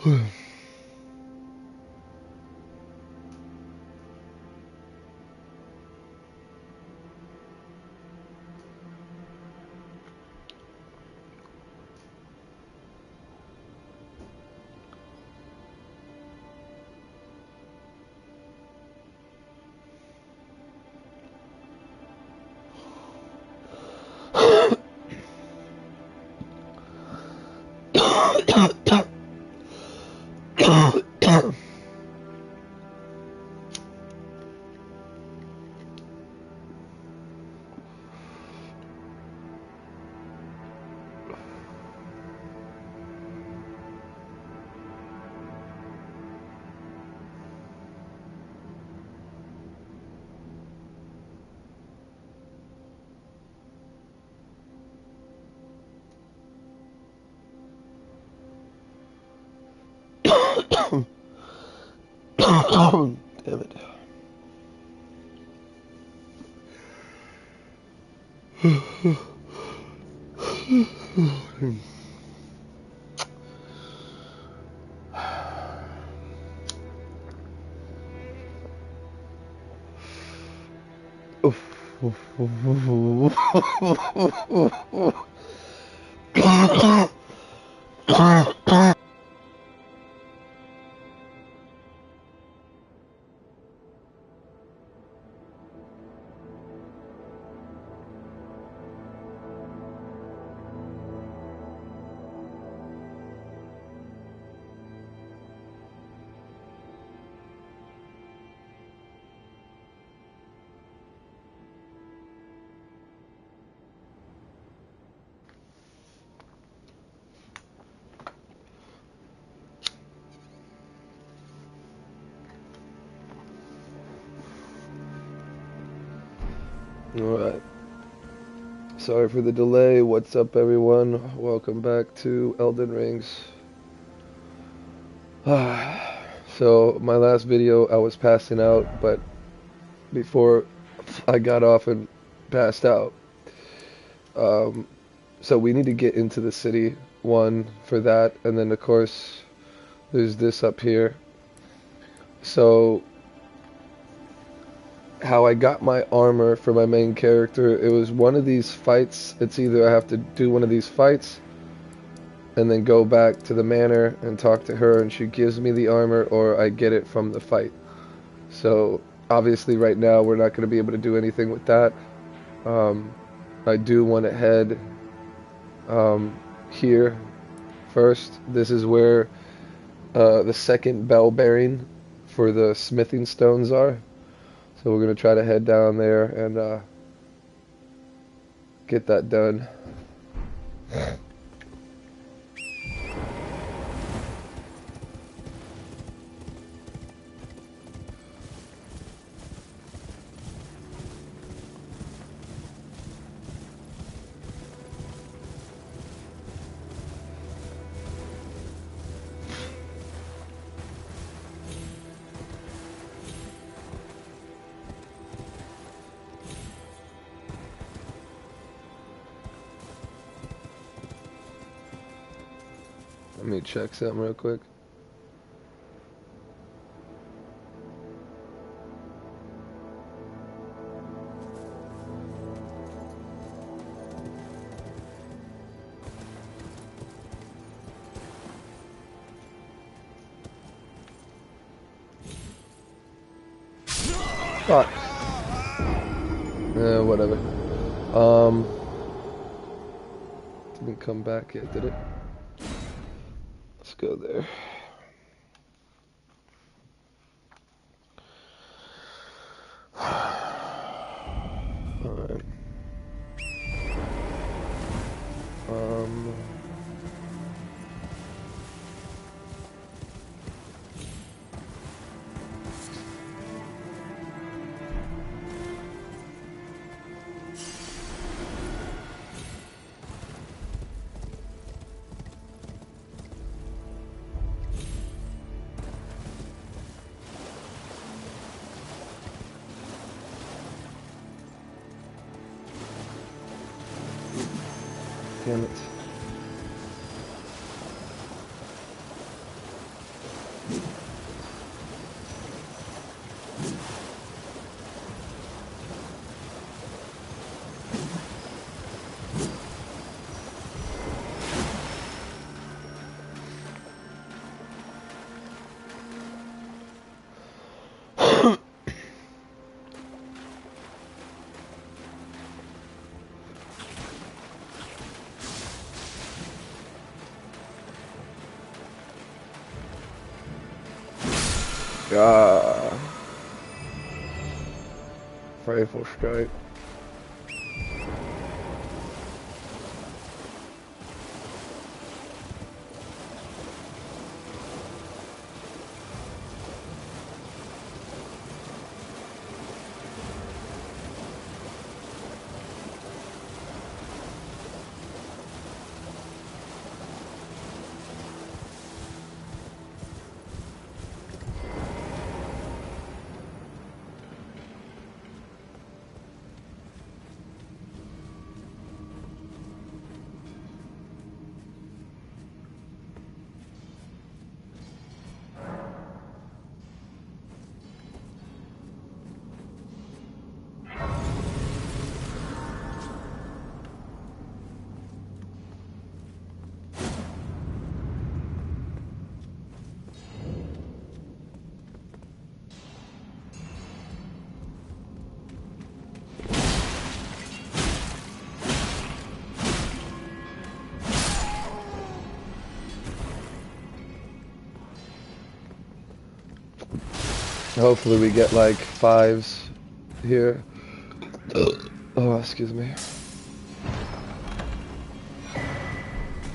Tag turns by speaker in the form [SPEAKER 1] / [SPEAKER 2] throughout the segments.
[SPEAKER 1] Damn it. Alright. Sorry for the delay. What's up, everyone? Welcome back to Elden Rings. So, my last video, I was passing out, but before I got off and passed out, so we need to get into the city, one, for that, and then, of course, there's this up here. So, how I got my armor for my main character, it was one of these fights. It's either I have to do one of these fights and then go back to the manor and talk to her and she gives me the armor, or I get it from the fight. So obviously right now we're not going to be able to do anything with that. I do want to head here first. This is where the second bell bearing for the smithing stones are. So we're going to try to head down there and get that done. Let me check something real quick. Fuck. Whatever. Didn't come back yet, did it? Let's go there. Alright. Damn it. Ah, Frightful Strike. Hopefully we get like 5s here. Oh, excuse me.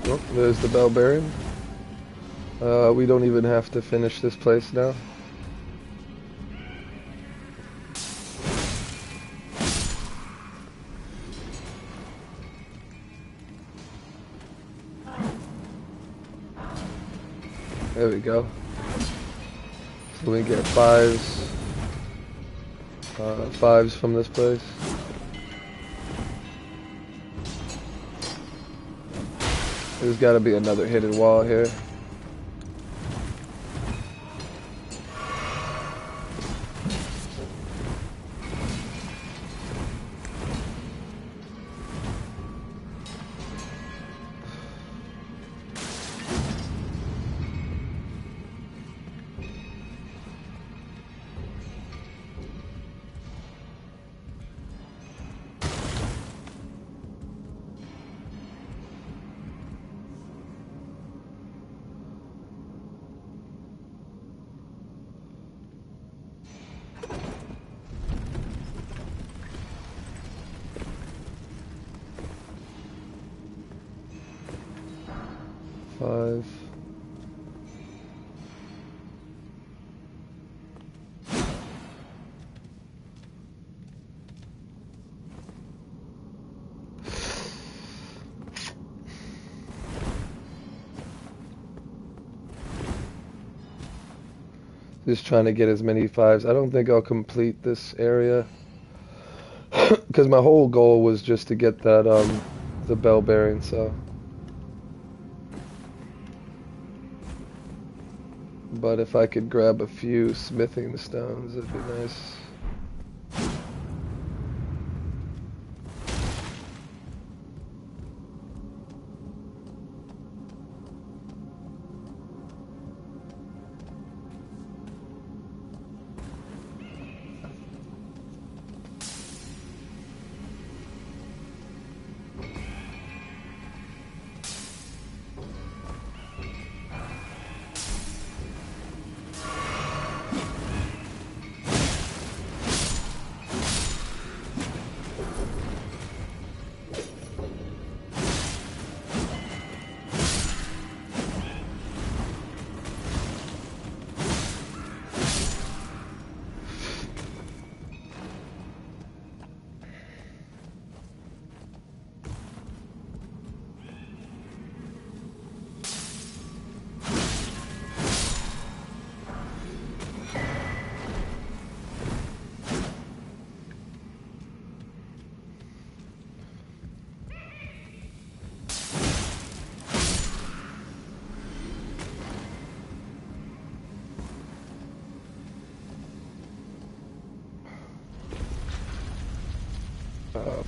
[SPEAKER 1] Oh, there's the Bellbarian. We don't even have to finish this place now. There we go. So we get 5s. 5s from this place. There's got to be another hidden wall here. Five. Just trying to get as many 5s. I don't think I'll complete this area because my whole goal was just to get that the Bellbarian. So, but if I could grab a few smithing stones, it'd be nice.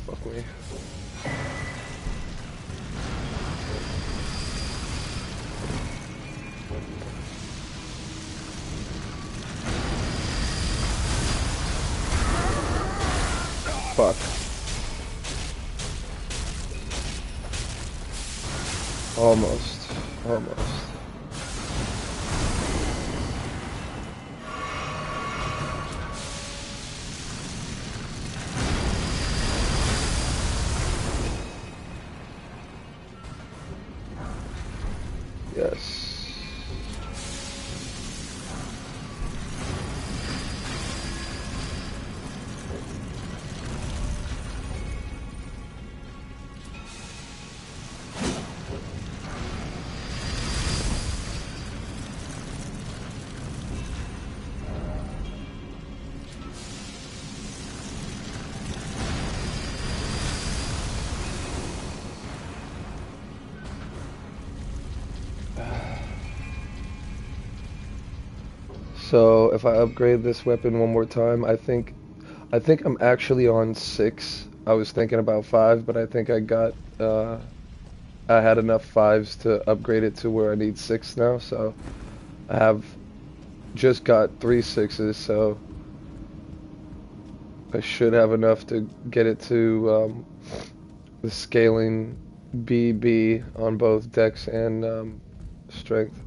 [SPEAKER 1] Fuck me. Fuck. Almost. Almost. Yes. So if I upgrade this weapon one more time, I think I'm actually on 6. I was thinking about 5, but I think I had enough 5s to upgrade it to where I need 6 now, so I have just got 3 6s, so I should have enough to get it to the scaling BB on both dex and strength.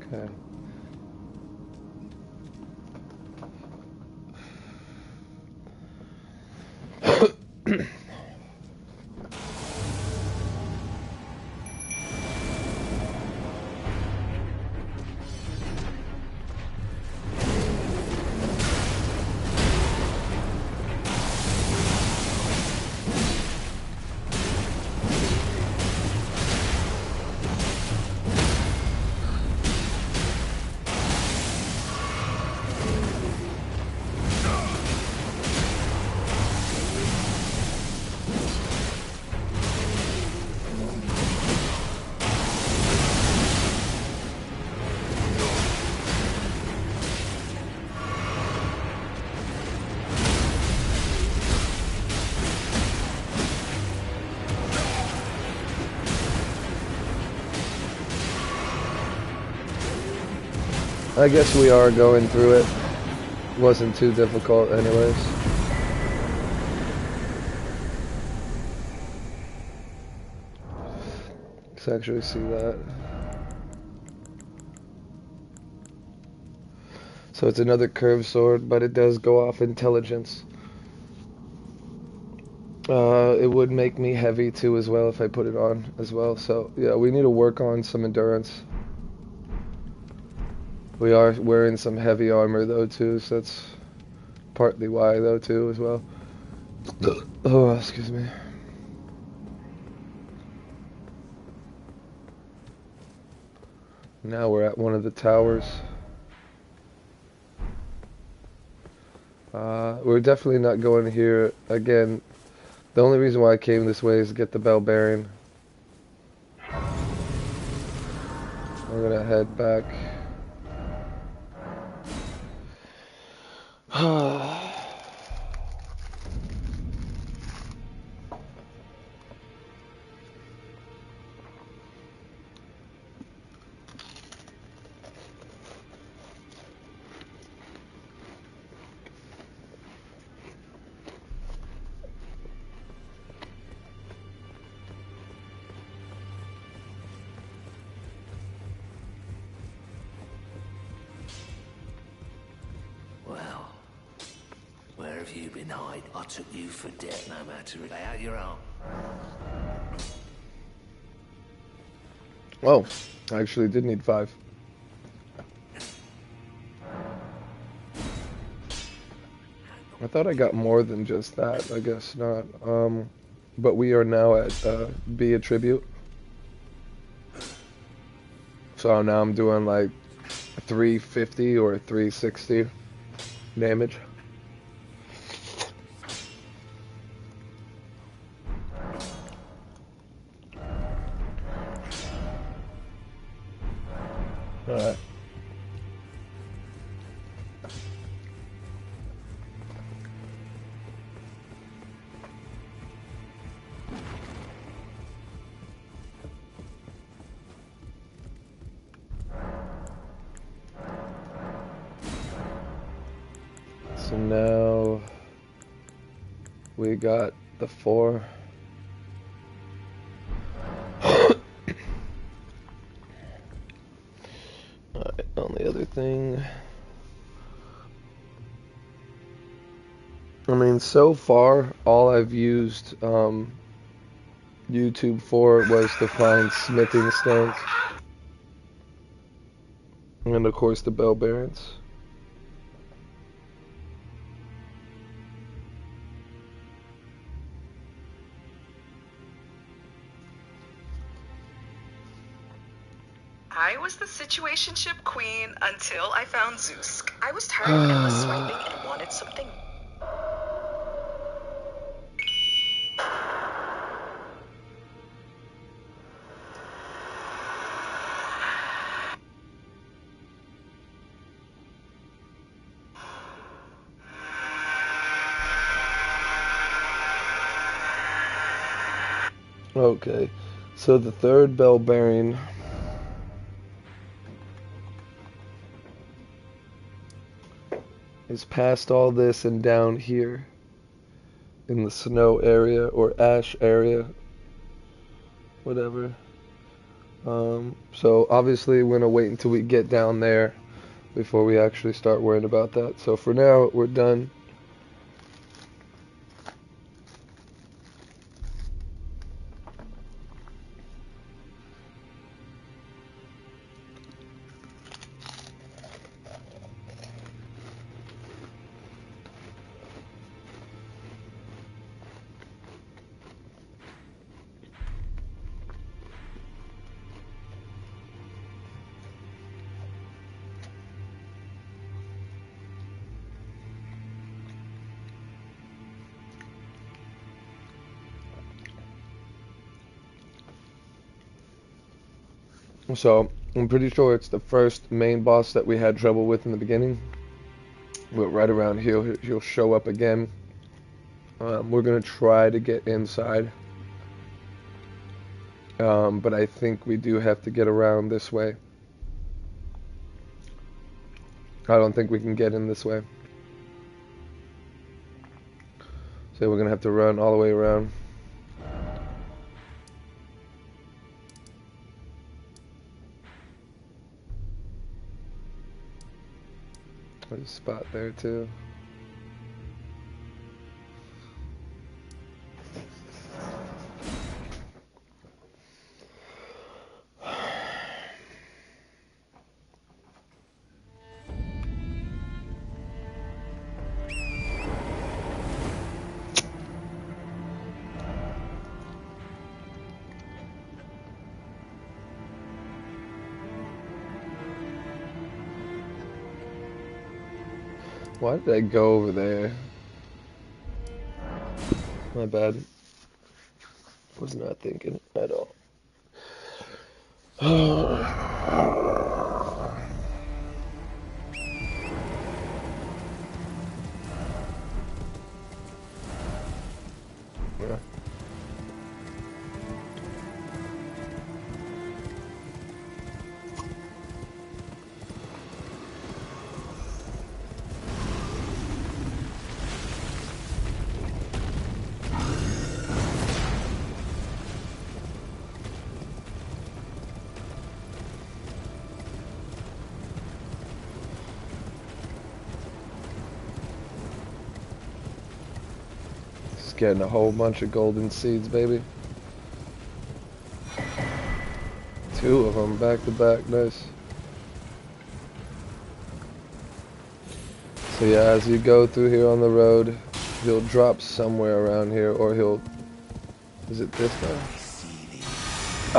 [SPEAKER 1] Okay. I guess we are going through it. Wasn't too difficult anyways. Let's actually see that. So it's another curved sword, but it does go off intelligence. It would make me heavy too as well if I put it on as well. So yeah, we need to work on some endurance. We are wearing some heavy armor though too, so that's partly why though too as well. Oh, excuse me. Now we're at one of the towers. We're definitely not going here again. The only reason why I came this way is to get the bell bearing. We're gonna head back.
[SPEAKER 2] have you been hiding? I took you for dead, no matter. Lay out your arm.
[SPEAKER 1] Oh, I actually did need 5. I thought I got more than just that. I guess not. But we are now at B attribute. So now I'm doing like 350 or 360 damage. Alright. So now we got the 4. Alright, only other thing. I mean, so far, all I've used YouTube for was to find smithing stones. And of course the bell bearings.
[SPEAKER 3] I was the situationship queen until I found Zeus. I was tired of endless swiping and wanted something.
[SPEAKER 1] Okay, so the third bell bearing is past all this and down here in the snow area or ash area, whatever. So obviously we're gonna wait until we get down there before we actually start worrying about that. So for now, we're done. So I'm pretty sure it's the first main boss that we had trouble with in the beginning. But right around here, he'll show up again. We're gonna try to get inside. But I think we do have to get around this way. I don't think we can get in this way. So we're gonna have to run all the way around. There's a spot there too. Why did I go over there? My bad. Was not thinking at all. Yeah. getting a whole bunch of golden seeds, baby. 2 of them back to back, nice. So yeah, as you go through here on the road, he'll drop somewhere around here, or he'll... Is it this guy?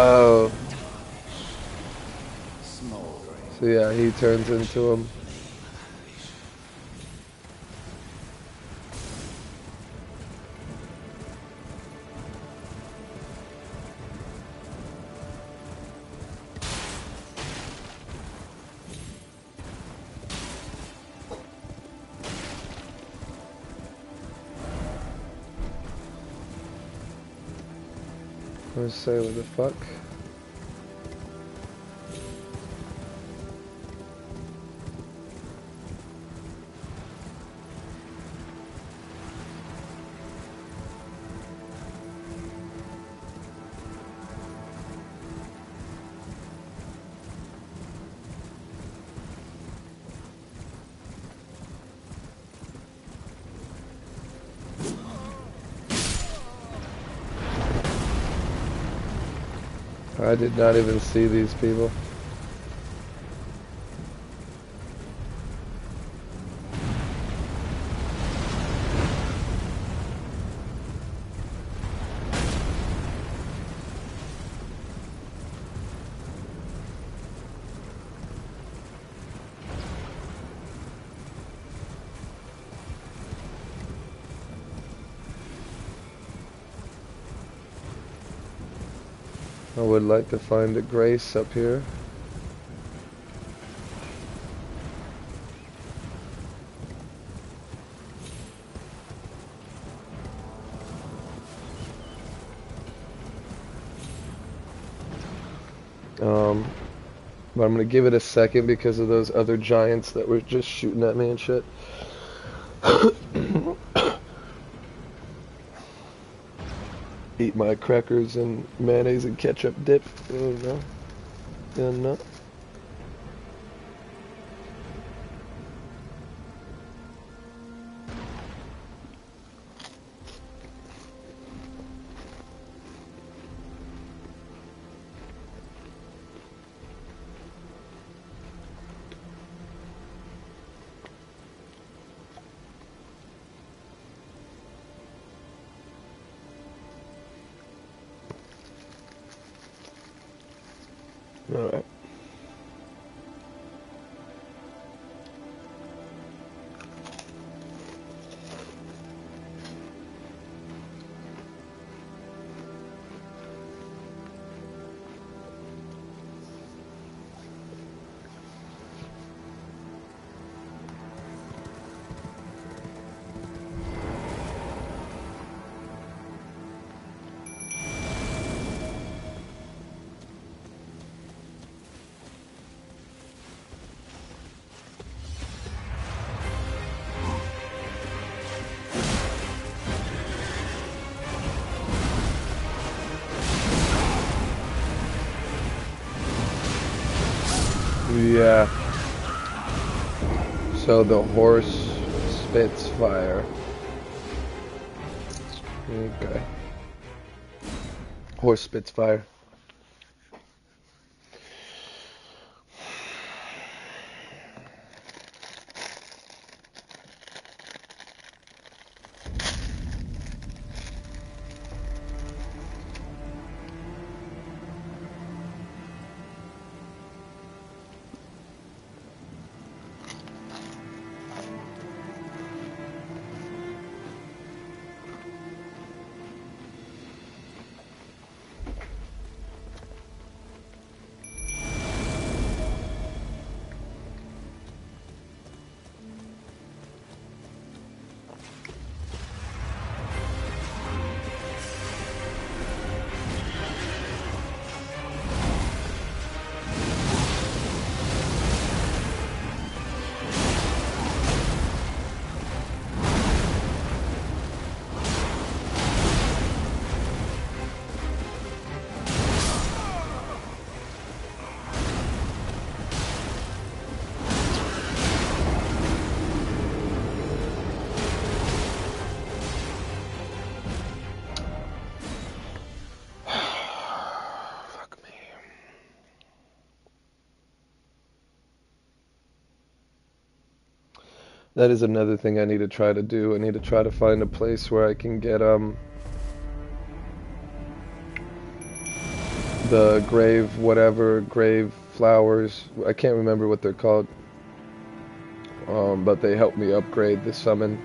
[SPEAKER 1] Oh. So yeah, he turns into him. Let's say what the fuck. I did not even see these people. I would like to find a grace up here. But I'm gonna give it a second because of those other giants that were just shooting at me and shit. Eat my crackers and mayonnaise and ketchup dip. You know. You know. All right. Yeah. So the horse spits fire. Okay. Horse spits fire. That is another thing I need to try to do. I need to try to find a place where I can get the grave flowers. I can't remember what they're called. But they help me upgrade the summon.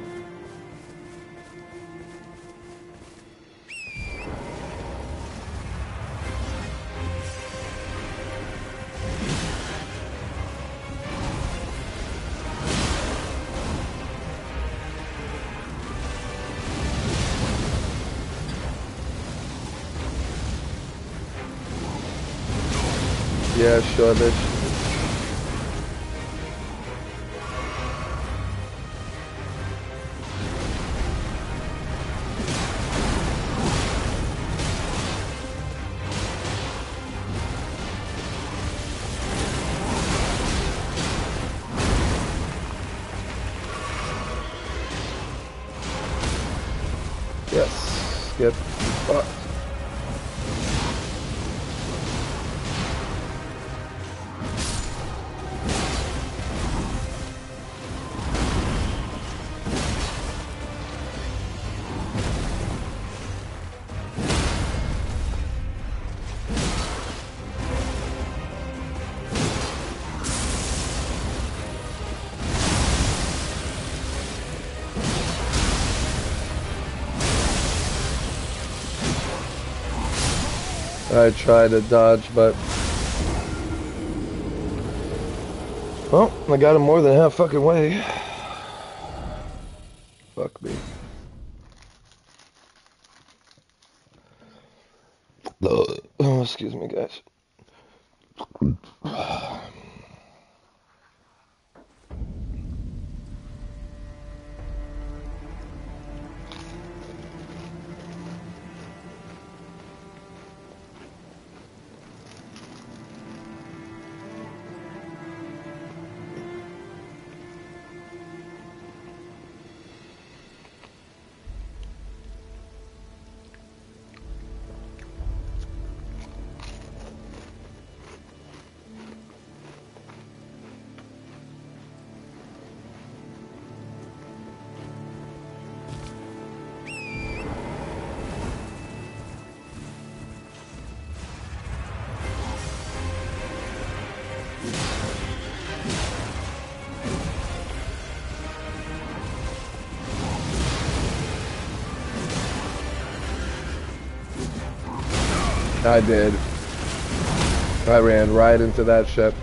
[SPEAKER 1] Yeah, sure, bitch. Yes, get fucked. I tried to dodge, but... Well, I got him more than half fucking way. Fuck me. Oh, excuse me, guys. I did. I ran right into that ship.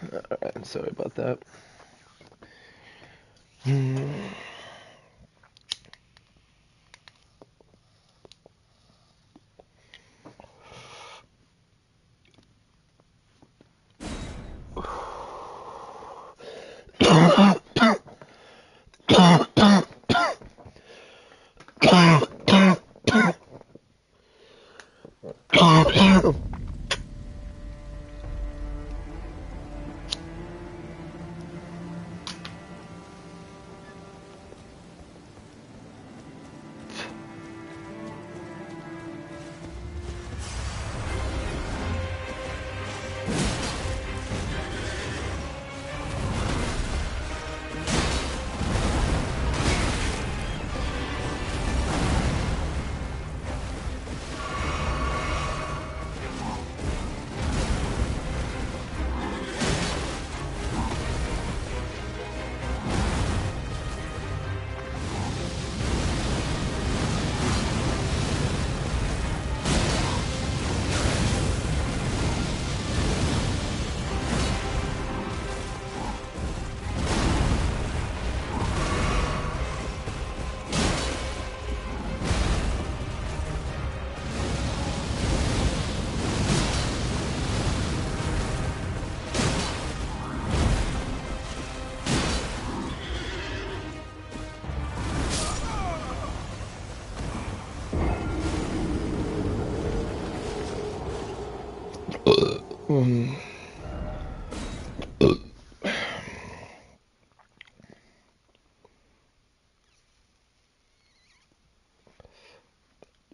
[SPEAKER 1] Alright, sorry about that.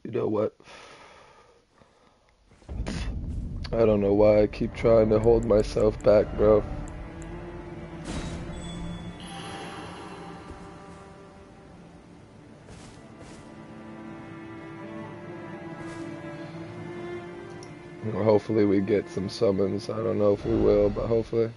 [SPEAKER 1] You know what? I don't know why I keep trying to hold myself back, bro. Hopefully we get some summons. I don't know if we will, but hopefully.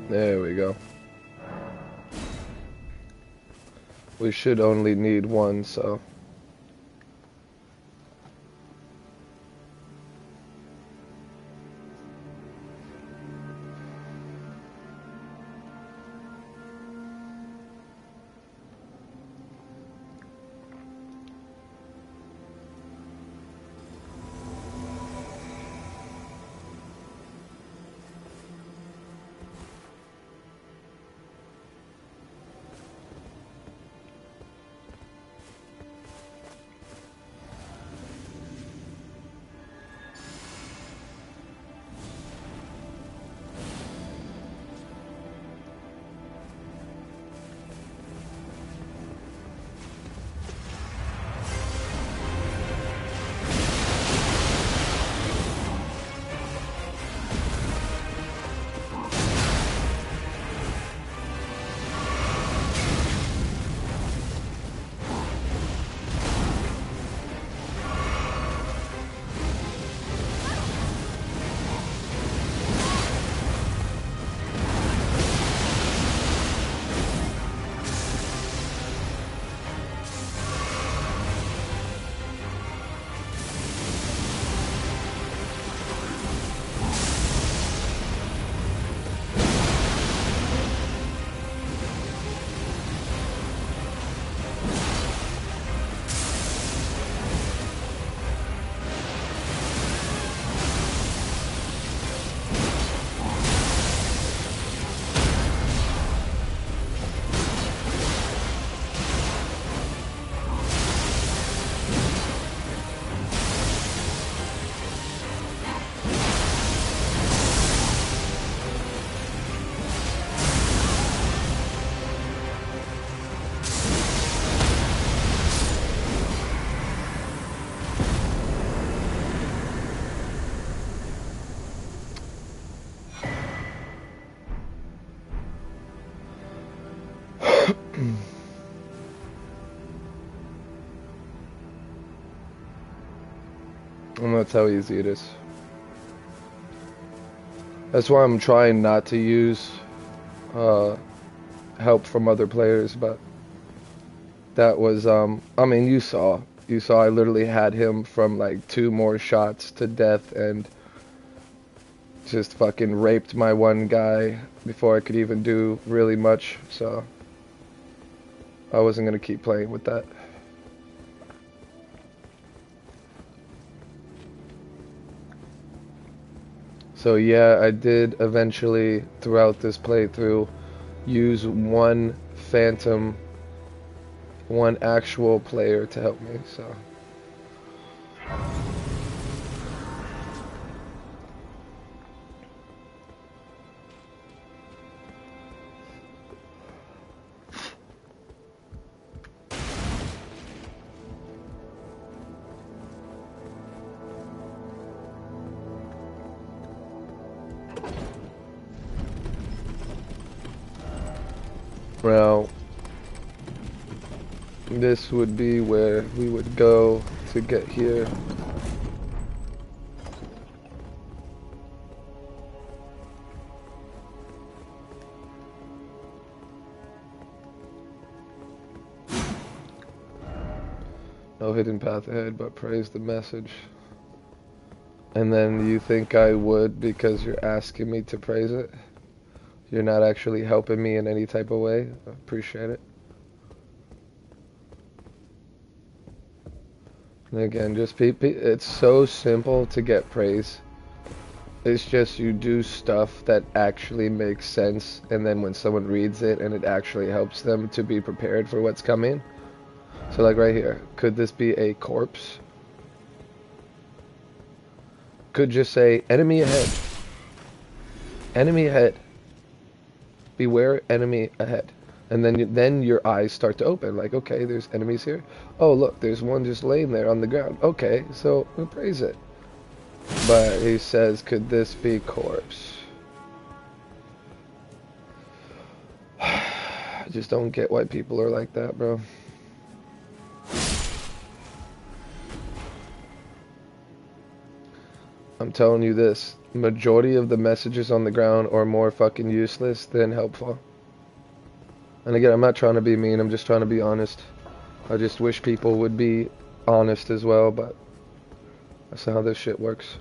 [SPEAKER 1] There we go. We should only need one, so. And that's how easy it is. That's why I'm trying not to use uh, help from other players, but that was, I mean, you saw I literally had him from like 2 more shots to death and just fucking raped my one guy before I could even do really much, so I wasn't gonna keep playing with that. So yeah, I did eventually, throughout this playthrough, use one phantom, one actual player to help me, so. Now, this would be where we would go to get here. No hidden path ahead, but praise the message. And then you think I would because you're asking me to praise it? You're not actually helping me in any type of way? I appreciate it. And again, just it's so simple to get praise. It's just you do stuff that actually makes sense, and then when someone reads it and it actually helps them to be prepared for what's coming. So like right here, could this be a corpse? Could just say, enemy ahead. Enemy ahead. Beware, enemy ahead. And then your eyes start to open, like, okay, there's enemies here. Oh, look, there's one just laying there on the ground. Okay, so we'll praise it. But he says, could this be corpse? I just don't get why people are like that, bro. I'm telling you this, majority of the messages on the ground are more fucking useless than helpful. And again, I'm not trying to be mean, I'm just trying to be honest. I just wish people would be honest as well, but that's how this shit works.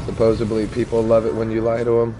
[SPEAKER 1] Supposedly people love it when you lie to them.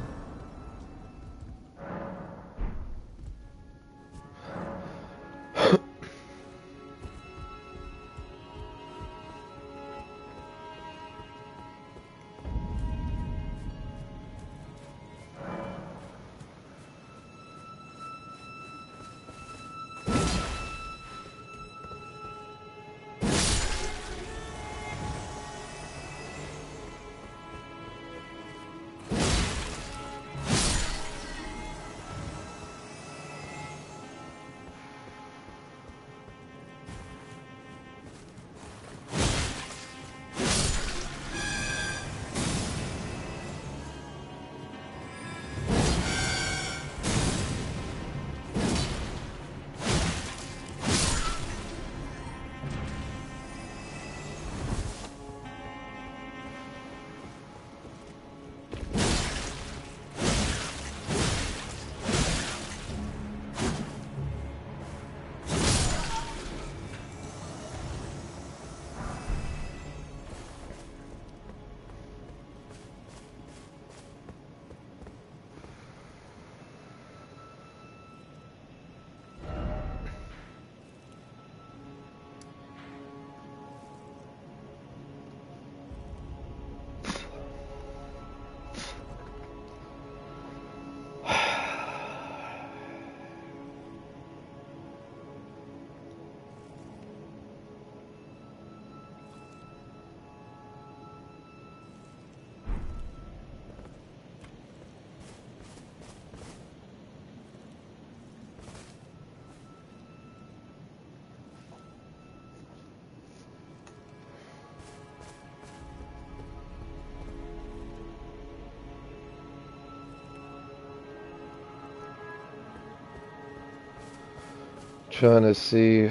[SPEAKER 1] Trying to see.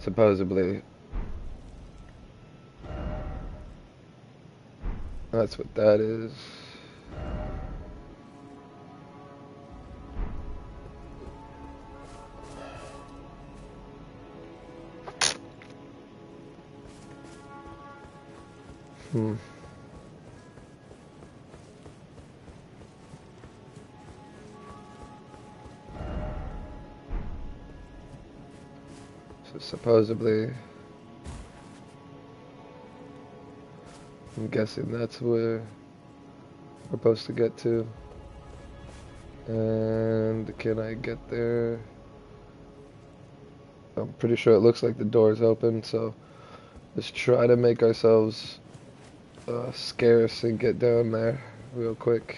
[SPEAKER 1] Supposedly. That's what that is. Hmm. So supposedly, I'm guessing that's where we're supposed to get to. And can I get there? I'm pretty sure it looks like the door's open, so let's try to make ourselves scarce and get down there real quick.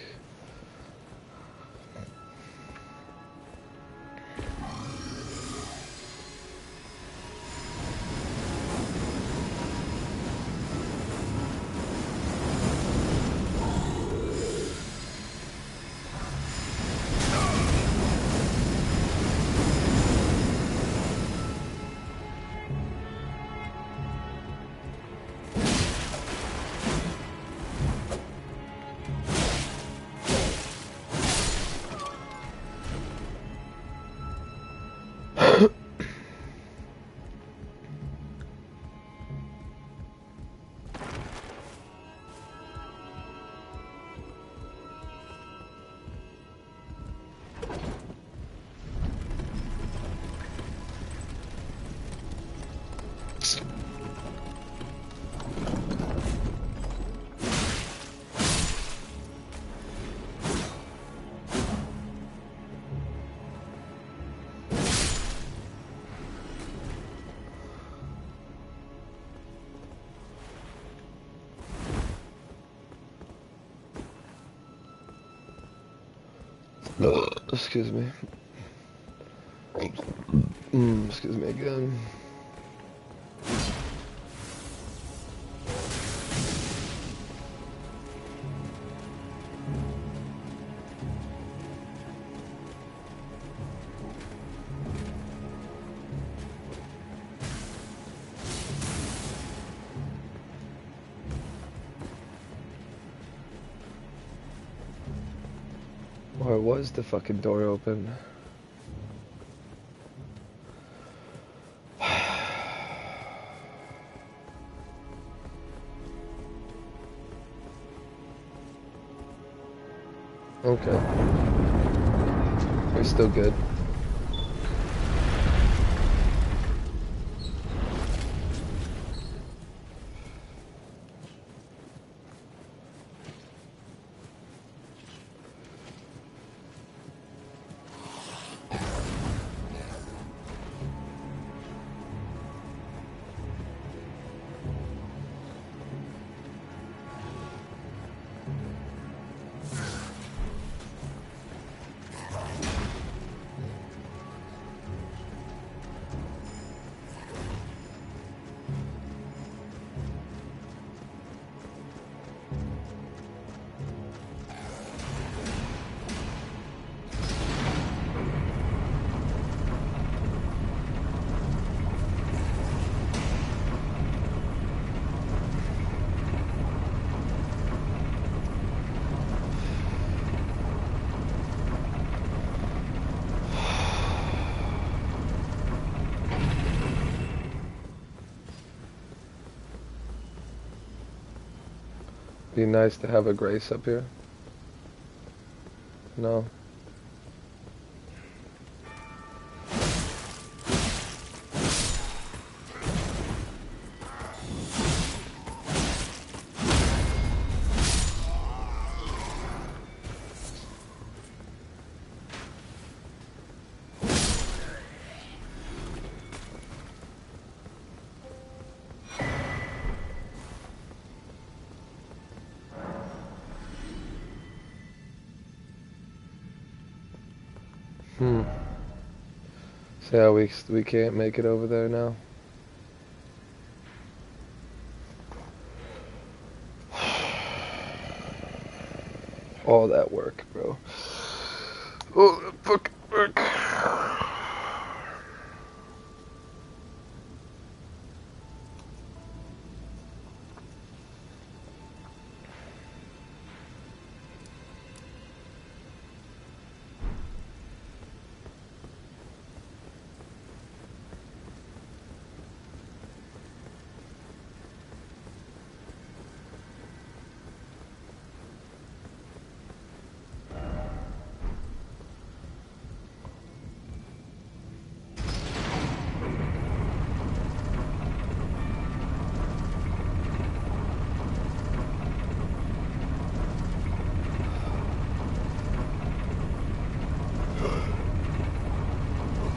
[SPEAKER 1] Excuse me. Excuse me again. Why was the fucking door open? Okay. We're still good. Be nice to have a grace up here. No. So yeah, we can't make it over there now. All that work, bro. All that fucking work.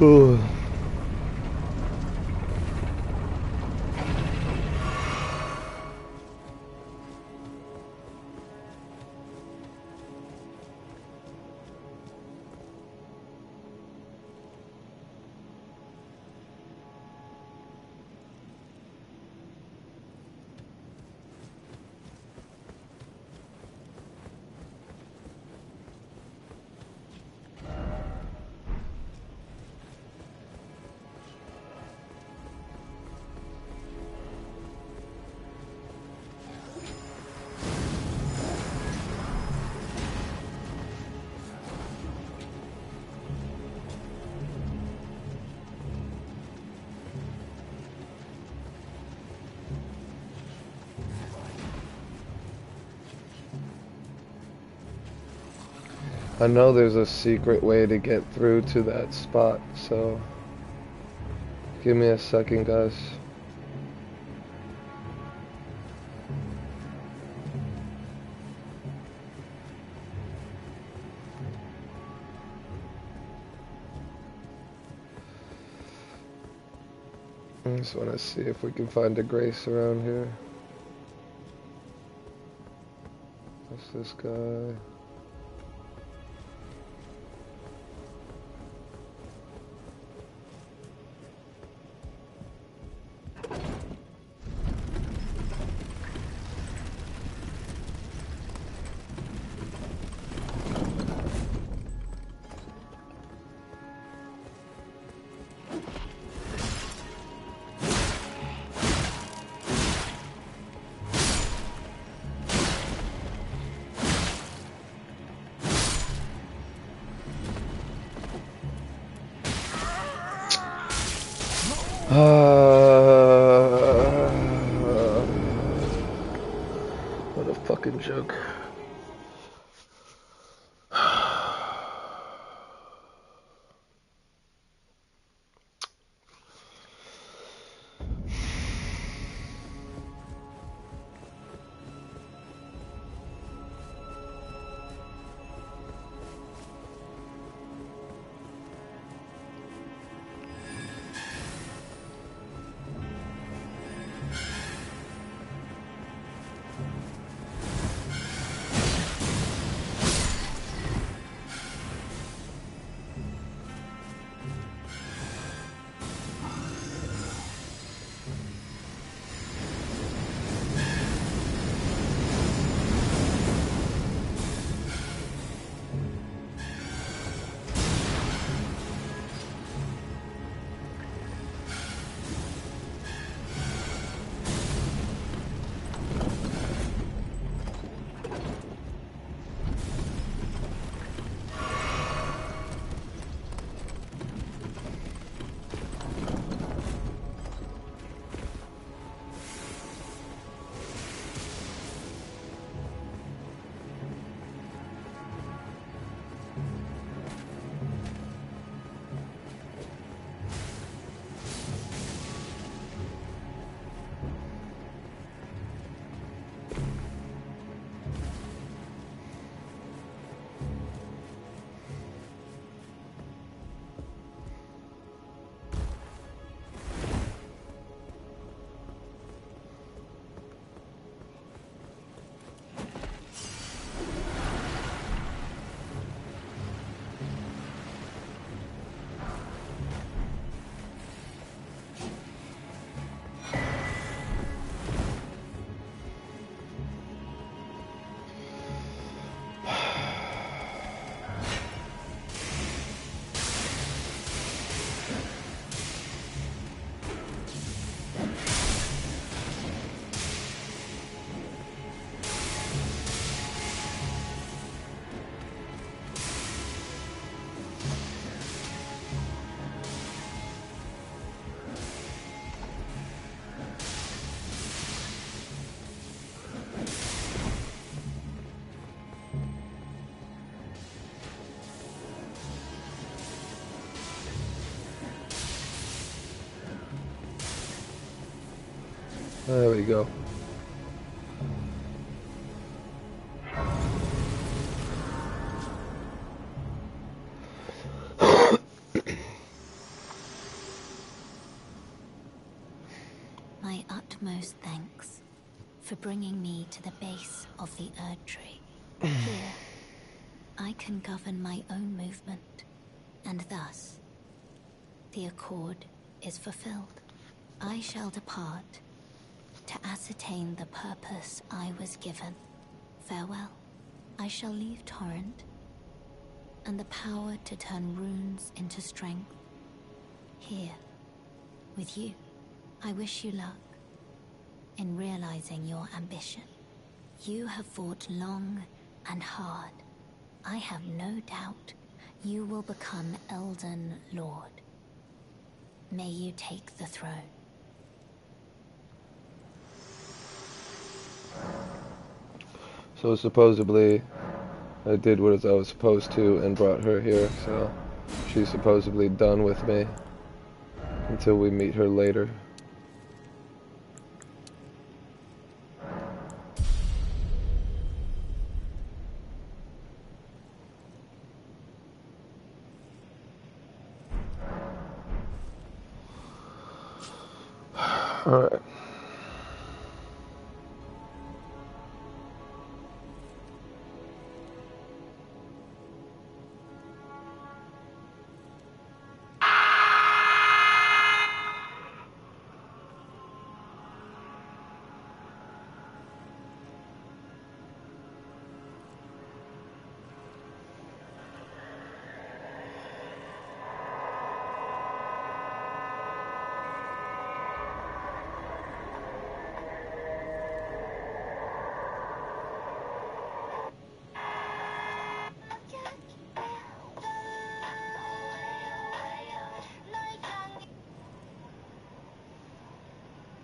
[SPEAKER 1] Ooh. I know there's a secret way to get through to that spot, so give me a second, guys. I just want to see if we can find a grace around here. What's this guy? What a fucking joke. There we go.
[SPEAKER 4] My utmost thanks for bringing me to the base of the Erd Tree. Here, I can govern my own movement, and thus, the accord is fulfilled. I shall depart to ascertain the purpose I was given. Farewell. I shall leave Torrent, and the power to turn runes into strength. Here, with you, I wish you luck in realizing your ambition. You have fought long and hard. I have no doubt you will become Elden Lord. May you take the throne.
[SPEAKER 1] So supposedly, I did what I was supposed to and brought her here, so she's supposedly done with me until we meet her later. Alright.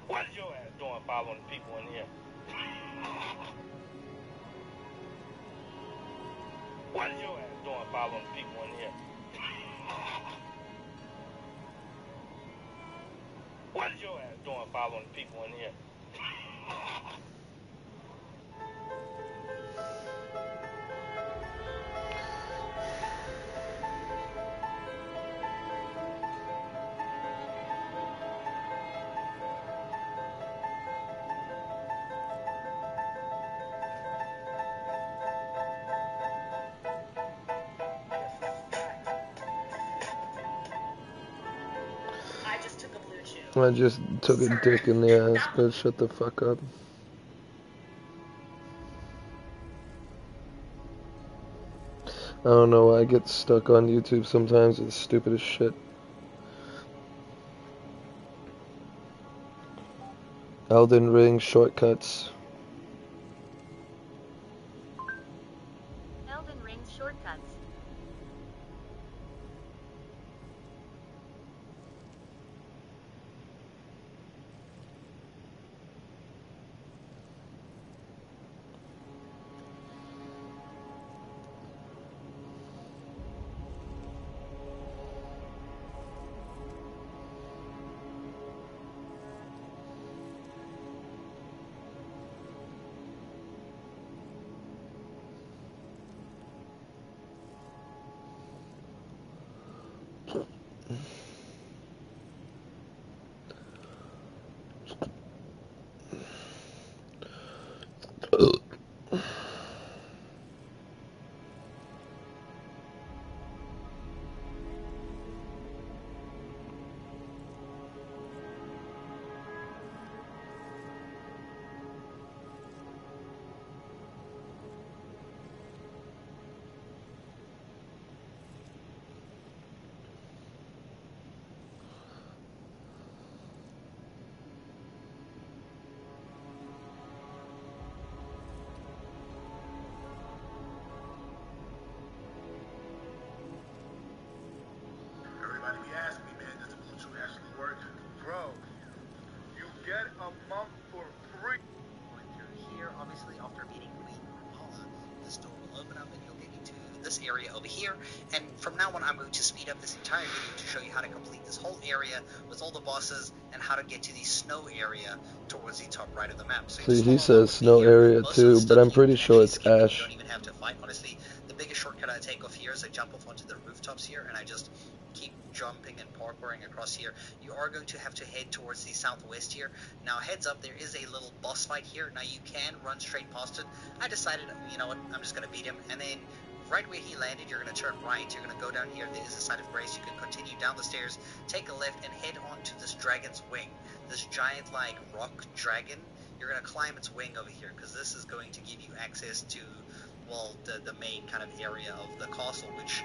[SPEAKER 5] What is your ass doing following people in here? What is your ass doing following people in here? What is your ass doing following people in here?
[SPEAKER 1] I just took a dick in the ass, but shut the fuck up. I don't know why I get stuck on YouTube sometimes with the stupidest shit. Elden Ring shortcuts.
[SPEAKER 6] Elden Ring shortcuts.
[SPEAKER 7] Everybody be asking me, man, does the blue chew actually work? Bro, you get a month for free.
[SPEAKER 8] When you're here, obviously, after meeting Queen Paula, this door will open up and you'll get into this area over here. And from now on, I'm going to speed up this entire video to show you how to complete this whole area with all the bosses and how to get to the snow area towards the top right of the map. So
[SPEAKER 1] See, he says snow area too, but I'm pretty sure it's
[SPEAKER 8] You
[SPEAKER 1] ash.
[SPEAKER 8] don't even have to fight. Honestly, the biggest shortcut I take off here is I jump off onto the rooftops here and I just keep jumping and parkouring across here, you are going to have to head towards the southwest here. Now, heads up, there is a little boss fight here. Now, you can run straight past it. I decided, you know what, I'm just going to beat him, and then right where he landed, you're going to turn right, you're going to go down here, there is a site of grace, you can continue down the stairs, take a left, and head on to this dragon's wing, this giant, like, rock dragon. You're going to climb its wing over here, because this is going to give you access to, well, the main kind of area of the castle, which,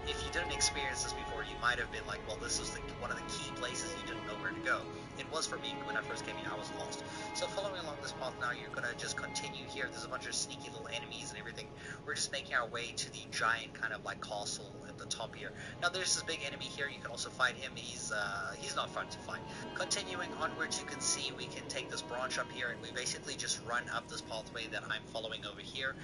[SPEAKER 8] if you didn't experience this before, you might have been like, well, this is one of the key places you didn't know where to go. It was for me. When I first came here, I was lost. So following along this path now, you're going to just continue here. There's a bunch of sneaky little enemies and everything. We're just making our way to the giant kind of like castle at the top here. Now, there's this big enemy here. You can also fight him. He's not fun to fight. Continuing onwards, you can see we can take this branch up here, and we basically just run up this pathway that I'm following over here,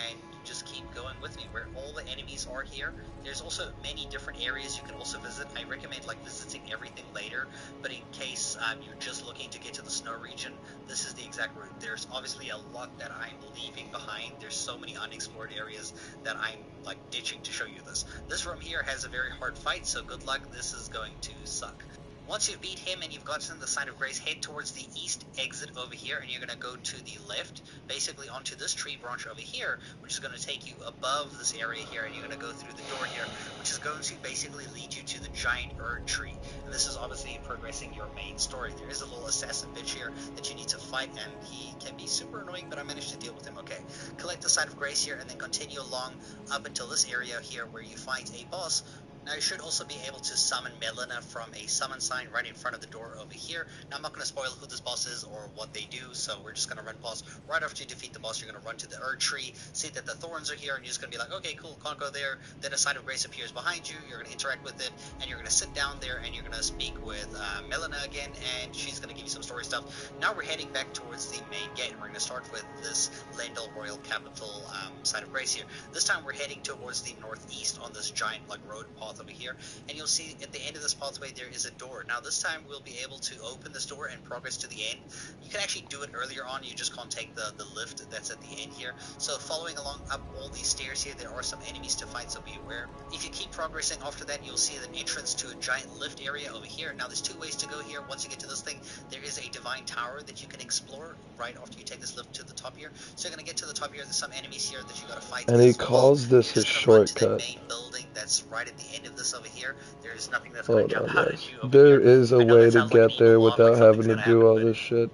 [SPEAKER 8] and just keep going with me where all the enemies are here. There's also many different areas you can also visit. I recommend like visiting everything later, but in case you're just looking to get to the snow region, this is the exact route. There's obviously a lot that I'm leaving behind. There's so many unexplored areas that I'm like ditching to show you this. This room here has a very hard fight, so good luck. This is going to suck. Once you've beat him and you've gotten the sign of grace, head towards the east exit over here, and you're going to go to the left, basically onto this tree branch over here, which is going to take you above this area here, and you're going to go through the door here, which is going to basically lead you to the giant Erd tree. And this is obviously progressing your main story. There is a little assassin bitch here that you need to fight, and he can be super annoying, but I managed to deal with him okay. Collect the sign of grace here, and then continue along up until this area here where you fight a boss. Now, you should also be able to summon Melina from a summon sign right in front of the door over here. Now, I'm not going to spoil who this boss is or what they do, so we're just going to run past. Right after you defeat the boss, you're going to run to the Erd tree, see that the thorns are here, and you're just going to be like, okay, cool, can't go there. Then a sign of grace appears behind you, you're going to interact with it, and you're going to sit down there, and you're going to speak with Melina again, and she's going to give you some story stuff. Now, we're heading back towards the main gate, and we're going to start with this Lendal Royal Capital sign of grace here. This time, we're heading towards the northeast on this giant, like, road path over here, and you'll see at the end of this pathway there is a door. Now this time we'll be able to open this door and progress to the end. You can actually do it earlier on, you just can't take the lift that's at the end here. So following along up all these stairs here, there are some enemies to fight, so be aware. If you keep progressing after that, you'll see an entrance to a giant lift area over here. Now there's two ways to go here. Once you get to this thing, there is a divine tower that you can explore right after you take this lift to the top here. So you're going to get to the top here, there's some enemies here that you got to fight.
[SPEAKER 1] And he calls this his shortcut.
[SPEAKER 8] Main building that's right at the end of this over here. There's nothing that's
[SPEAKER 1] Hold
[SPEAKER 8] going
[SPEAKER 1] on,
[SPEAKER 8] to jump out
[SPEAKER 1] guys.
[SPEAKER 8] at you over
[SPEAKER 1] There
[SPEAKER 8] here.
[SPEAKER 1] is a
[SPEAKER 8] I know
[SPEAKER 1] way
[SPEAKER 8] that
[SPEAKER 1] to
[SPEAKER 8] sounds like an
[SPEAKER 1] get there
[SPEAKER 8] evil laugh, like
[SPEAKER 1] without having
[SPEAKER 8] something's
[SPEAKER 1] to
[SPEAKER 8] gonna
[SPEAKER 1] do
[SPEAKER 8] happen,
[SPEAKER 1] all
[SPEAKER 8] but
[SPEAKER 1] this shit.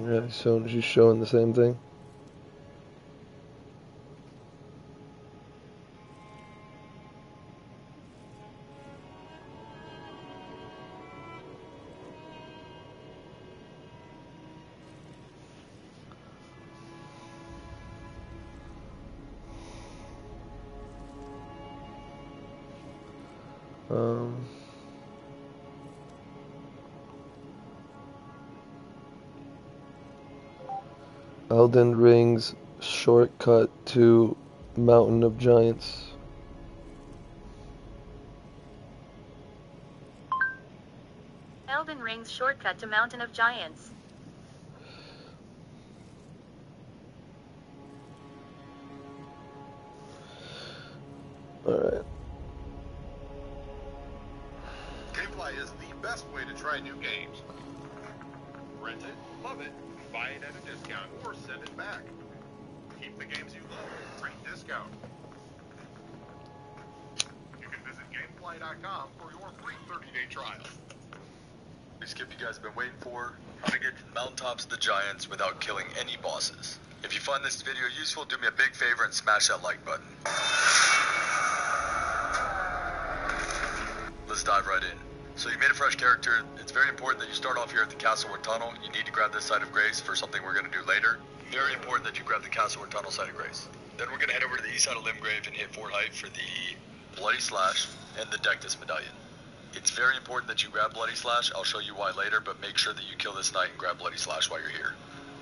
[SPEAKER 1] Yeah, so she's showing the same thing. Elden Ring's shortcut to Mountain of Giants.
[SPEAKER 6] Elden Ring's shortcut to Mountain of Giants.
[SPEAKER 1] Alright.
[SPEAKER 7] Gameplay is the best way to try new games. Rent it, love it, buy it at a discount, or send it back. Keep the games you love. Great discount. You can visit Gamefly.com for your free 30-day trial.
[SPEAKER 9] Skip you guys have been waiting for. How to get to the mountaintops of the giants without killing any bosses. If you find this video useful, do me a big favor and smash that like button. Let's dive right in. So you made a fresh character. It's very important that you start off here at the Castlewood Tunnel. You need to grab this side of Grace for something we're going to do later. Very important that you grab the Castlewood Tunnel side of Grace. Then we're going to head over to the east side of Limgrave and hit Fort Height for the Bloody Slash and the Dectus Medallion. It's very important that you grab Bloody Slash. I'll show you why later, but make sure that you kill this knight and grab Bloody Slash while you're here.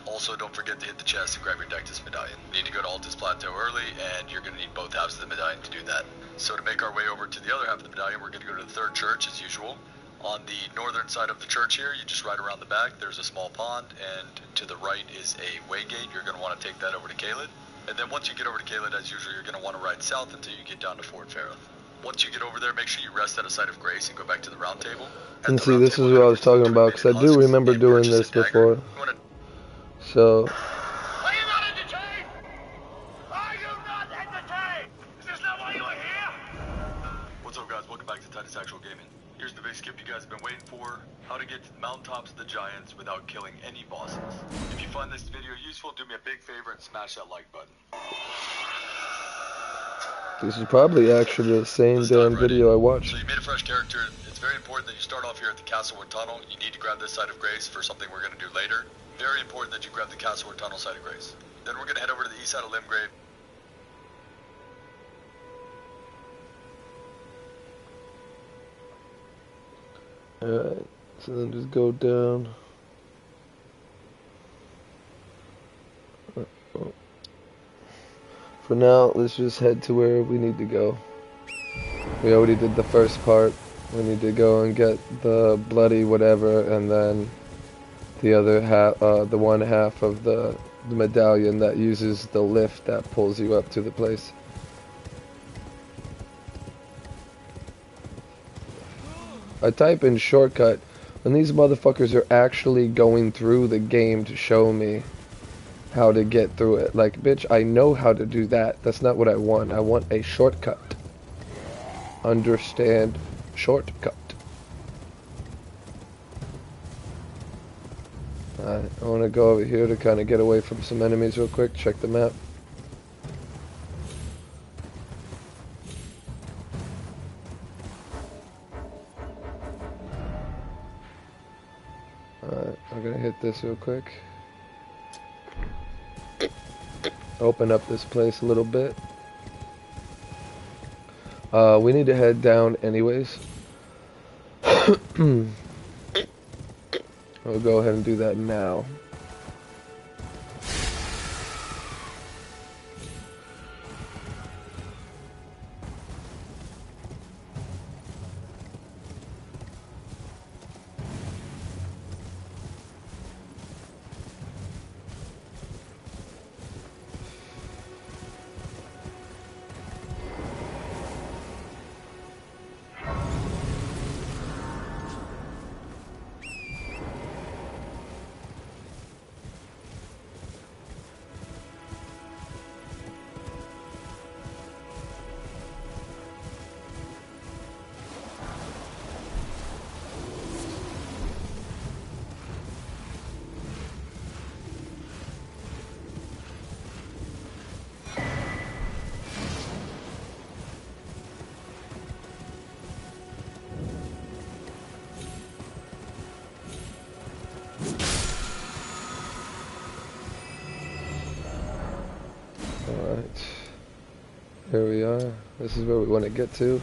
[SPEAKER 9] Also, don't forget to hit the chest and grab your Dectus Medallion. You need to go to Altus Plateau early, and you're going to need both halves of the medallion to do that. So to make our way over to the other half of the medallion, we're going to go to the third church, as usual. On the northern side of the church here, you just ride around the back. There's a small pond, and to the right is a way gate. You're going to want to take that over to Caelid. And then once you get over to Caelid, as usual, you're going to want to ride south until you get down to Fort Ferreth. Once you get over there, make sure you rest at a site of grace and go back to the round table.
[SPEAKER 1] And see, this is what I was talking about, because I do remember doing this before. So...
[SPEAKER 5] Are you not entertained? Are you not entertained? Is this not why you are here?
[SPEAKER 9] What's up, guys? Welcome back to Titus Actual Gaming. Here's the big skip you guys have been waiting for. How to get to the mountaintops of the giants without killing any bosses. If you find this video useful, do me a big favor and smash that like button.
[SPEAKER 1] This is probably actually the same damn video I watched.
[SPEAKER 9] So you made a fresh character. It's very important that you start off here at the Castlewood Tunnel. You need to grab this side of Grace for something we're going to do later. Very important that you grab the Castlewood Tunnel side of Grace. Then we're going to head over to the east side of Limgrave.
[SPEAKER 1] Alright, so then just go down. For now, let's just head to where we need to go. We already did the first part. We need to go and get the bloody whatever, and then the other half, the one half of the medallion that uses the lift that pulls you up to the place. I type in shortcut, and these motherfuckers are actually going through the game to show me how to get through it. Like, bitch, I know how to do that. That's not what I want. I want a shortcut. Understand? Shortcut. I want to go over here to kind of get away from some enemies real quick. Check the map. Alright, I'm gonna hit this real quick. Open up this place a little bit. We need to head down anyways. We'll go ahead and do that now. Alright, here we are. This is where we want to get to.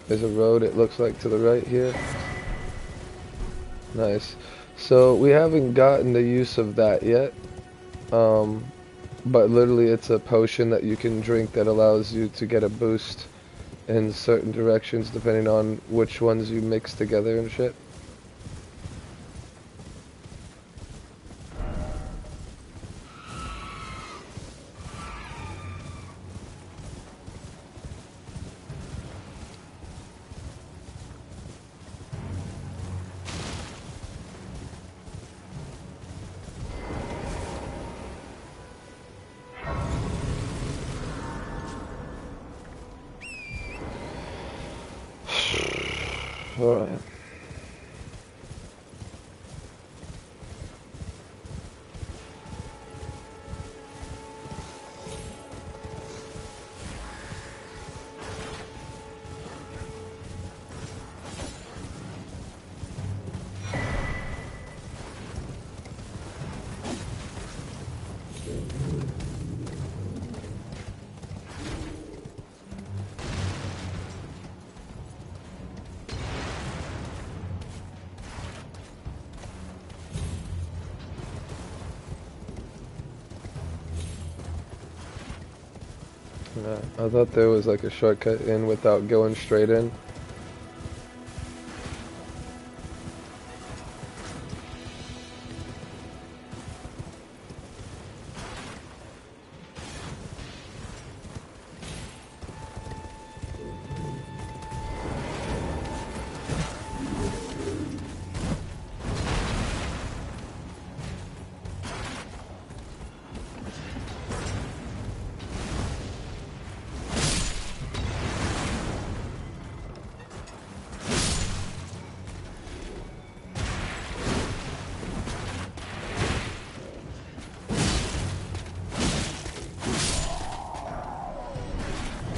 [SPEAKER 1] There's a road, it looks like, to the right here. Nice. So we haven't gotten the use of that yet. But literally it's a potion that you can drink that allows you to get a boost in certain directions depending on which ones you mix together and shit. Alright. Yeah, I thought there was like a shortcut in without going straight in.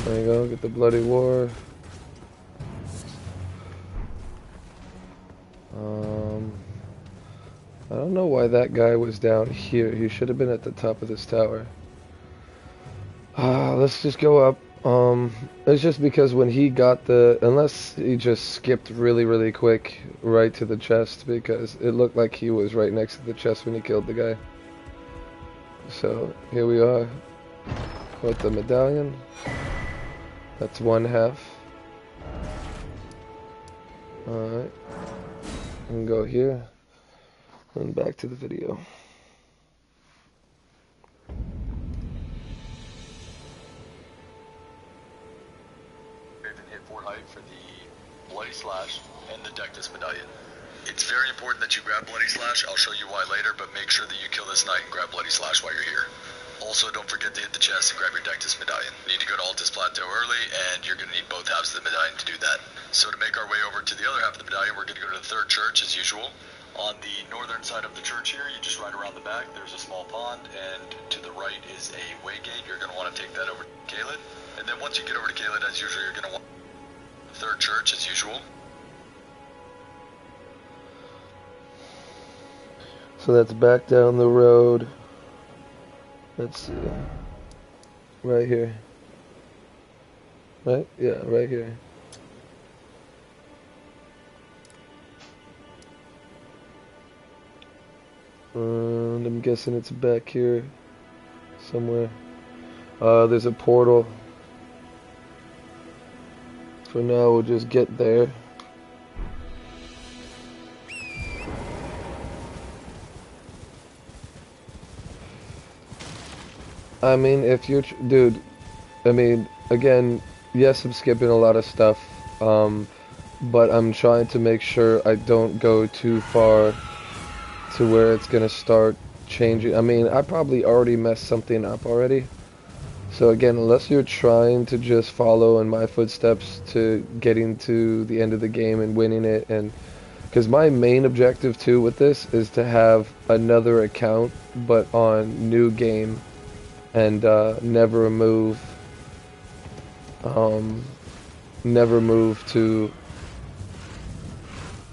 [SPEAKER 1] There you go, get the bloody war. I don't know why that guy was down here. He should have been at the top of this tower. Let's just go up. It's just because when he got unless he just skipped really, really quick right to the chest, because it looked like he was right next to the chest when he killed the guy. So, here we are with the medallion. That's one half. Alright. And go here. And back to the video.
[SPEAKER 9] Hit Fort Height for the Bloody Slash and the Dectus Medallion. It's very important that you grab Bloody Slash. I'll show you why later, but make sure that you kill this knight and grab Bloody Slash while you're here. Also, don't forget to hit the chest and grab your Dectus Medallion. You need to go to Altus Plateau early, and you're going to need both halves of the medallion to do that. So to make our way over to the other half of the medallion, we're going to go to the third church as usual. On the northern side of the church here, you just ride around the back. There's a small pond, and to the right is a way gate. You're going to want to take that over to Caelid. And then once you get over to Caelid, as usual, you're going to want the third church as usual.
[SPEAKER 1] So that's back down the road. Let's see. Right here. Right? Yeah, right here. And I'm guessing it's back here somewhere. There's a portal. For now, we'll just get there. I mean, if you're, dude, I mean, again, yes, I'm skipping a lot of stuff, but I'm trying to make sure I don't go too far to where it's gonna start changing. I mean, I probably already messed something up already. So again, unless you're trying to just follow in my footsteps to getting to the end of the game and winning it, and because my main objective too with this is to have another account, but on new game. And never move to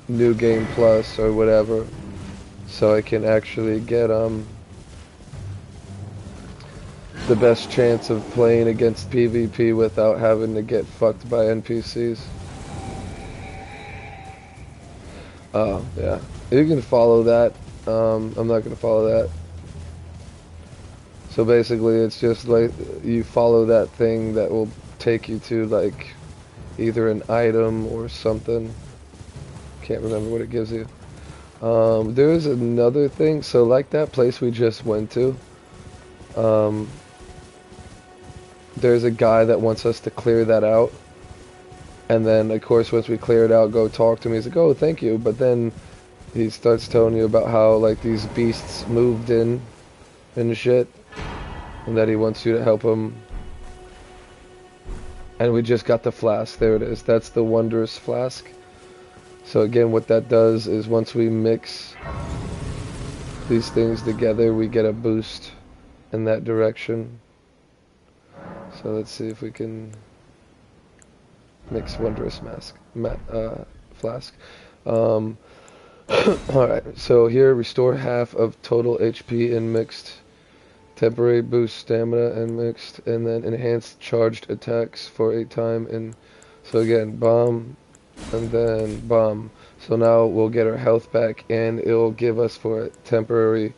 [SPEAKER 1] New Game Plus or whatever, so I can actually get the best chance of playing against PvP without having to get fucked by NPCs. Yeah, you can follow that. I'm not gonna follow that. So basically it's just like you follow that thing that will take you to like either an item or something. Can't remember what it gives you. There is another thing, so like that place we just went to, there's a guy that wants us to clear that out, and then of course once we clear it out, go talk to him. He's like, oh, thank you, but then he starts telling you about how like these beasts moved in and shit, and that he wants you to help him. And we just got the flask. There it is. That's the wondrous flask. So again, what that does is once we mix these things together, we get a boost in that direction. So let's see if we can mix wondrous flask. Alright, so here, restore half of total HP in mixed. Temporary boost stamina and mixed, and then enhanced charged attacks for a time. And so again, bomb, and then bomb. So now we'll get our health back, and it'll give us for a temporary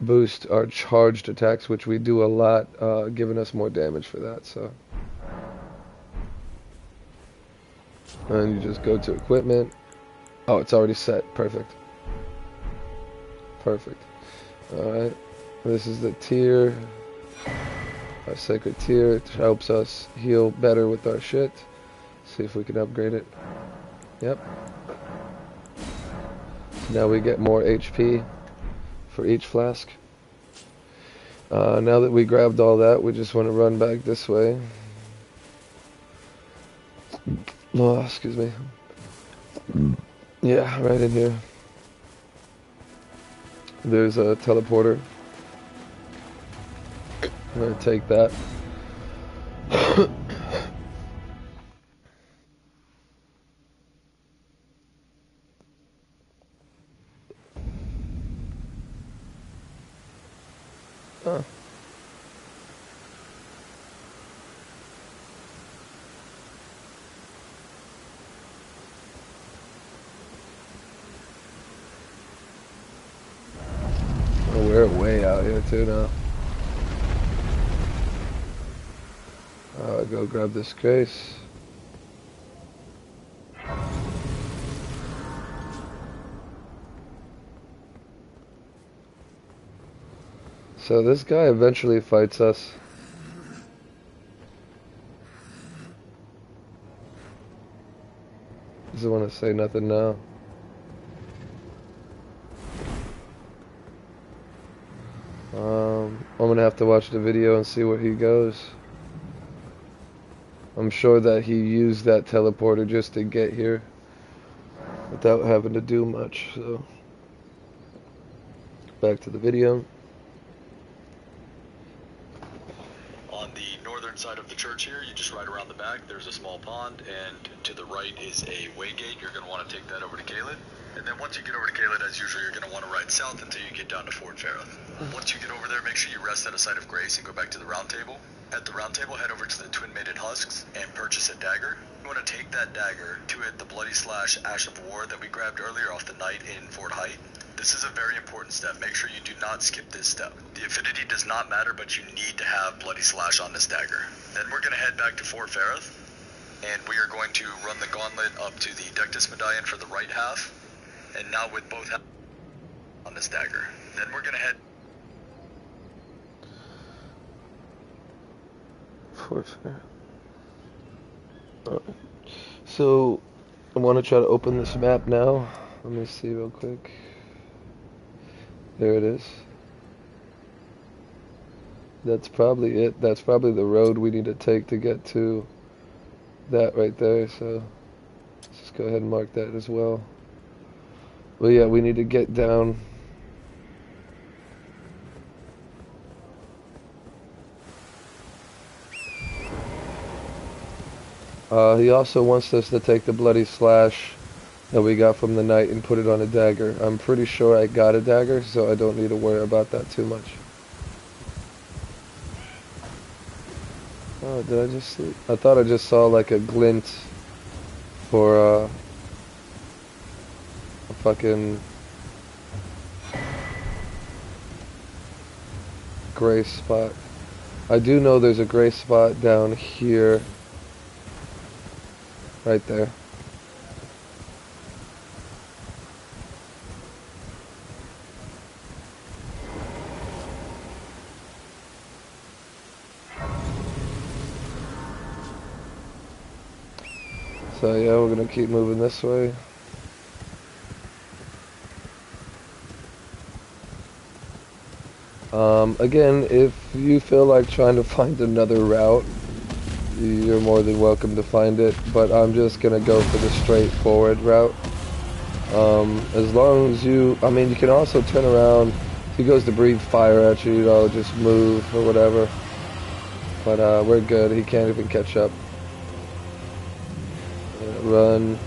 [SPEAKER 1] boost our charged attacks, which we do a lot, giving us more damage for that. So, and you just go to equipment. Oh, it's already set. Perfect. Perfect. All right. This is the tier. Our sacred tier. It helps us heal better with our shit. See if we can upgrade it. Yep. So now we get more HP for each flask. Now that we grabbed all that, we just want to run back this way. Oh, excuse me. Yeah, right in here. There's a teleporter. I'm gonna take that. Huh. Oh, we're way out here too now. Go grab this case. So this guy eventually fights us. Doesn't want to say nothing now. I'm gonna have to watch the video and see where he goes. I'm sure that he used that teleporter just to get here without having to do much, so back to the video.
[SPEAKER 9] On the northern side of the church here, you just ride around the back, there's a small pond, and to the right is a way gate. You're going to want to take that over to Caelid. And then once you get over to Caelid, as usual, you're going to want to ride south until you get down to Fort Ferreth. Once you get over there, make sure you rest at a site of grace and go back to the round table. At the round table, head over to the Twin Maiden Husks and purchase a dagger. You want to take that dagger to it the Bloody Slash Ash of War that we grabbed earlier off the knight in Fort Height. This is a very important step. Make sure you do not skip this step. The affinity does not matter, but you need to have Bloody Slash on this dagger. Then we're going to head back to Fort Ferreth, and we are going to run the gauntlet up to the Dectus Medallion for the right half, and now with both halves on this dagger. Then we're going to head...
[SPEAKER 1] Fort Ferreth. Alright. So, I want to try to open this map now. Let me see real quick. There it is. That's probably it. That's probably the road we need to take to get to that right there. So let's just go ahead and mark that as well. Well, yeah, we need to get down. He also wants us to take the Bloody Slash that we got from the knight and put it on a dagger. I'm pretty sure I got a dagger, so I don't need to worry about that too much. Oh, did I just see? I thought I just saw like a glint for a fucking gray spot. I do know there's a gray spot down here. Right there. So yeah, we're gonna keep moving this way. Again, if you feel like trying to find another route, you're more than welcome to find it, but I'm just gonna go for the straightforward route. As long as you, I mean, you can also turn around. If he goes to breathe fire at you, you know, just move or whatever. But we're good. He can't even catch up. Run.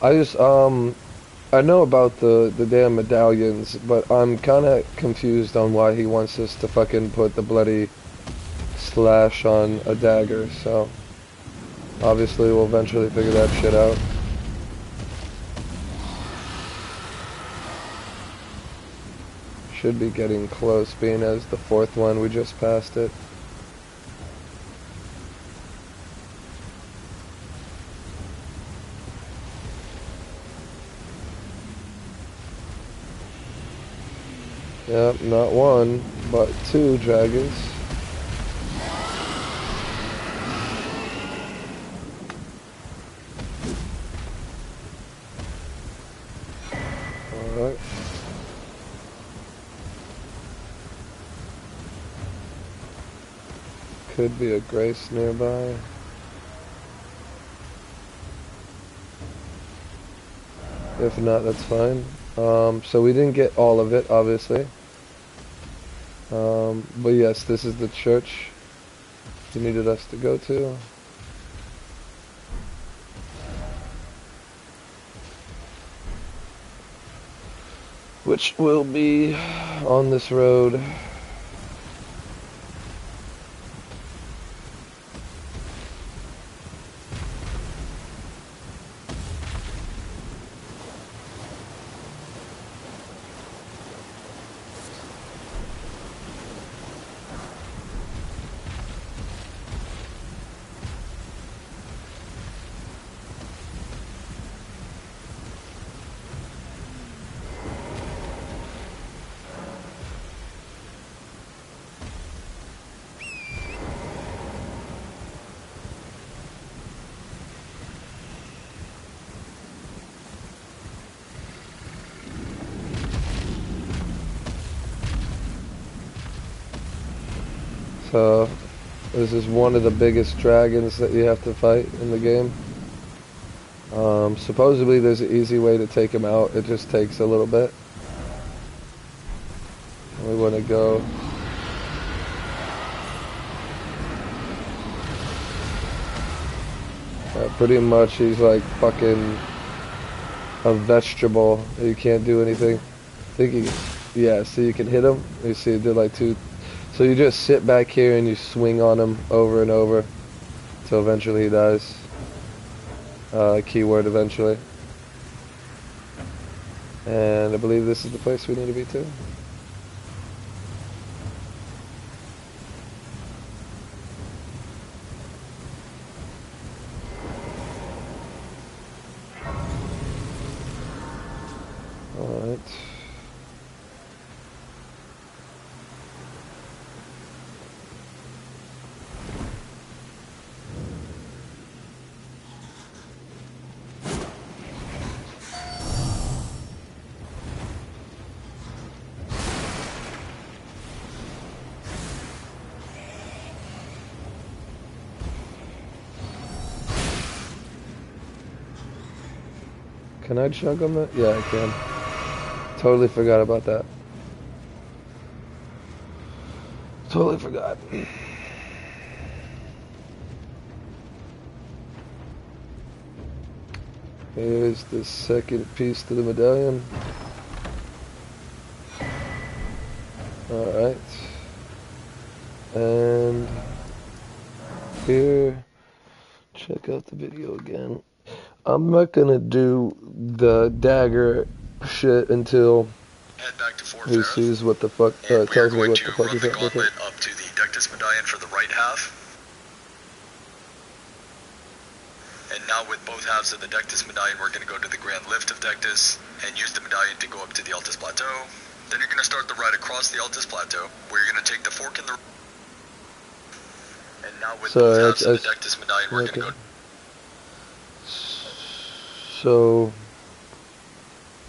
[SPEAKER 1] I just I know about the damn medallions, but I'm kind of confused on why he wants us to fucking put the bloody slash on a dagger. So obviously we'll eventually figure that shit out. Should be getting close, being as the fourth one we just passed it. Yep, not one, but two dragons. Alright. Could be a grace nearby. If not, that's fine. So we didn't get all of it, obviously. But yes, this is the church he needed us to go to. Which will be on this road. So this is one of the biggest dragons that you have to fight in the game. Supposedly there's an easy way to take him out. It just takes a little bit. We want to go. Pretty much he's like fucking a vegetable. You can't do anything. I think yeah, so you can hit him. You see it did like two. So you just sit back here and you swing on him over and over until eventually he dies. Keyword eventually. And I believe this is the place we need to be too. Alright. Can I chug on that? Yeah, I can. Totally forgot about that. Totally forgot. Here's the second piece to the medallion. Alright. And here, check out the video again. I'm not gonna do the dagger shit until
[SPEAKER 9] Head back to Fort
[SPEAKER 1] he
[SPEAKER 9] Ferris,
[SPEAKER 1] sees what the fuck,
[SPEAKER 9] and we are
[SPEAKER 1] tells me
[SPEAKER 9] going
[SPEAKER 1] what
[SPEAKER 9] to
[SPEAKER 1] the fuck
[SPEAKER 9] run
[SPEAKER 1] is
[SPEAKER 9] the
[SPEAKER 1] up with it.
[SPEAKER 9] gauntlet up to the Dectus Medallion for the right half. And now with both halves of the Dectus Medallion, we're going to go to the Grand Lift of Dectus and use the medallion to go up to the Altus Plateau. Then you're going to start the ride across the Altus Plateau, where you're going to take the fork in the... And now with both halves of the Dectus Medallion, we're going to go...
[SPEAKER 1] So,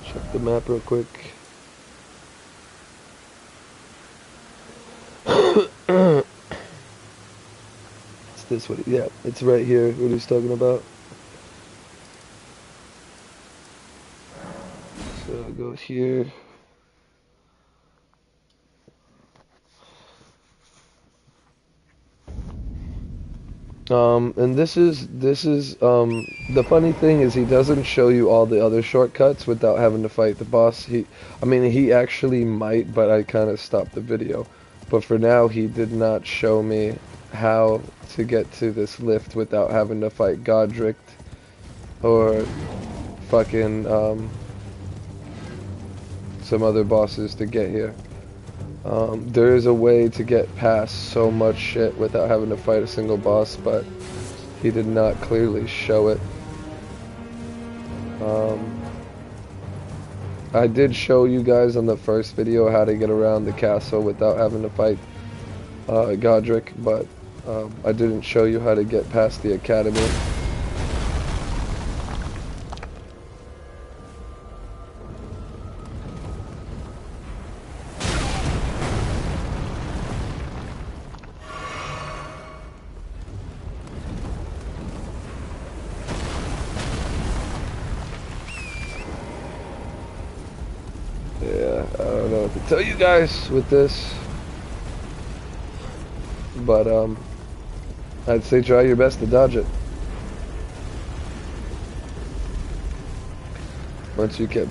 [SPEAKER 1] check the map real quick. It's this way. Yeah, it's right here. What he's talking about. So I'll go here. And the funny thing is he doesn't show you all the other shortcuts without having to fight the boss. I mean, he actually might, but I kind of stopped the video. But for now, he did not show me how to get to this lift without having to fight Godric or fucking, some other bosses to get here. There is a way to get past so much shit without having to fight a single boss, but he did not clearly show it. I did show you guys on the first video how to get around the castle without having to fight Godric, but I didn't show you how to get past the academy. Yeah, I don't know what to tell you guys with this, but I'd say try your best to dodge it. Once you get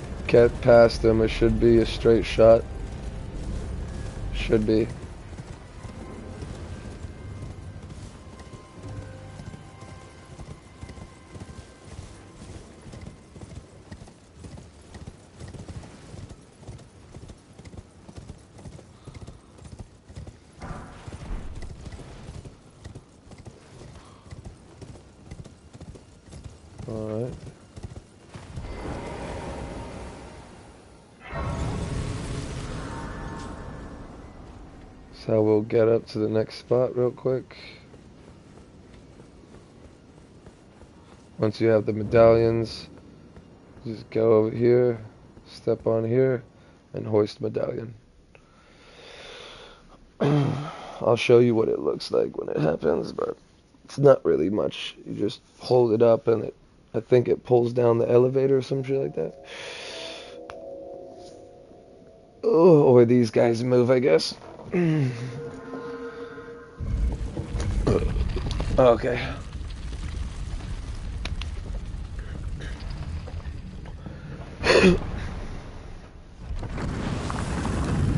[SPEAKER 1] past them, it should be a straight shot. Should be. Alright. So we'll get up to the next spot real quick. Once you have the medallions, just go over here, step on here, and hoist medallion. I'll show you what it looks like when it happens, but it's not really much. You just hold it up and I think it pulls down the elevator or some shit like that. Oh, or these guys move, I guess. Okay.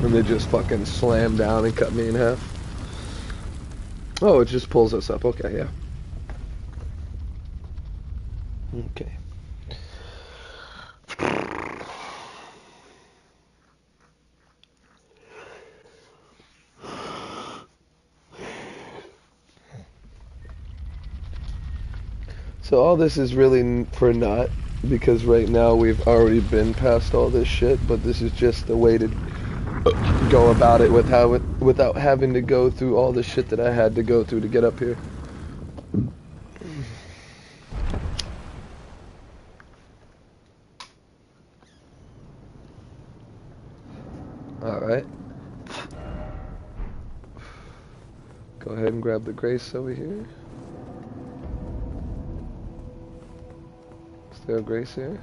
[SPEAKER 1] And they just fucking slam down and cut me in half. Oh, it just pulls us up. Okay, yeah. Okay. So all this is really for naught, because right now we've already been past all this shit, but this is just a way to go about it without having to go through all the shit that I had to go through to get up here. Alright. Go ahead and grab the grace over here. Is there a grace here?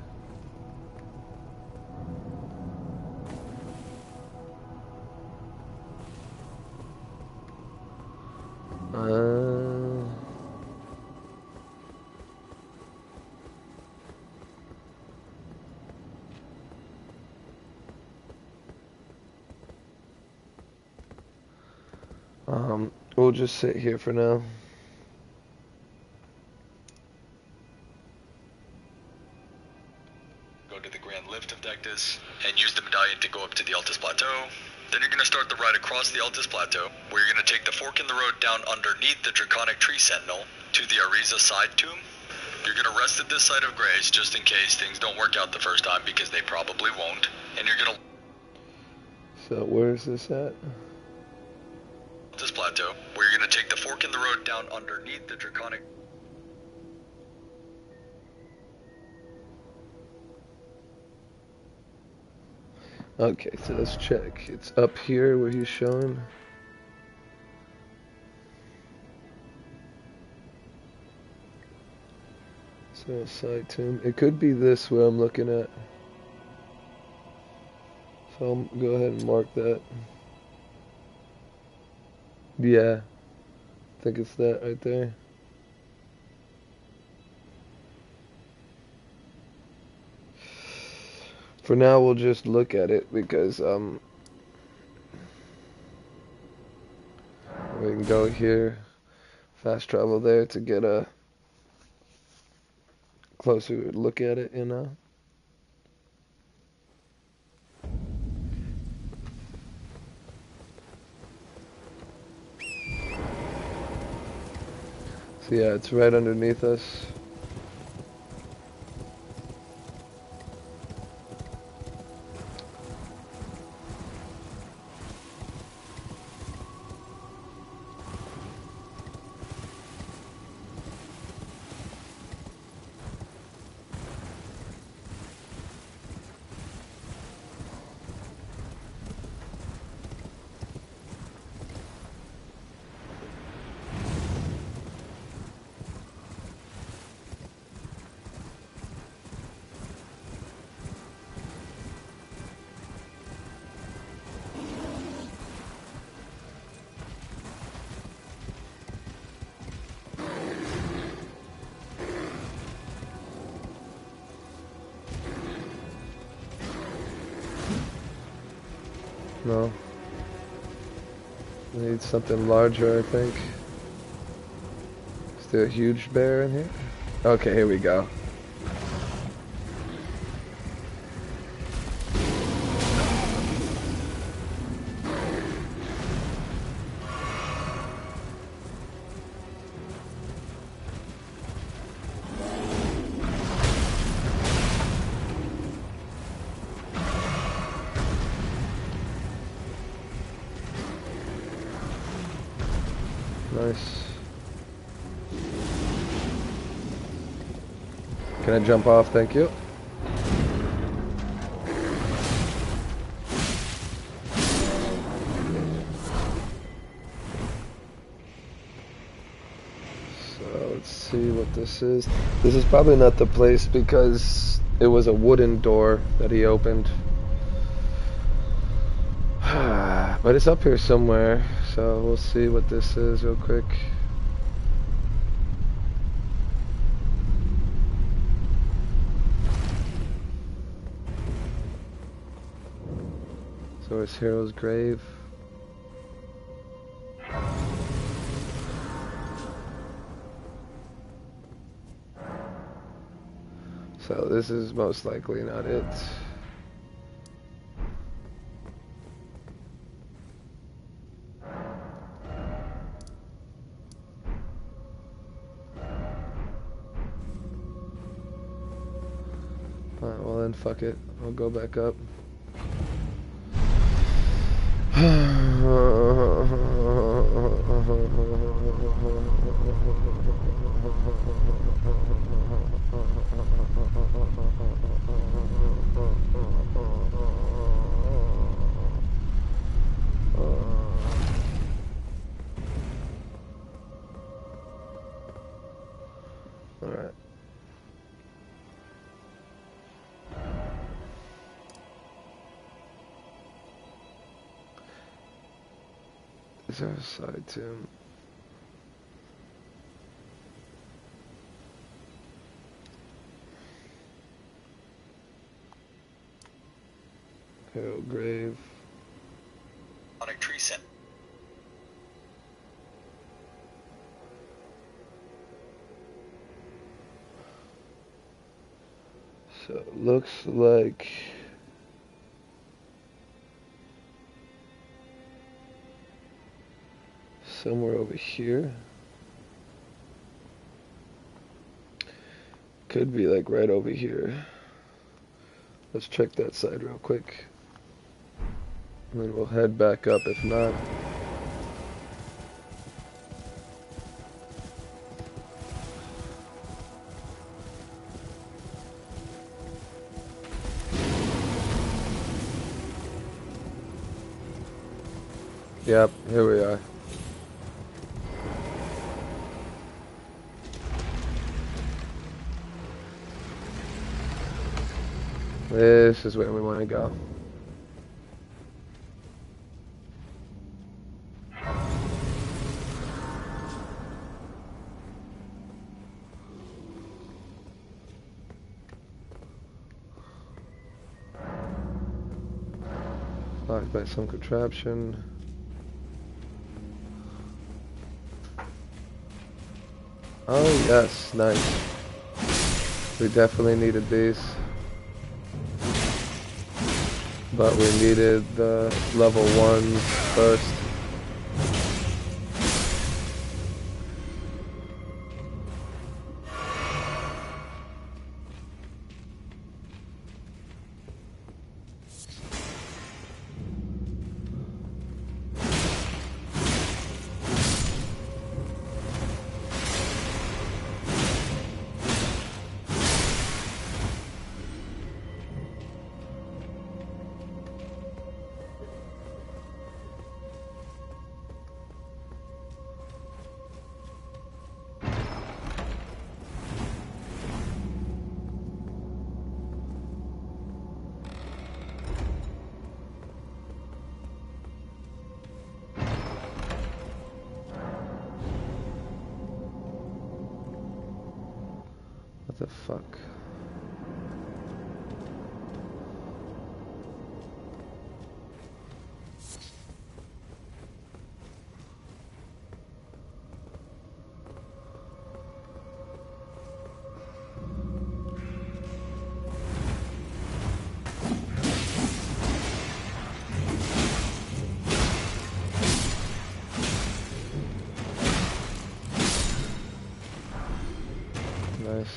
[SPEAKER 1] We'll just sit here for now.
[SPEAKER 9] Go to the Grand Lift of Dectus and use the medallion to go up to the Altus Plateau. Then you're going to start the ride across the Altus Plateau, where you're going to take the fork in the road down underneath the Draconic Tree Sentinel to the Ariza side tomb. You're going to rest at this site of grace just in case things don't work out the first time, because they probably won't. And you're going to...
[SPEAKER 1] So where's this at?
[SPEAKER 9] This plateau, where you're going to take the fork in the road down underneath the Draconic...
[SPEAKER 1] Okay, so let's check. It's up here where he's showing. So side tomb. It could be this where I'm looking at. So I'll go ahead and mark that. Yeah. I think it's that right there. For now, we'll just look at it because we can go here, fast travel there to get a closer look at it, you know. So yeah, it's right underneath us. No. We need something larger, I think. Is there a huge bear in here? Okay, here we go. Nice. Can I jump off? Thank you. So let's see what this is. This is probably not the place because it was a wooden door that he opened. But it's up here somewhere, so we'll see what this is real quick. So it's Hero's grave. So this is most likely not it. Alright, well then fuck it. I'll go back up. Alright. Is there a side tomb? Hero grave.
[SPEAKER 9] On a tree set.
[SPEAKER 1] So it looks like somewhere over here. Could be like right over here. Let's check that side real quick. And then we'll head back up if not. Yep, here we are. This is where we want to go. Locked by some contraption. Oh yes, nice. We definitely needed these. But we needed the level 1s first. What the fuck? Nice.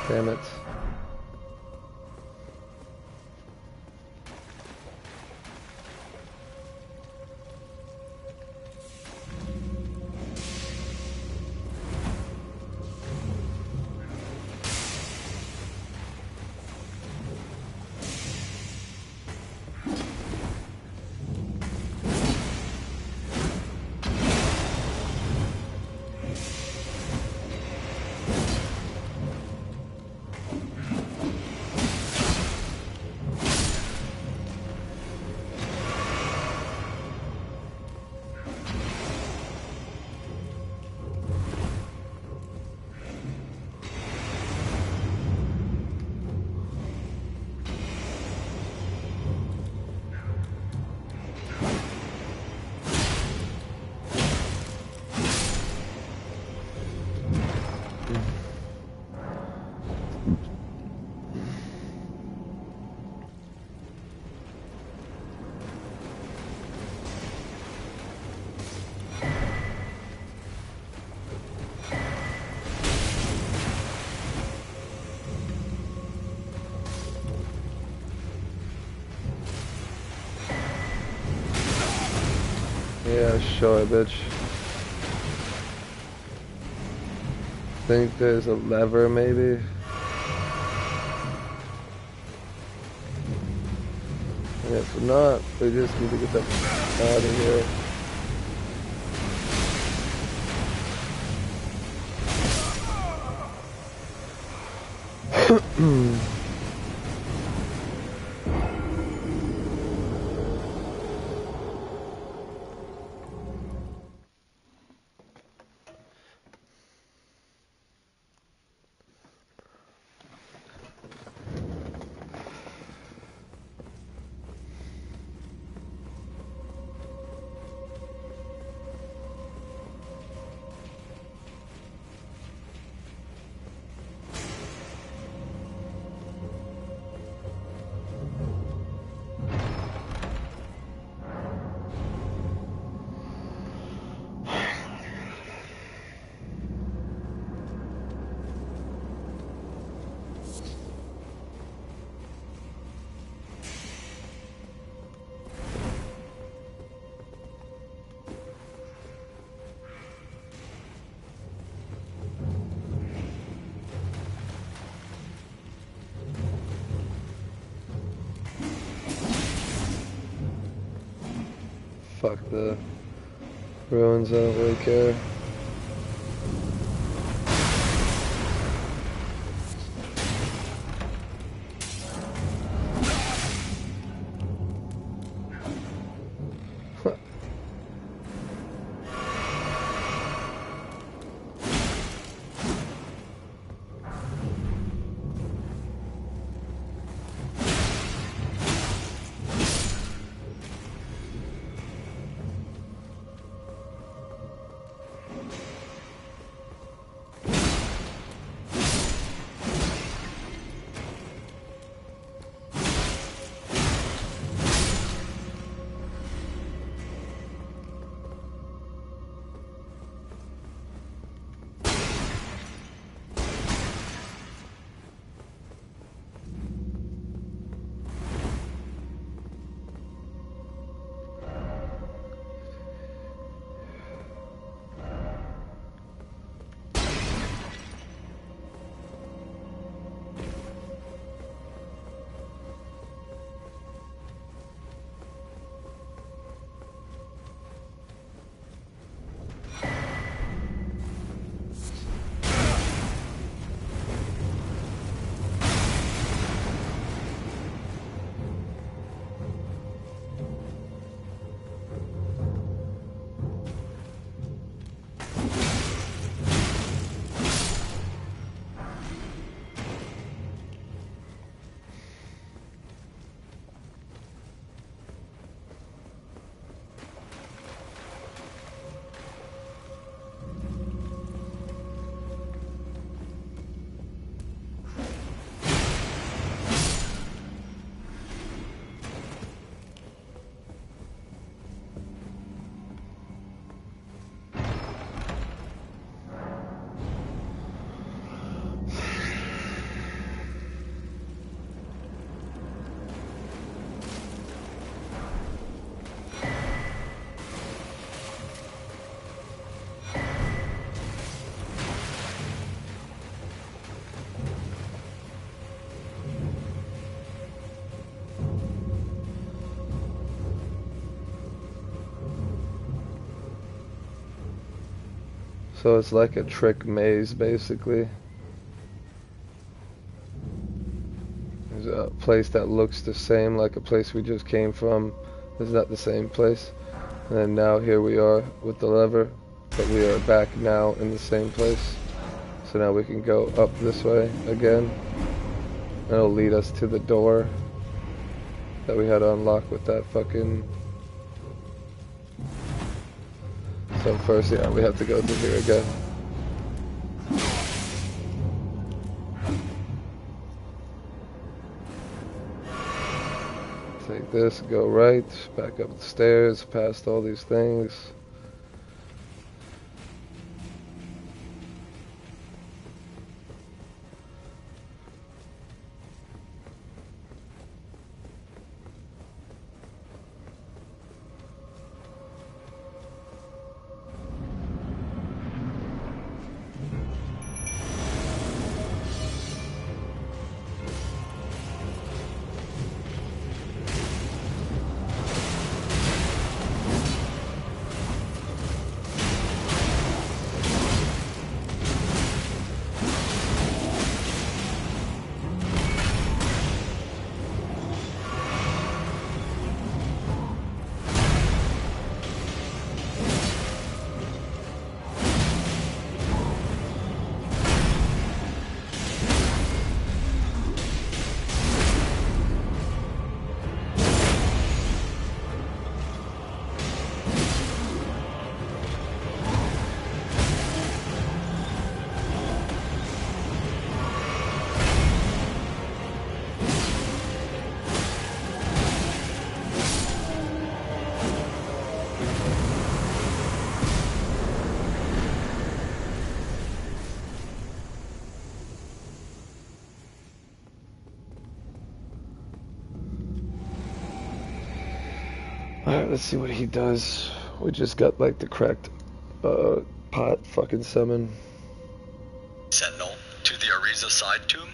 [SPEAKER 1] Damn it. Yeah, sure, bitch. Think there's a lever, maybe? And if not, we just need to get the f out of here. Fuck the ruins, I don't really care. So it's like a trick maze, basically. There's a place that looks the same, like a place we just came from. Is that the same place? And then now here we are with the lever, but we are back now in the same place. So now we can go up this way again. It'll lead us to the door that we had to unlock with that fucking... So first, yeah, we have to go through here again. Take this, go right, back up the stairs, past all these things. Alright, let's see what he does. We just got like the cracked pot fucking summon.
[SPEAKER 9] Sentinel to the Ariza side tomb.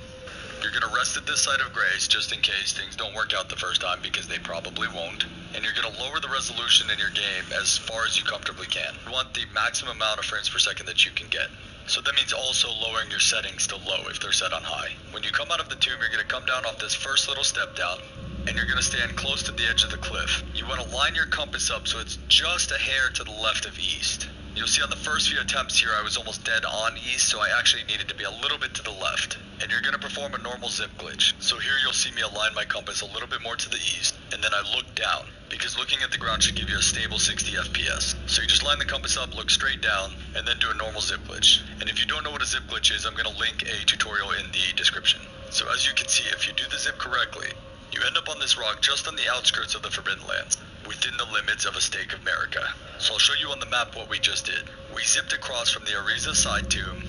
[SPEAKER 9] You're gonna rest at this side of Grace just in case things don't work out the first time, because they probably won't. And you're gonna lower the resolution in your game as far as you comfortably can. You want the maximum amount of frames per second that you can get. So that means also lowering your settings to low if they're set on high. When you come out of the tomb, you're gonna come down off this first little step down, and you're gonna stand close to the edge of the cliff. You wanna line your compass up so it's just a hair to the left of east. You'll see on the first few attempts here I was almost dead on east, so I actually needed to be a little bit to the left. And you're gonna perform a normal zip glitch. So here you'll see me align my compass a little bit more to the east, and then I look down, because looking at the ground should give you a stable 60 FPS. So you just line the compass up, look straight down, and then do a normal zip glitch. And if you don't know what a zip glitch is, I'm gonna link a tutorial in the description. So as you can see, if you do the zip correctly, you end up on this rock just on the outskirts of the Forbidden Lands, within the limits of a stake of America. So I'll show you on the map what we just did. We zipped across from the Ariza side tomb,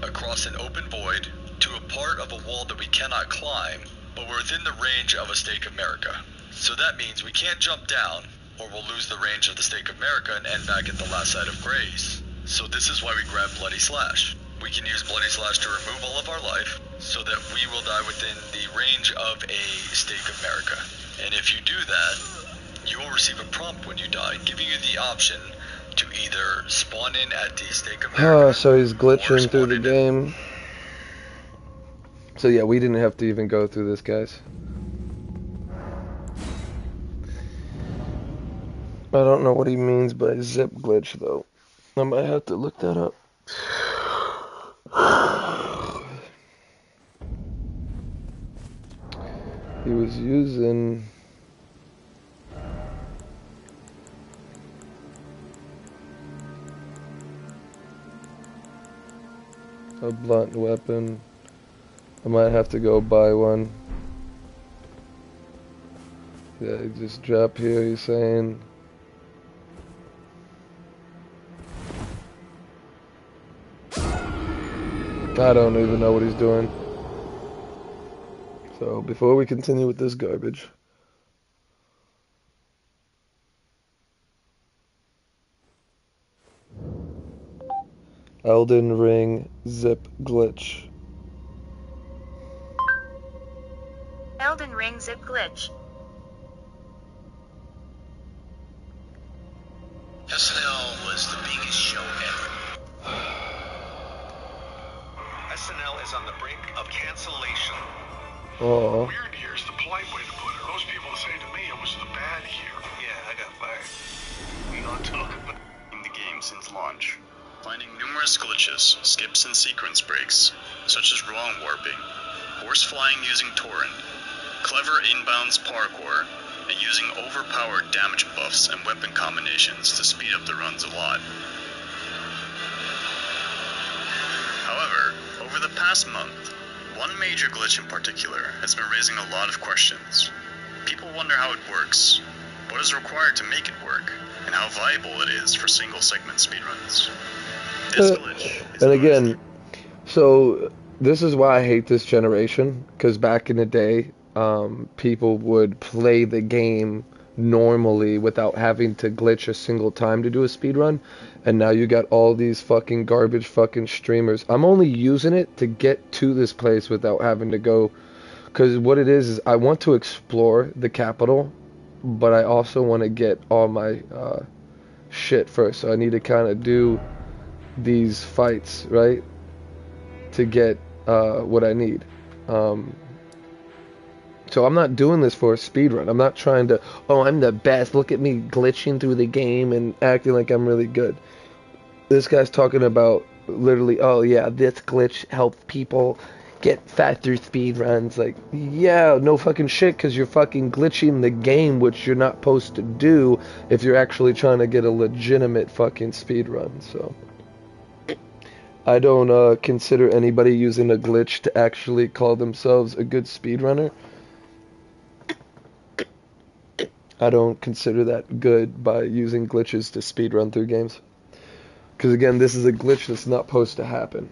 [SPEAKER 9] across an open void, to a part of a wall that we cannot climb, but we're within the range of a stake of America. So that means we can't jump down, or we'll lose the range of the stake of America and end back at the last side of Grace. So this is why we grab Bloody Slash. We can use Bloody Slash to remove all of our life, so that we will die within the range of a stake of America. And if you do that, you will receive a prompt when you die, giving you the option to either spawn in at the stake of America.
[SPEAKER 1] Oh, so he's glitching through the game. So yeah, we didn't have to even go through this, guys. I don't know what he means by zip glitch, though. I might have to look that up. He was using a blunt weapon. I might have to go buy one. Yeah, he just dropped here, he's saying. I don't even know what he's doing. So, before we continue with this garbage, Elden Ring zip glitch.
[SPEAKER 6] Elden Ring zip glitch.
[SPEAKER 2] Yesterday was the biggest show ever.
[SPEAKER 5] is on the brink of cancellation.
[SPEAKER 1] Oh.
[SPEAKER 5] Weird year is the polite way to put it. Most people say to me it was the bad year. Yeah, I got fired. We don't talk about
[SPEAKER 10] the game since launch, finding numerous glitches, skips and sequence breaks, such as wrong warping, horse flying using torrent, clever inbounds parkour, and using overpowered damage buffs and weapon combinations to speed up the runs a lot. However, over the past month, one major glitch in particular has been raising a lot of questions. People wonder how it works, what is required to make it work, and how viable it is for single segment speedruns. This glitch is
[SPEAKER 1] and again, so this is why I hate this generation, because back in the day, people would play the game normally without having to glitch a single time to do a speedrun, and now you got all these fucking garbage fucking streamers. I'm only using it to get to this place without having to go, because what it is I want to explore the capital, but I also want to get all my shit first, so I need to kind of do these fights, right, to get what I need. So I'm not doing this for a speedrun. I'm not trying to, oh, I'm the best, look at me glitching through the game and acting like I'm really good. This guy's talking about literally, oh yeah, this glitch helps people get faster speedruns. Like, yeah, no fucking shit, because you're fucking glitching the game, which you're not supposed to do if you're actually trying to get a legitimate fucking speedrun. So I don't consider anybody using a glitch to actually call themselves a good speedrunner. I don't consider that good by using glitches to speedrun through games. Because again, this is a glitch that's not supposed to happen.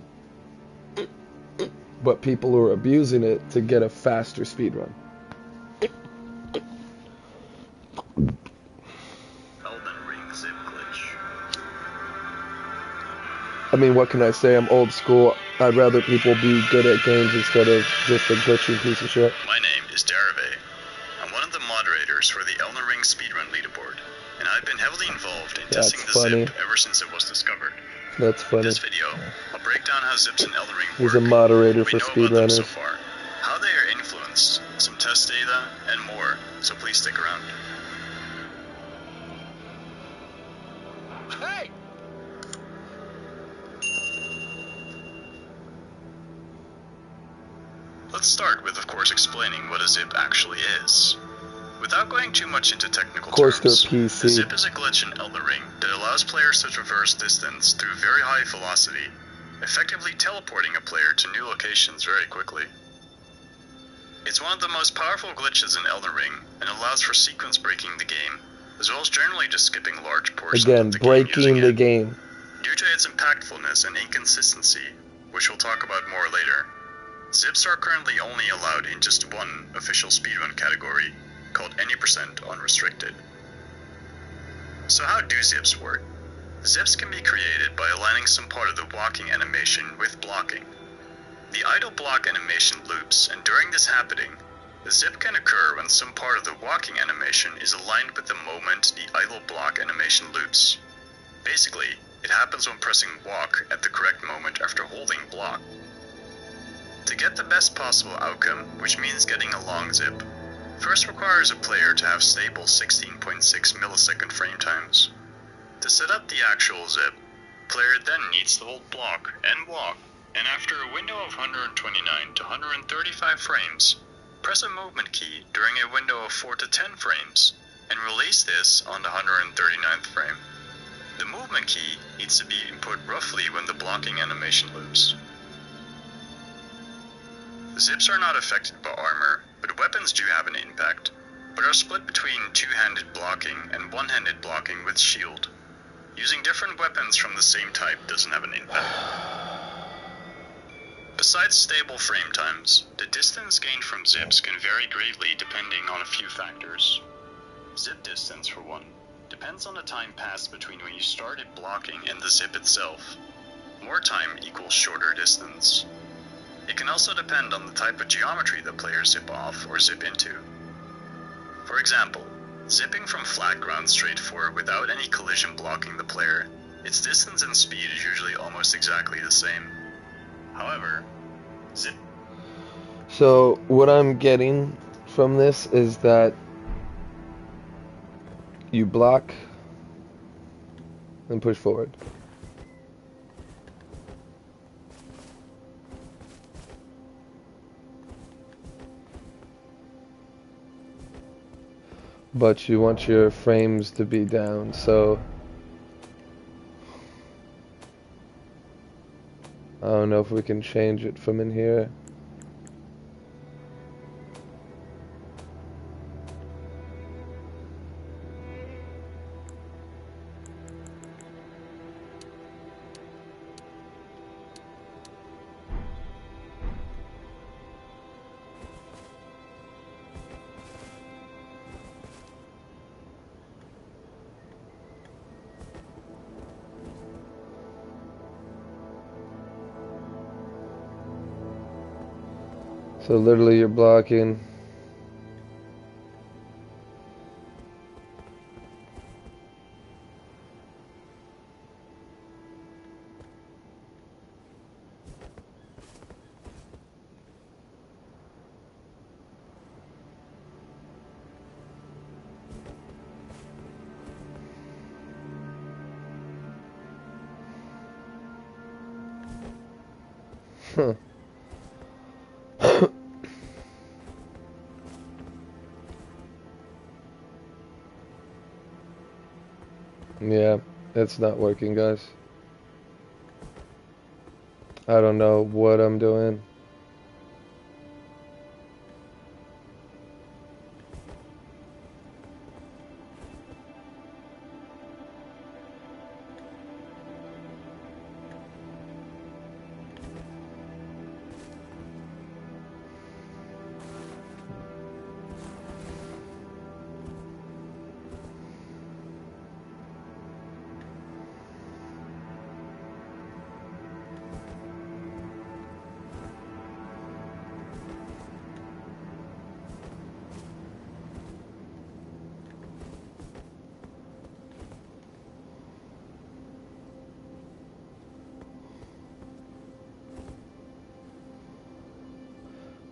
[SPEAKER 1] But people are abusing it to get a faster speedrun.
[SPEAKER 10] Elden Ring zip glitch.
[SPEAKER 1] I mean, what can I say? I'm old school. I'd rather people be good at games instead of just a glitching piece of shit.
[SPEAKER 10] My name is Darave. I'm one of the moderators for the Elden Ring speedrun leaderboard, and I've been heavily involved in testing the zip ever since it was discovered.
[SPEAKER 1] That's funny.
[SPEAKER 10] In this video, I'll break down how zips in Elden Ring work,
[SPEAKER 1] He's a moderator
[SPEAKER 10] what we
[SPEAKER 1] for
[SPEAKER 10] know about them
[SPEAKER 1] speedrunners.
[SPEAKER 10] so far, how they are influenced, some test data, and more, so please stick around.
[SPEAKER 5] Hey!
[SPEAKER 10] Let's start with, of course, explaining what a zip actually is. Without going too much into technical terms,
[SPEAKER 1] they're PC.
[SPEAKER 10] a zip is a glitch in Elden Ring that allows players to traverse distance through very high velocity, effectively teleporting a player to new locations very quickly. It's one of the most powerful glitches in Elden Ring, and allows for sequence breaking the game, as well as generally just skipping large portions of the
[SPEAKER 1] breaking the game.
[SPEAKER 10] Due to its impactfulness and inconsistency, which we'll talk about more later, zips are currently only allowed in just one official speedrun category, called any percent unrestricted. So how do zips work? Zips can be created by aligning some part of the walking animation with blocking. The idle block animation loops, and during this happening, the zip can occur when some part of the walking animation is aligned with the moment the idle block animation loops. Basically, it happens when pressing walk at the correct moment after holding block. To get the best possible outcome, which means getting a long zip, first requires a player to have stable 16.6 millisecond frame times. To set up the actual zip, player then needs to hold block and walk, and after a window of 129 to 135 frames, press a movement key during a window of 4 to 10 frames, and release this on the 139th frame. The movement key needs to be input roughly when the blocking animation loops. Zips are not affected by armor, but weapons do have an impact, but are split between two-handed blocking and one-handed blocking with shield. Using different weapons from the same type doesn't have an impact. Besides stable frame times, the distance gained from zips can vary greatly depending on a few factors. Zip distance, for one, depends on the time passed between when you started blocking and the zip itself. More time equals shorter distance. It can also depend on the type of geometry the players zip off or zip into. For example, zipping from flat ground straight forward without any collision blocking the player, its distance and speed is usually almost exactly the same. However, Zip.
[SPEAKER 1] So what I'm getting from this is that you block and push forward. But you want your frames to be down, so I don't know if we can change it from in here. So literally you're blocking. Huh. Yeah, it's not working, guys. I don't know what I'm doing.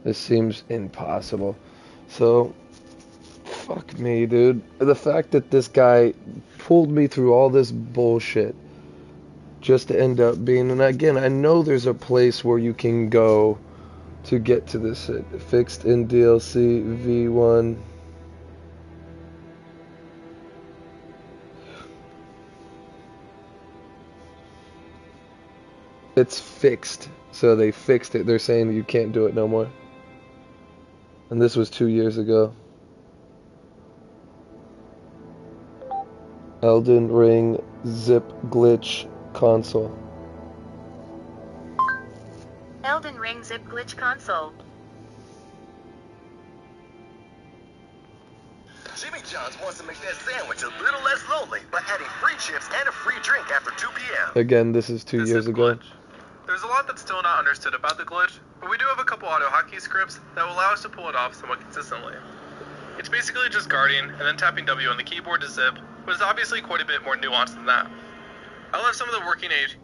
[SPEAKER 1] This seems impossible. So, fuck me, dude. The fact that this guy pulled me through all this bullshit just to end up being, and again, I know there's a place where you can go to get to this fixed in DLC V1. It's fixed. So they fixed it. They're saying you can't do it no more. And this was 2 years ago. Elden Ring zip glitch console.
[SPEAKER 6] Elden Ring zip glitch console.
[SPEAKER 5] Jimmy John's wants to make that sandwich a little less lonely by adding free chips and a free drink after 2 p.m.
[SPEAKER 1] Again, this is 2 years ago.
[SPEAKER 11] There's a lot that's still not understood about the glitch, but we do have a couple auto hotkey scripts that will allow us to pull it off somewhat consistently. It's basically just guarding and then tapping W on the keyboard to zip, but it's obviously quite a bit more nuanced than that. I'll have some of the working age.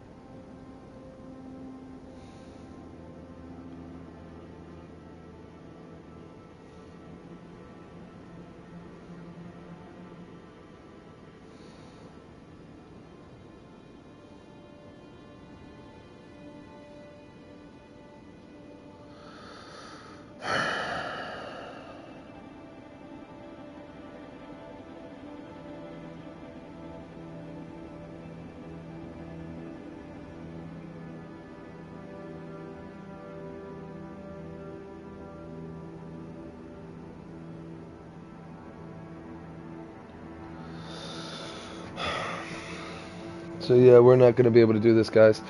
[SPEAKER 1] So yeah, we're not going to be able to do this, guys.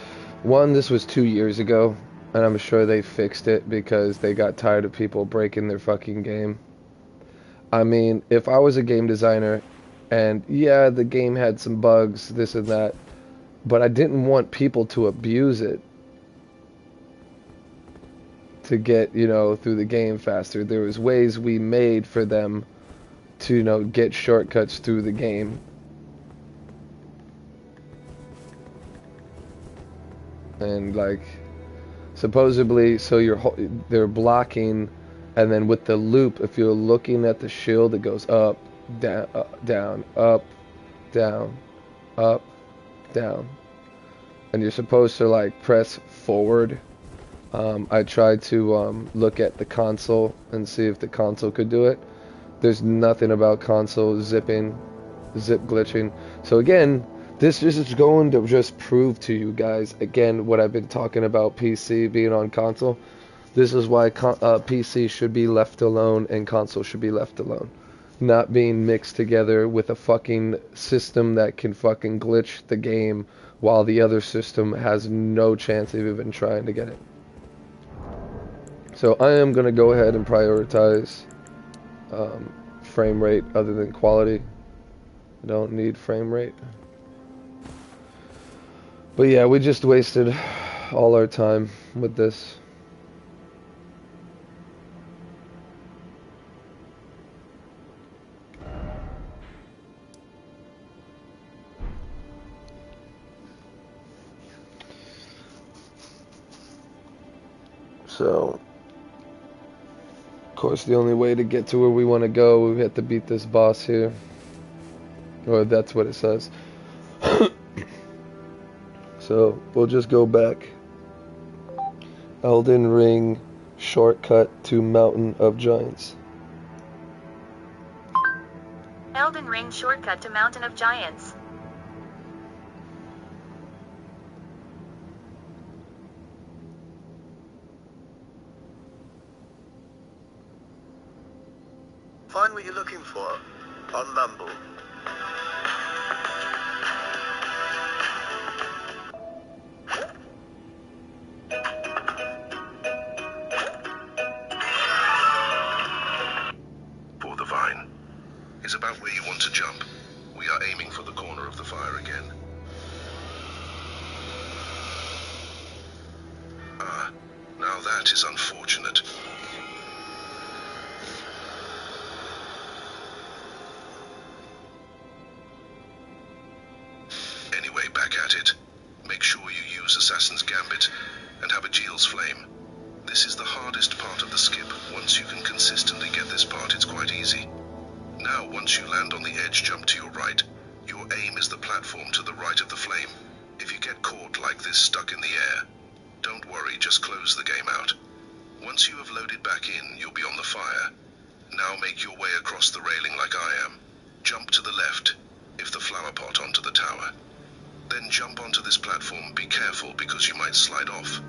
[SPEAKER 1] One, this was 2 years ago, and I'm sure they fixed it because they got tired of people breaking their fucking game. I mean, if I was a game designer, and yeah, the game had some bugs, this and that, but I didn't want people to abuse it to get, through the game faster. There was ways we made for them to, get shortcuts through the game. And supposedly, so they're blocking, and then with the loop, if you're looking at the shield, it goes up, down, down, up, down, up, down, and you're supposed to like press forward. I tried to look at the console and see if the console could do it. There's nothing about console zip glitching. So again, this is going to just prove to you guys, again, what I've been talking about PC being on console. This is why PC should be left alone and console should be left alone. Not being mixed together with a fucking system that can fucking glitch the game while the other system has no chance of even trying to get it. So I am going to go ahead and prioritize frame rate other than quality. I don't need frame rate. But yeah, we just wasted all our time with this. So, of course, the only way to get to where we want to go, we have to beat this boss here. Or that's what it says. So, we'll just go back. Elden Ring shortcut to Mountain of Giants.
[SPEAKER 6] Elden Ring shortcut to Mountain of Giants.
[SPEAKER 5] Find what you're looking for. Unmumble.
[SPEAKER 12] For the vine is about where you want to jump. We are aiming for the corner of the fire again. Ah, now that is unfortunate. Anyway, back at it. Make sure you use Assassin's Gambit and have a Jeel's Flame. This is the hardest part of the skip. Once you can consistently get this part, it's quite easy. Now, once you land on the edge, jump to your right. Your aim is the platform to the right of the flame. If you get caught like this stuck in the air, don't worry, just close the game out. Once you have loaded back in, you'll be on the fire. Now make your way across the railing like I am. Jump to the left, if the flower pot, onto the tower. Then jump onto this platform. Be careful because you might slide off.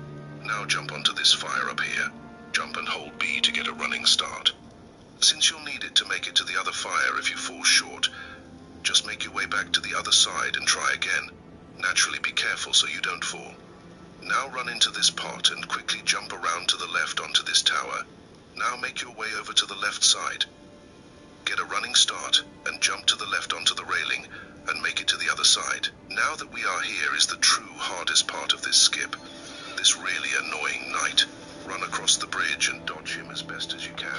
[SPEAKER 12] Now jump onto this fire up here. Jump and hold B to get a running start. Since you'll need it to make it to the other fire if you fall short, just make your way back to the other side and try again. Naturally be careful so you don't fall. Now run into this pot and quickly jump around to the left onto this tower. Now make your way over to the left side. Get a running start and jump to the left onto the railing and make it to the other side. Now that we are here is the true hardest part of this skip. This really annoying knight. Run across the bridge and dodge him as best as you can.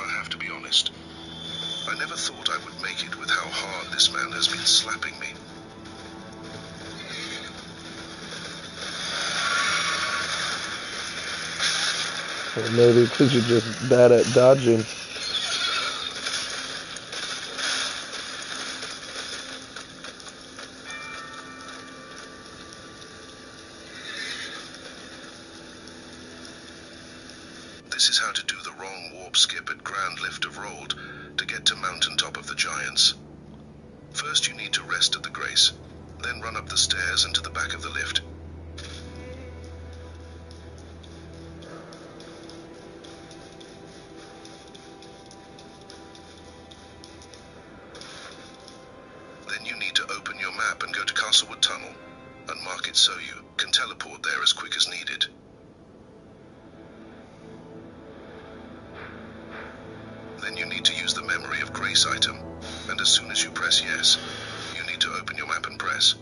[SPEAKER 12] I have to be honest. I never thought I would make it with how hard this man has been slapping me.
[SPEAKER 1] Or maybe because you're just bad at dodging.
[SPEAKER 12] This is how to do the wrong warp skip at Grand Lift of Rold to get to Mountaintop of the Giants. First you need to rest at the Grace, then run up the stairs and to the back of the lift. Then you need to open your map and go to Castlewood Tunnel and mark it so you can teleport there as quick as needed. Then you need to use the Memory of Grace item, and as soon as you press yes, you need to open your map and press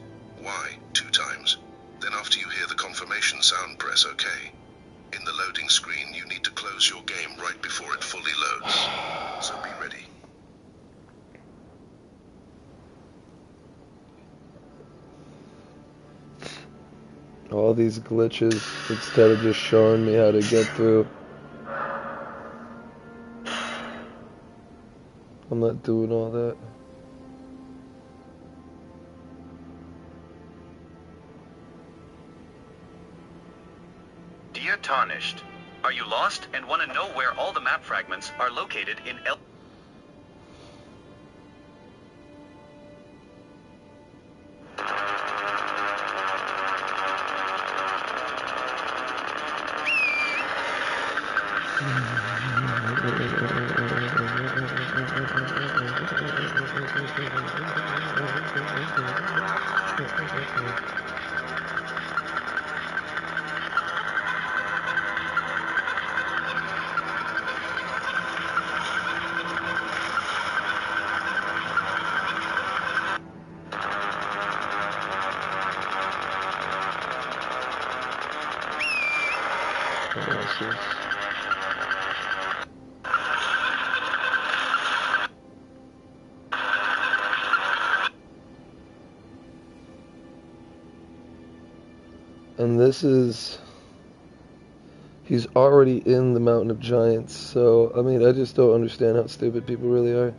[SPEAKER 12] Y 2 times. Then after you hear the confirmation sound, press OK. In the loading screen, you need to close your game right before it fully loads. So be ready.
[SPEAKER 1] All these glitches instead of just showing me how to get through. I'm not doing all that.
[SPEAKER 13] Dear Tarnished, are you lost and want to know where all the map fragments are located in Elden?
[SPEAKER 1] And this is... He's already in the Mountain of Giants, so, I mean, I just don't understand how stupid people really are.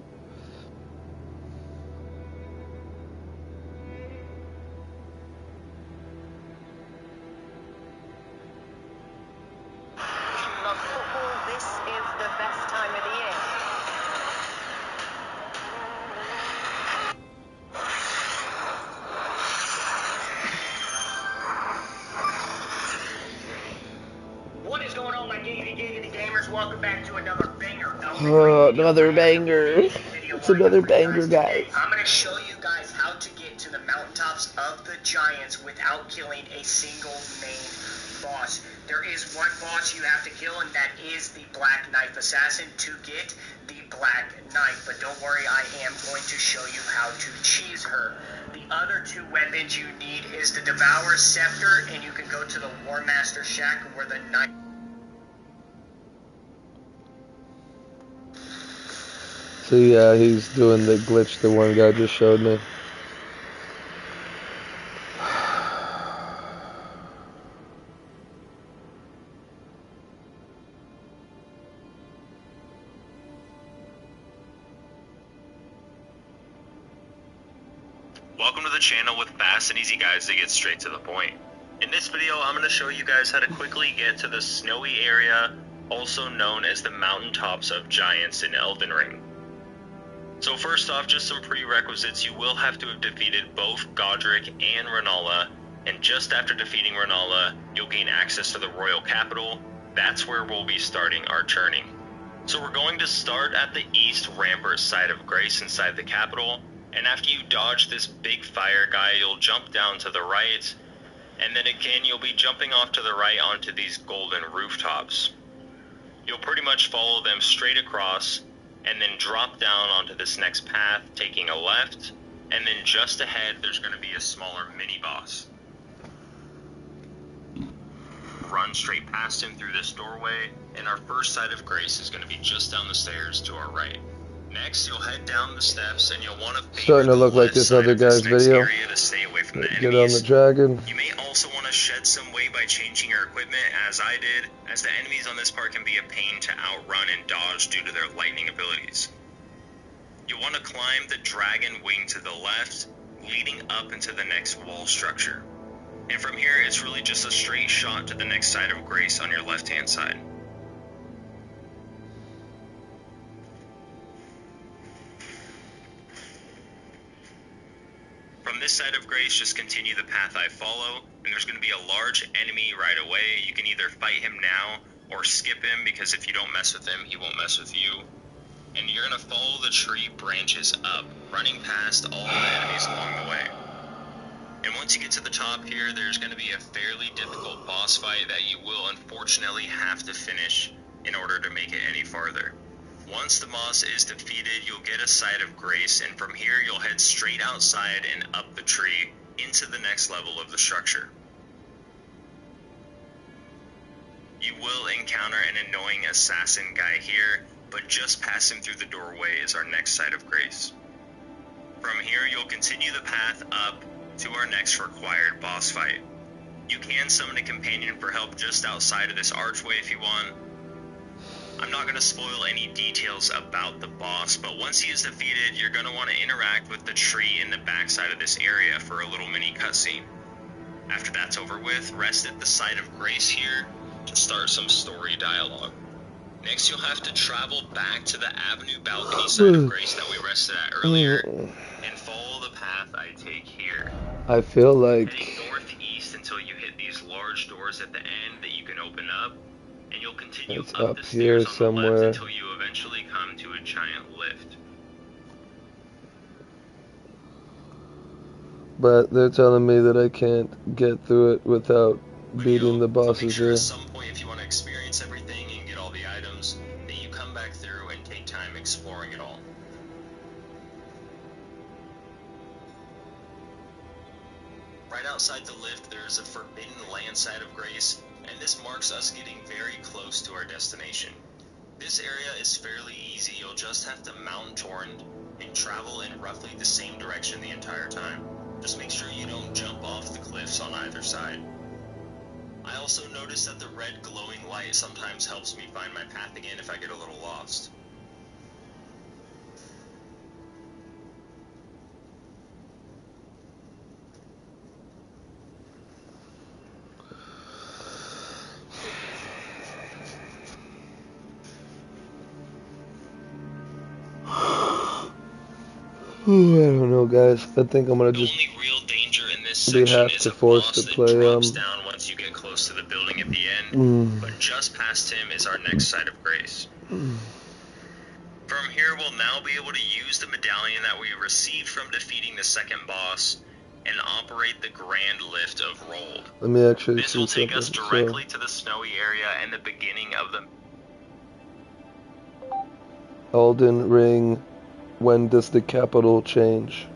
[SPEAKER 1] Another banger. It's another banger, guys.
[SPEAKER 8] I'm going to show you guys how to get to the mountaintops of the Giants without killing a single main boss. There is one boss you have to kill, and that is the Black Knife Assassin to get the Black Knife. But don't worry, I am going to show you how to cheese her. The other two weapons you need is the Devourer's Scepter, and you can go to the War Master Shack where the knife...
[SPEAKER 1] So yeah, he's doing the glitch the one guy just showed me.
[SPEAKER 14] Welcome to the channel with fast and easy guides to get straight to the point. In this video, I'm going to show you guys how to quickly get to the snowy area, also known as the mountaintops of Giants in Elden Ring. So first off, just some prerequisites. You will have to have defeated both Godric and Rennala, and just after defeating Rennala, you'll gain access to the royal capital. That's where we'll be starting our journey. So we're going to start at the east rampart side of Grace inside the capital, and after you dodge this big fire guy, you'll jump down to the right, and then again you'll be jumping off to the right onto these golden rooftops. You'll pretty much follow them straight across, and then drop down onto this next path, taking a left, and then just ahead there's going to be a smaller mini-boss. Run straight past him through this doorway, and our first side of Grace is going to be just down the stairs to our right. Next, you'll head down the steps, and you'll want to
[SPEAKER 1] Starting to look like this other guy's video.
[SPEAKER 14] To stay away from the
[SPEAKER 1] Get
[SPEAKER 14] enemies.
[SPEAKER 1] on the dragon.
[SPEAKER 14] You may also want to shed some weight by changing your equipment, as I did, as the enemies on this part can be a pain to outrun and dodge due to their lightning abilities. You'll want to climb the dragon wing to the left, leading up into the next wall structure. And from here, it's really just a straight shot to the next side of Grace on your left-hand side. From this side of Grace, just continue the path I follow, and there's going to be a large enemy right away. You can either fight him now or skip him, because if you don't mess with him, he won't mess with you. And you're going to follow the tree branches up, running past all the enemies along the way. And once you get to the top here, there's going to be a fairly difficult boss fight that you will unfortunately have to finish in order to make it any farther. Once the boss is defeated, you'll get a side of Grace, and from here you'll head straight outside and up the tree into the next level of the structure. You will encounter an annoying assassin guy here, but just pass him through the doorway is our next site of grace. From here, you'll continue the path up to our next required boss fight. You can summon a companion for help just outside of this archway if you want. I'm not going to spoil any details about the boss, but once he is defeated, you're going to want to interact with the tree in the backside of this area for a little mini cutscene. After that's over with, rest at the site of grace here to start some story dialogue. Next, you'll have to travel back to the avenue balcony side of grace that we rested at earlier and follow the path I take here.
[SPEAKER 1] I feel
[SPEAKER 14] Heading
[SPEAKER 1] like
[SPEAKER 14] northeast until you hit these large doors at the end that you can open up, and you'll continue
[SPEAKER 1] it's
[SPEAKER 14] up
[SPEAKER 1] up
[SPEAKER 14] the
[SPEAKER 1] here
[SPEAKER 14] stairs on the left
[SPEAKER 1] somewhere.
[SPEAKER 14] until you eventually come to a giant lift.
[SPEAKER 1] But they're telling me that I can't get through it without beating the
[SPEAKER 14] So make
[SPEAKER 1] bosses
[SPEAKER 14] sure
[SPEAKER 1] there.
[SPEAKER 14] at some point, if you want to experience everything and get all the items, that you come back through and take time exploring it all. Right outside the lift, there is a forbidden land side of grace, and this marks us getting very close to our destination. This area is fairly easy. You'll just have to mount Torrent and travel in roughly the same direction the entire time. Just make sure you don't jump off the cliffs on either side. I also noticed that the red glowing light sometimes helps me find my path again if I get a little lost.
[SPEAKER 1] I don't know, guys. I think I'm gonna
[SPEAKER 14] The
[SPEAKER 1] just
[SPEAKER 14] only real danger in this
[SPEAKER 1] be
[SPEAKER 14] section
[SPEAKER 1] have
[SPEAKER 14] is
[SPEAKER 1] to
[SPEAKER 14] a
[SPEAKER 1] force
[SPEAKER 14] boss
[SPEAKER 1] to
[SPEAKER 14] that
[SPEAKER 1] play
[SPEAKER 14] drops down once you get close to the building at the end, but just past him is our next site of grace. From here, we'll now be able to use the medallion that we received from defeating the second boss and operate the grand lift of Rold.
[SPEAKER 1] Let me actually
[SPEAKER 14] This
[SPEAKER 1] see
[SPEAKER 14] will take
[SPEAKER 1] something.
[SPEAKER 14] us directly to the snowy area and the beginning of the...
[SPEAKER 1] Elden Ring, when does the capital change?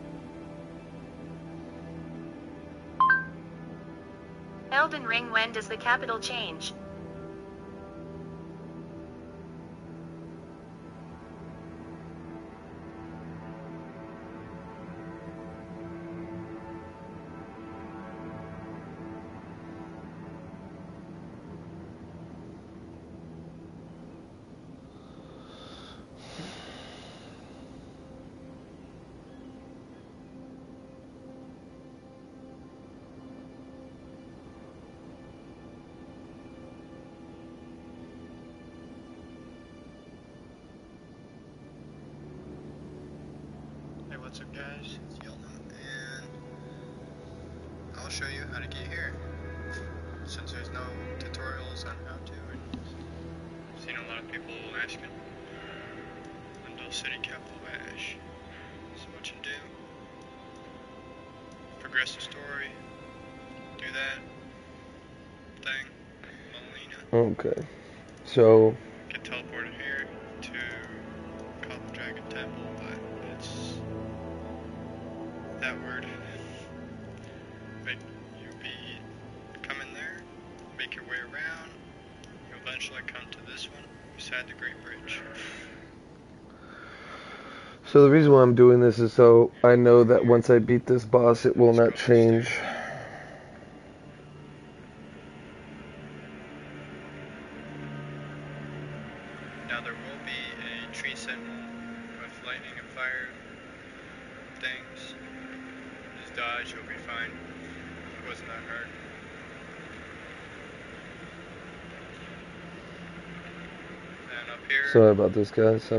[SPEAKER 6] Elden Ring, when does the capital change?
[SPEAKER 15] Hey, what's up, guys? It's Elden, and I'll show you how to get here. Since there's no tutorials on how to, and I've seen a lot of people asking. Windows City Capital Ash. So what you do? Progress the story. Do that thing. Melina.
[SPEAKER 1] Okay. So,
[SPEAKER 15] Get teleported here to Cobble Dragon Temple, but it's that word. But you'll be coming there, make your way around, you'll eventually come to this one, beside the Great Bridge.
[SPEAKER 1] so the reason why I'm doing this is so I know that once I beat this boss, it will not change.
[SPEAKER 15] Now there will be a tree sentinel with lightning and fire things. Just dodge, you'll be fine. It wasn't that hard. And up here,
[SPEAKER 1] Sorry about this, guys.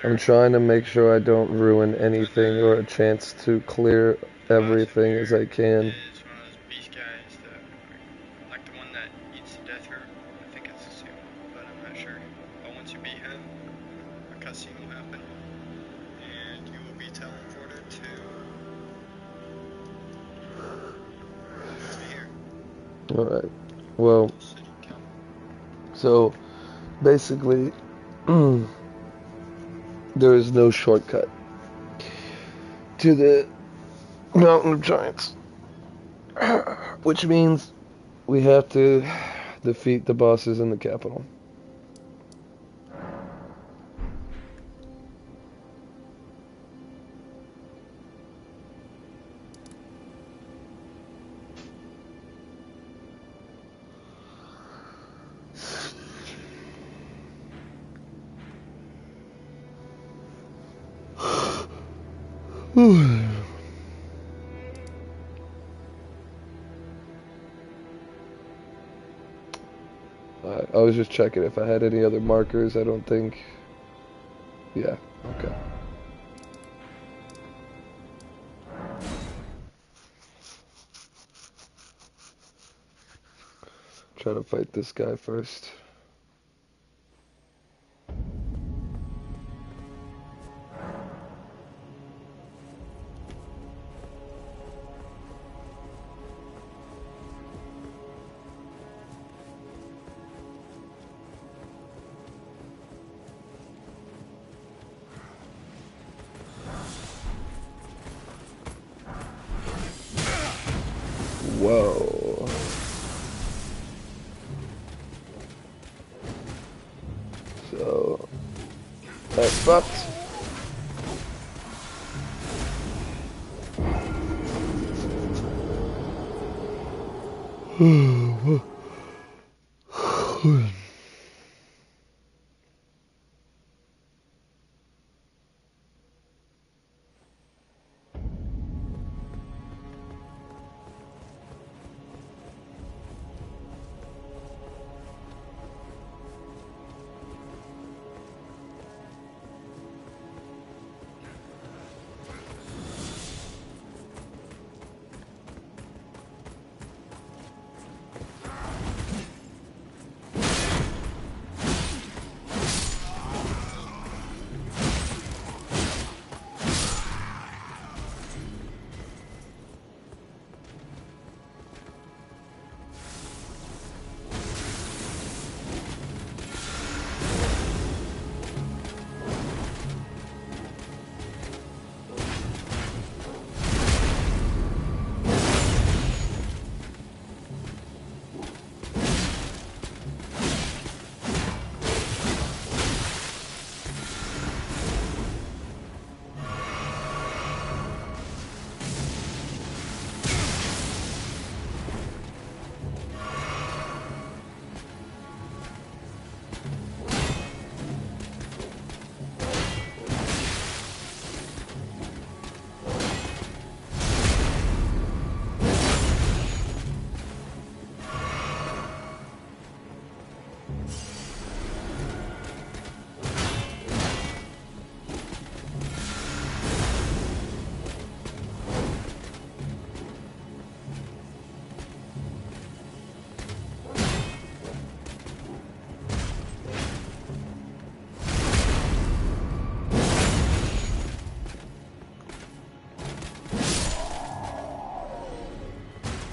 [SPEAKER 1] I'm trying to make sure I don't ruin anything or a chance to clear everything as I can.
[SPEAKER 15] is one of those beast guys that, like the one that eats the death herb. I think it's the same one, but I'm not sure. But once you beat him, a cutscene will happen, and you will be teleported to here.
[SPEAKER 1] Alright. Well, so basically, there is no shortcut to the Mountain of Giants, which means we have to defeat the bosses in the capital. I was just checking if I had any other markers. I don't think. Yeah, okay. Try to fight this guy first. Whoa. So, that's fucked.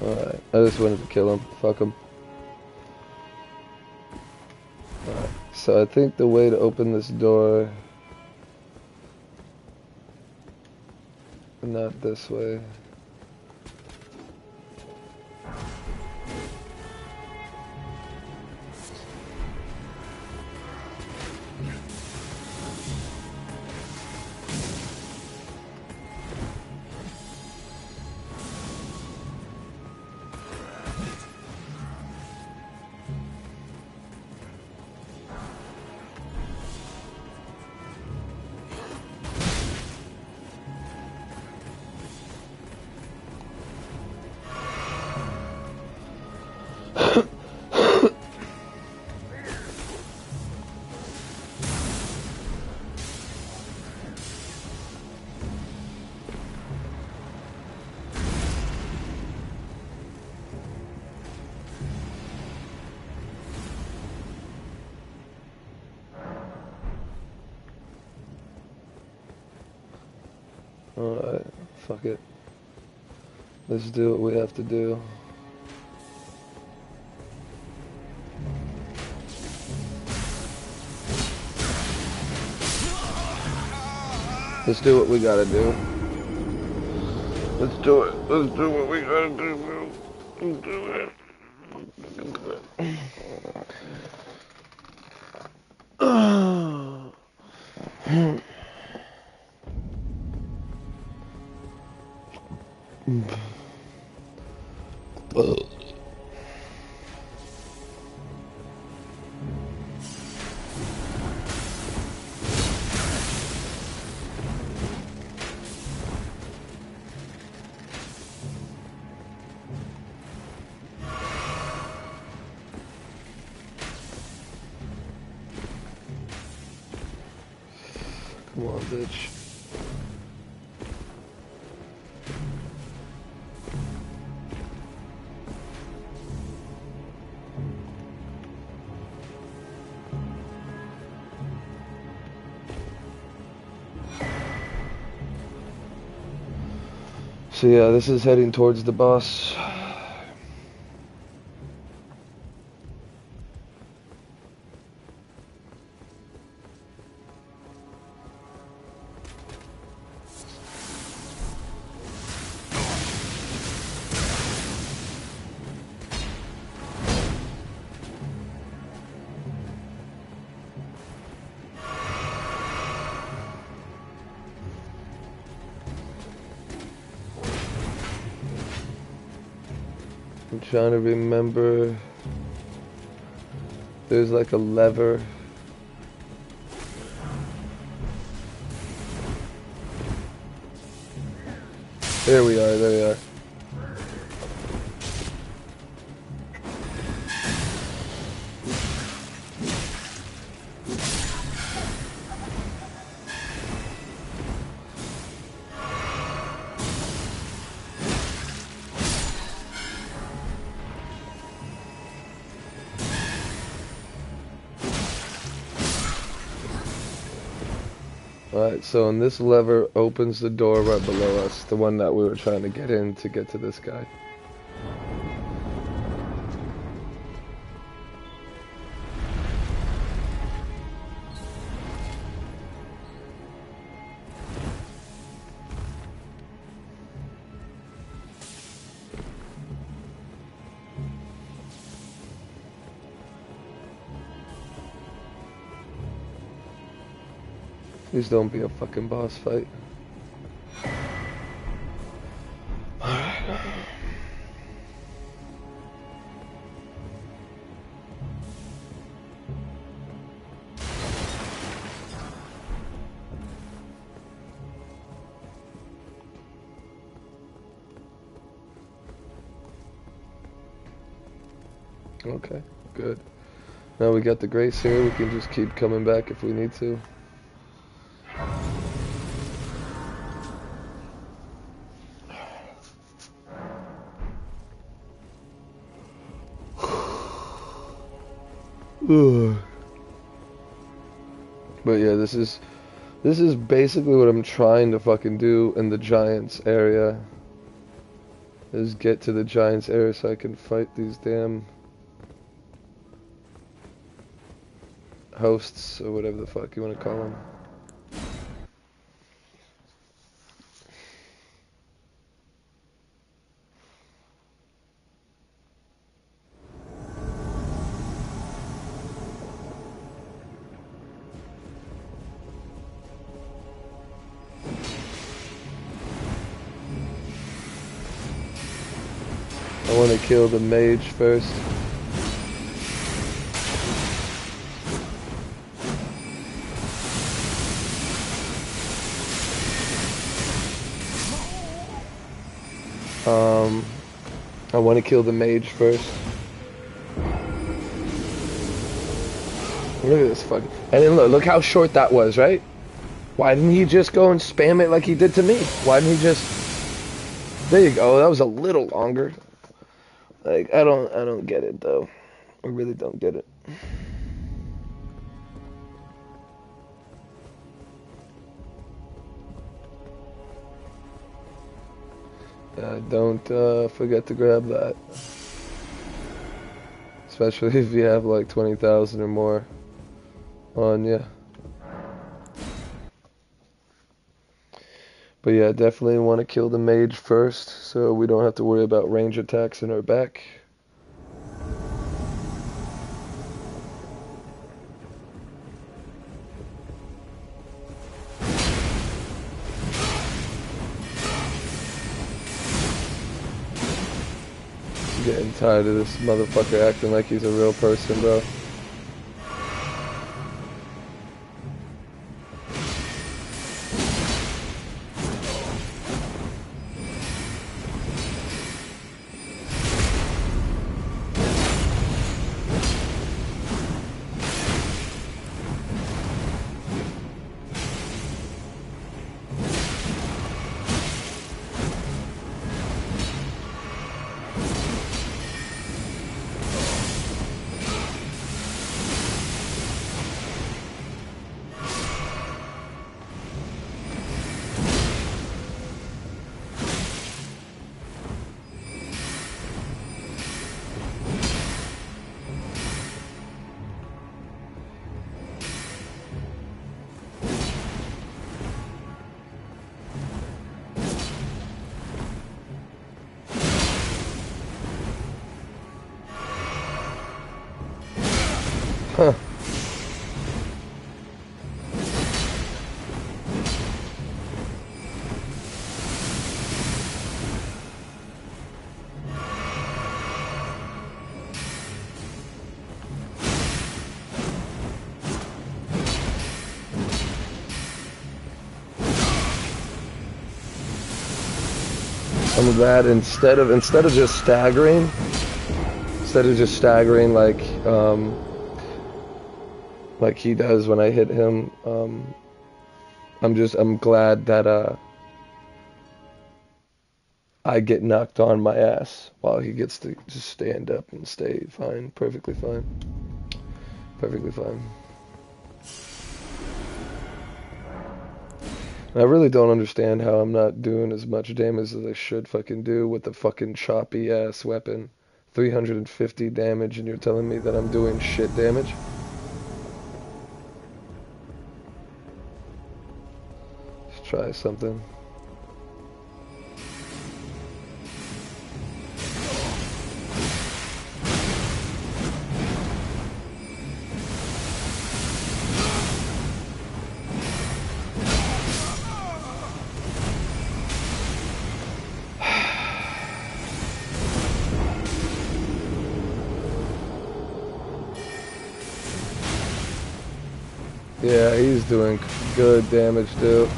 [SPEAKER 1] Alright, I just wanted to kill him. Fuck him. Alright, so I think the way to open this door... Not this way. Alright, fuck it. Let's do what we have to do. Let's do what we gotta do. Let's do it. Let's do what we gotta do, bro. Let's do it. Come on, bitch. So yeah, this is heading towards the boss. I'm trying to remember. There's like a lever. There we are, there we are. Alright, so and this lever opens the door right below us, the one that we were trying to get in to get to this guy. Please don't be a fucking boss fight. Okay, good. Now we got the grace here, we can just keep coming back if we need to. But yeah, this is basically what I'm trying to fucking do in the Giants area. Is get to the Giants area so I can fight these damn hosts or whatever the fuck you want to call them. I want to kill the mage first. I want to kill the mage first. Look at this fucking... And then look how short that was, right? Why didn't he just go and spam it like he did to me? Why didn't he just... There you go, that was a little longer. Like, I don't get it, though. I really don't get it. Don't forget to grab that. Especially if you have like 20,000 or more on you. But yeah, definitely want to kill the mage first, so we don't have to worry about range attacks in our back. getting tired of this motherfucker acting like he's a real person, bro. Huh. I'm glad instead of just staggering like he does when I hit him, I'm glad that I get knocked on my ass while he gets to just stand up and stay fine, perfectly fine. Perfectly fine. I really don't understand how I'm not doing as much damage as I should fucking do with the fucking choppy ass weapon. 350 damage and you're telling me that I'm doing shit damage? Let's try something. Yeah, he's doing good damage too.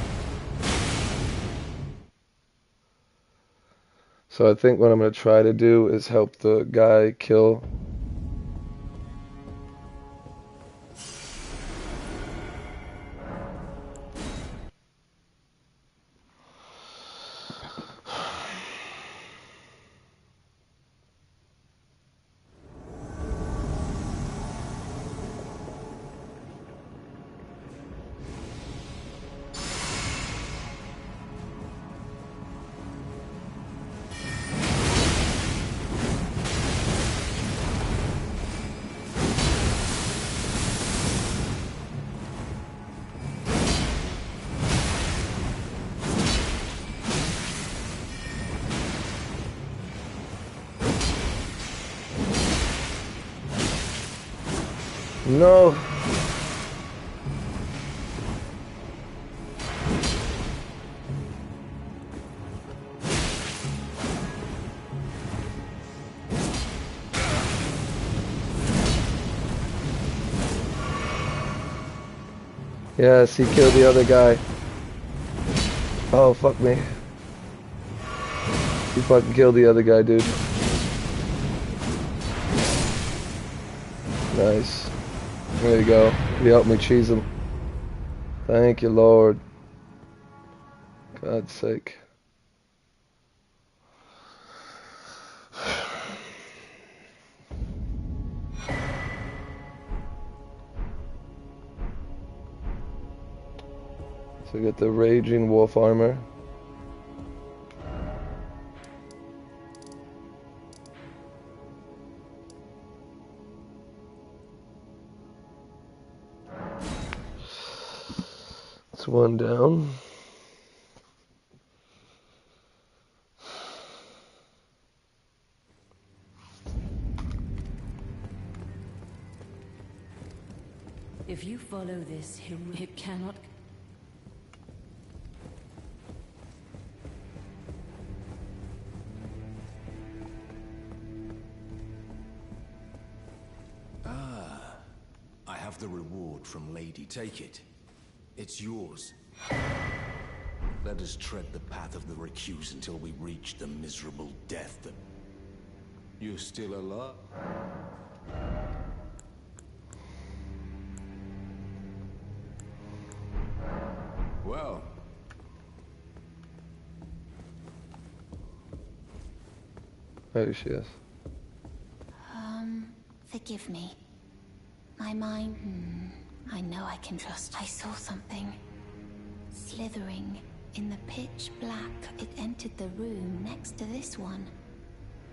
[SPEAKER 1] So I think what I'm going to try to do is help the guy kill. No. Yes, he killed the other guy. Oh, fuck me. He fucking killed the other guy, dude. Nice. There you go. You helped me cheese him. Thank you, Lord. God's sake. So we got the Raging Wolf armor. It's one down.
[SPEAKER 16] If you follow this, it cannot...
[SPEAKER 17] have the reward from Lady. Take it. It's yours. Let us tread the path of the recuse until we reach the miserable death that... You're still alive? Well...
[SPEAKER 1] There she is.
[SPEAKER 4] Forgive me. My mind... I know I can trust. I saw something. Slithering in the pitch black. It entered the room next to this one.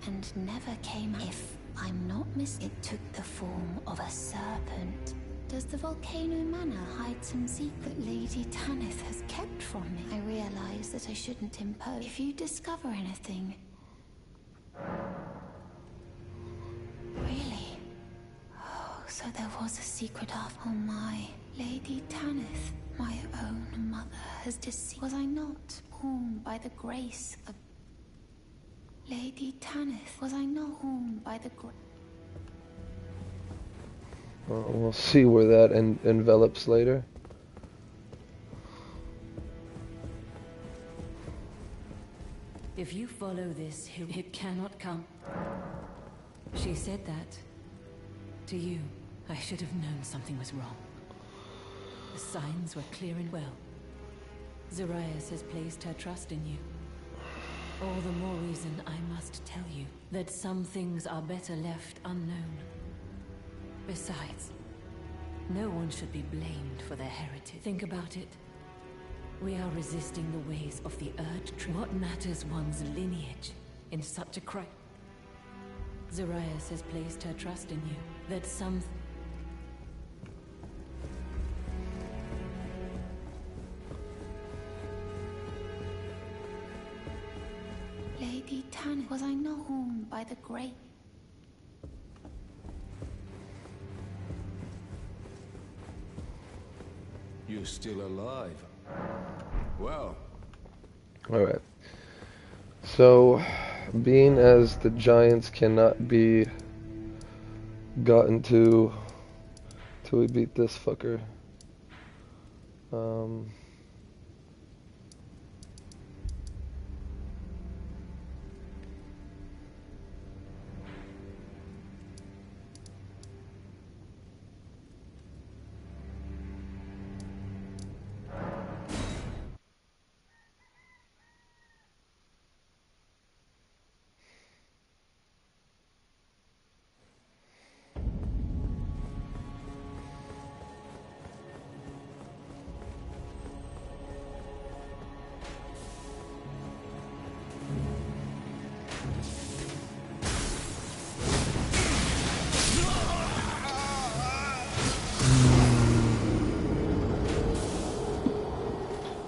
[SPEAKER 4] And never came out. If I'm not it took the form of a serpent. Does the Volcano Manor hide some secret Lady Tanith has kept from me? I realize that I shouldn't impose. If you discover anything... Really? Oh, so there was a secret after... Oh my. Lady Tanith, my own mother, has deceived... Was I not born by the grace of... Lady Tanith, was I not born by the grace...
[SPEAKER 1] We'll see where that envelops later.
[SPEAKER 16] If you follow this, it cannot come. She said that. To you, I should have known something was wrong. The signs were clear and well. Zarias has placed her trust in you. All the more reason I must tell you that some things are better left unknown. Besides, no one should be blamed for their heritage. Think about it. We are resisting the ways of the Erd. What matters one's lineage in such a crisis? Zarias has placed her trust in you. That some...
[SPEAKER 4] Lady Tanith, was I not born by the great...
[SPEAKER 17] You're still alive. Well.
[SPEAKER 1] Alright. So, being as the giants cannot be gotten to till we beat this fucker.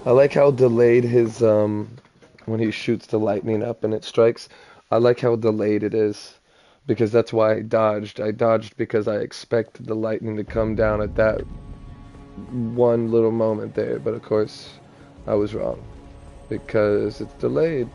[SPEAKER 1] I like how delayed his, when he shoots the lightning up and it strikes, I like how delayed it is, because that's why I dodged. I dodged because I expected the lightning to come down at that one little moment there, but of course, I was wrong, because it's delayed.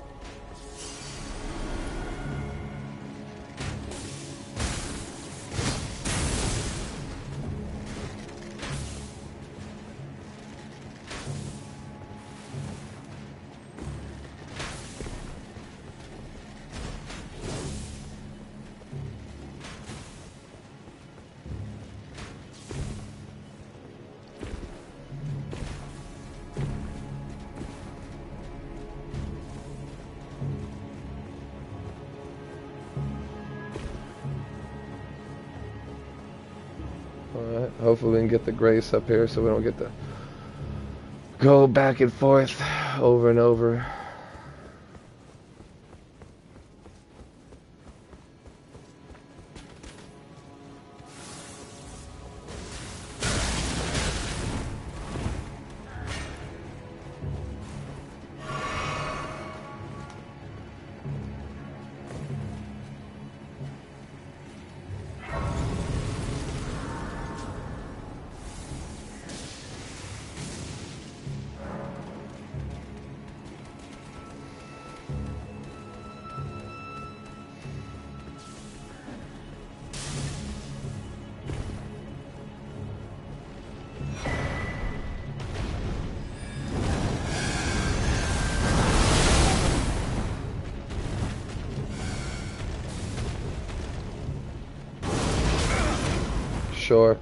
[SPEAKER 1] Alright, hopefully we can get the grace up here so we don't get to go back and forth over and over. sure.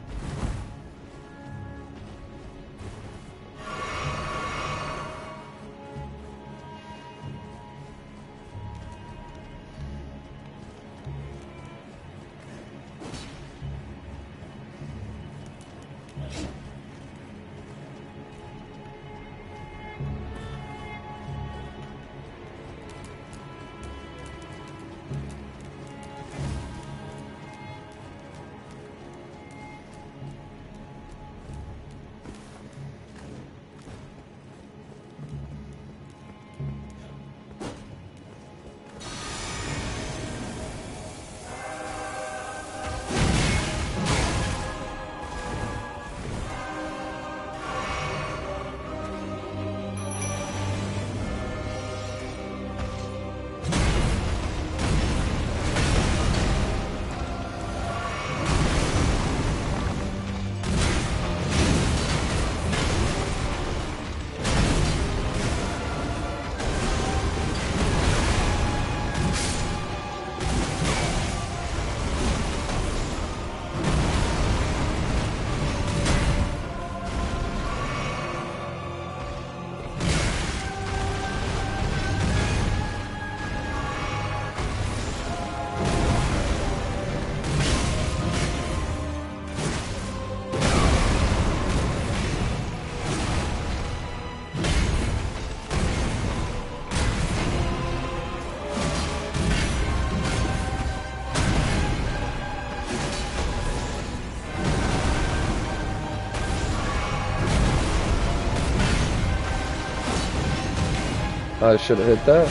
[SPEAKER 1] I should have hit that.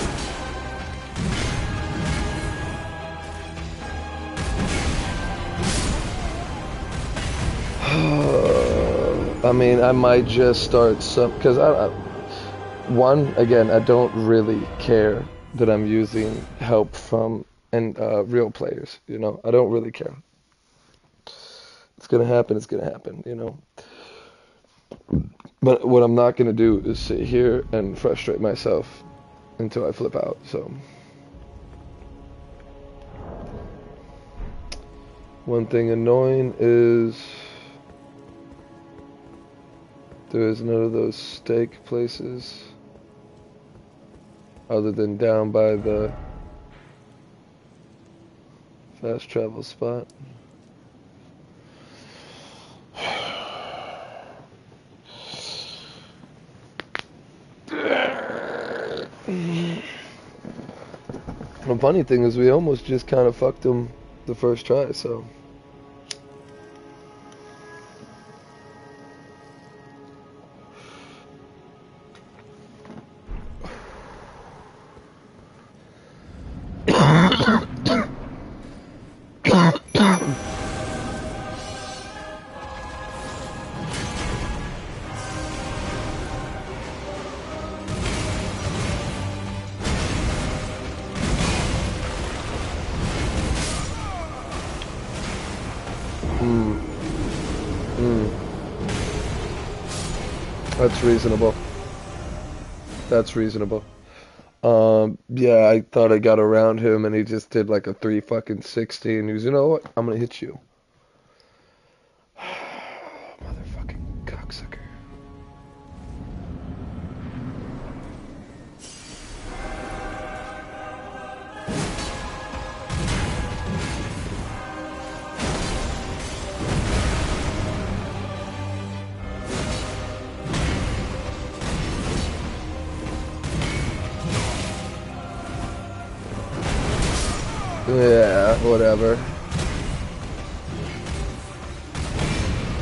[SPEAKER 1] I mean, I might just start some, because one, again, I don't really care that I'm using help from real players, you know. I don't really care. It's gonna happen, you know. But what I'm not gonna do is sit here and frustrate myself until I flip out, so. One thing annoying is there is none of those steak places other than down by the fast travel spot. The funny thing is we almost just kind of fucked them the first try, so. That's reasonable. That's reasonable. Yeah, I thought I got around him and he just did like a 360 and he was, you know what? I'm gonna hit you. Motherfucking cocksucker. Yeah, whatever.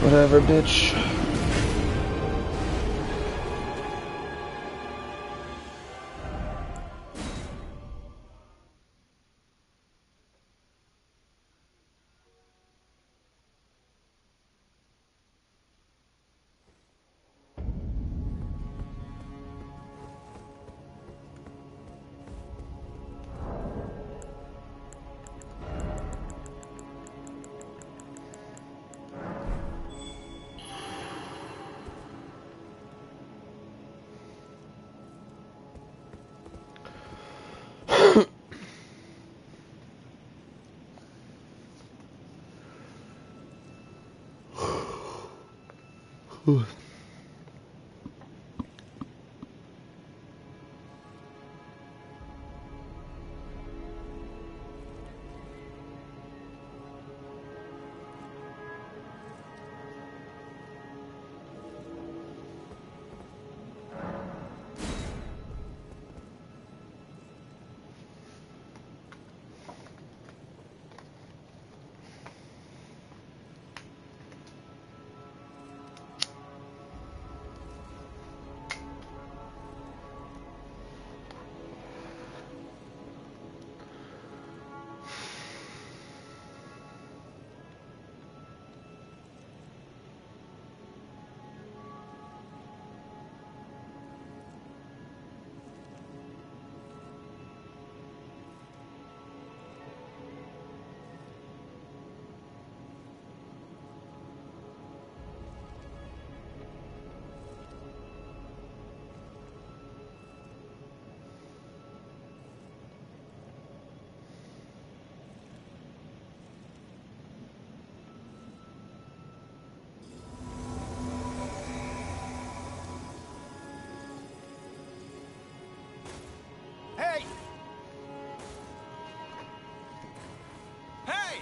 [SPEAKER 1] Whatever, bitch.
[SPEAKER 17] Hey! Hey!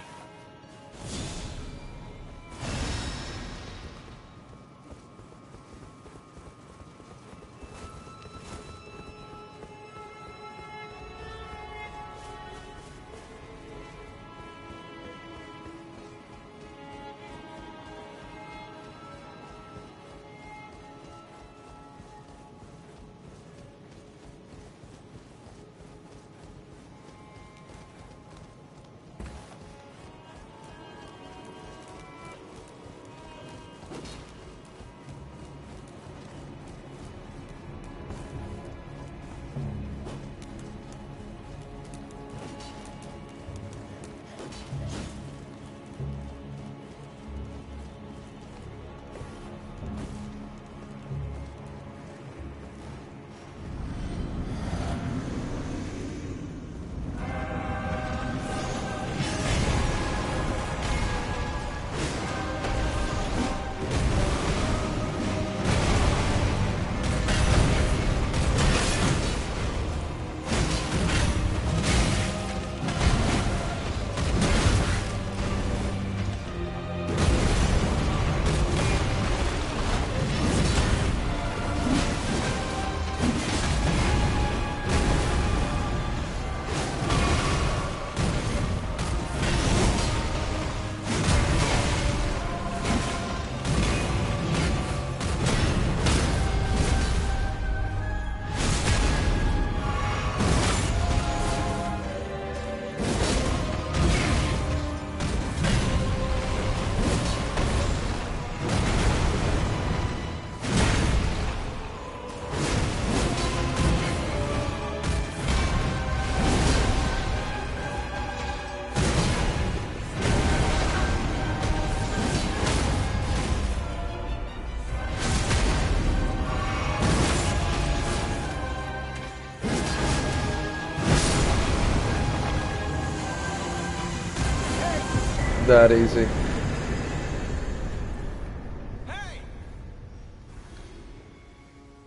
[SPEAKER 1] That easy.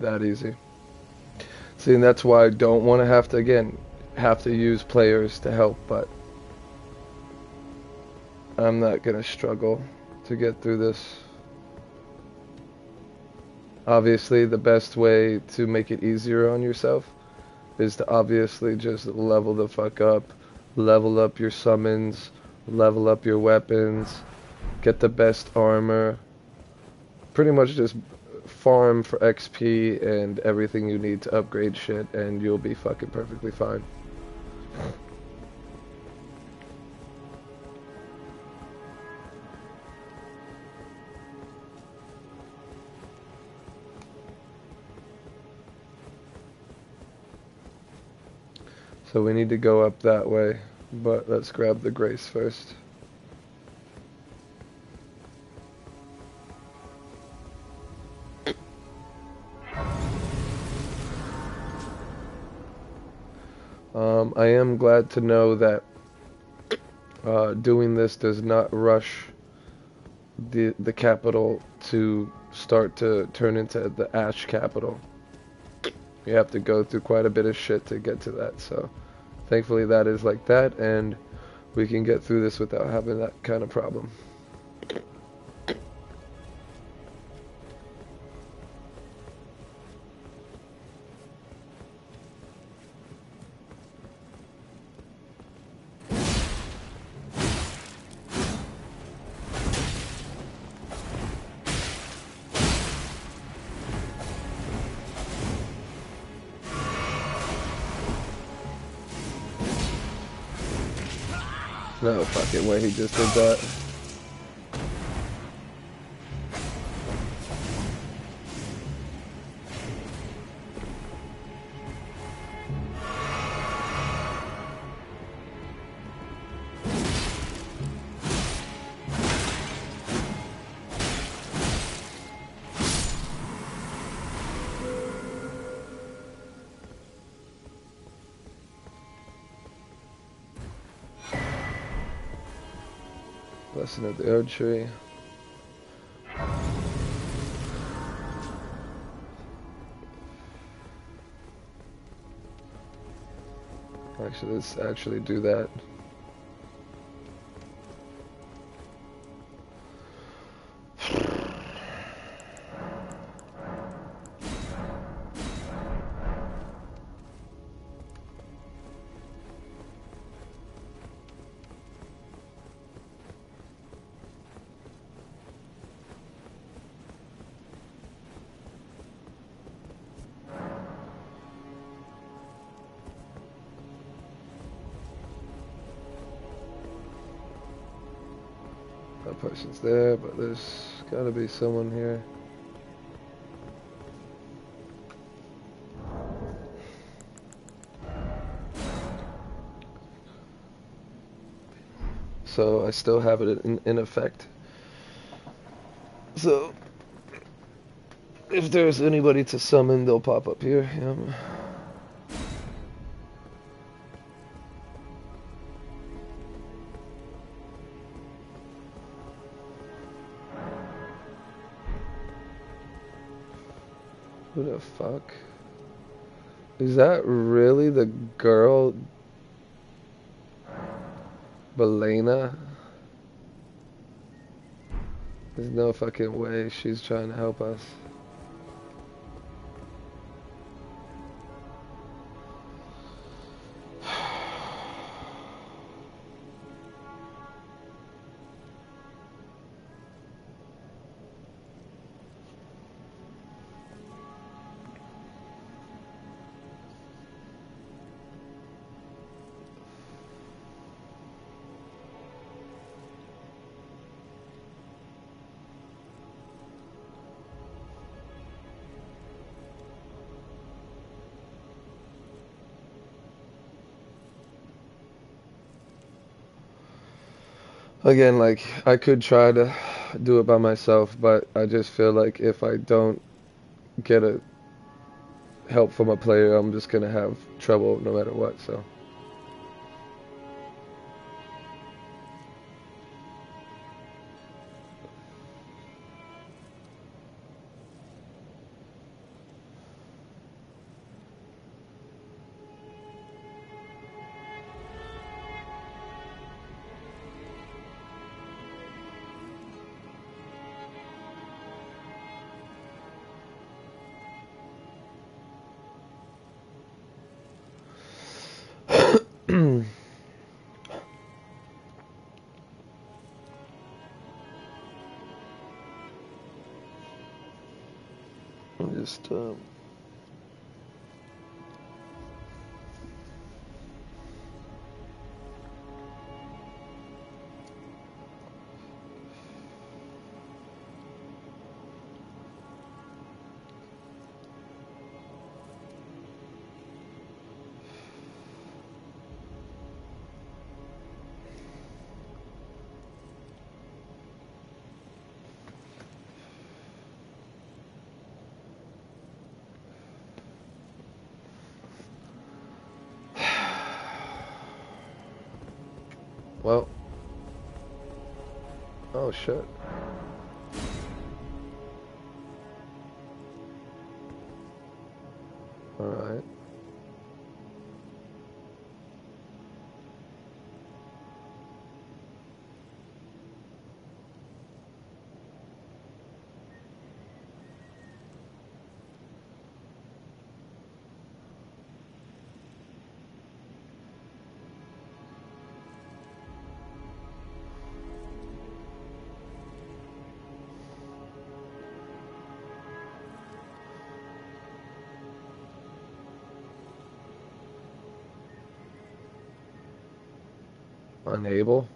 [SPEAKER 1] That easy. See, and that's why I don't want to have to, again, have to use players to help, but I'm not going to struggle to get through this. Obviously, the best way to make it easier on yourself is to obviously just level the fuck up, level up your summons, level up your weapons, get the best armor, pretty much just farm for XP and everything you need to upgrade shit, and you'll be fucking perfectly fine. So we need to go up that way, but let's grab the grace first. I am glad to know that doing this does not rush the capital to start to turn into the Ash capital. You have to go through quite a bit of shit to get to that, so thankfully that is like that, and we can get through this without having that kind of problem. No fucking way he just did that. Lesson of the Erd Tree. Actually, let's actually do that. That person's there, but there's gotta be someone here. So I still have it in effect. So if there's anybody to summon, they'll pop up here. Yeah. Who the fuck? Is that really the girl, Belena? There's no fucking way she's trying to help us. Again, like, I could try to do it by myself, but I just feel like if I don't get a help from a player, I'm just gonna have trouble no matter what, so. Just, well. Oh shit. Alright. Unable.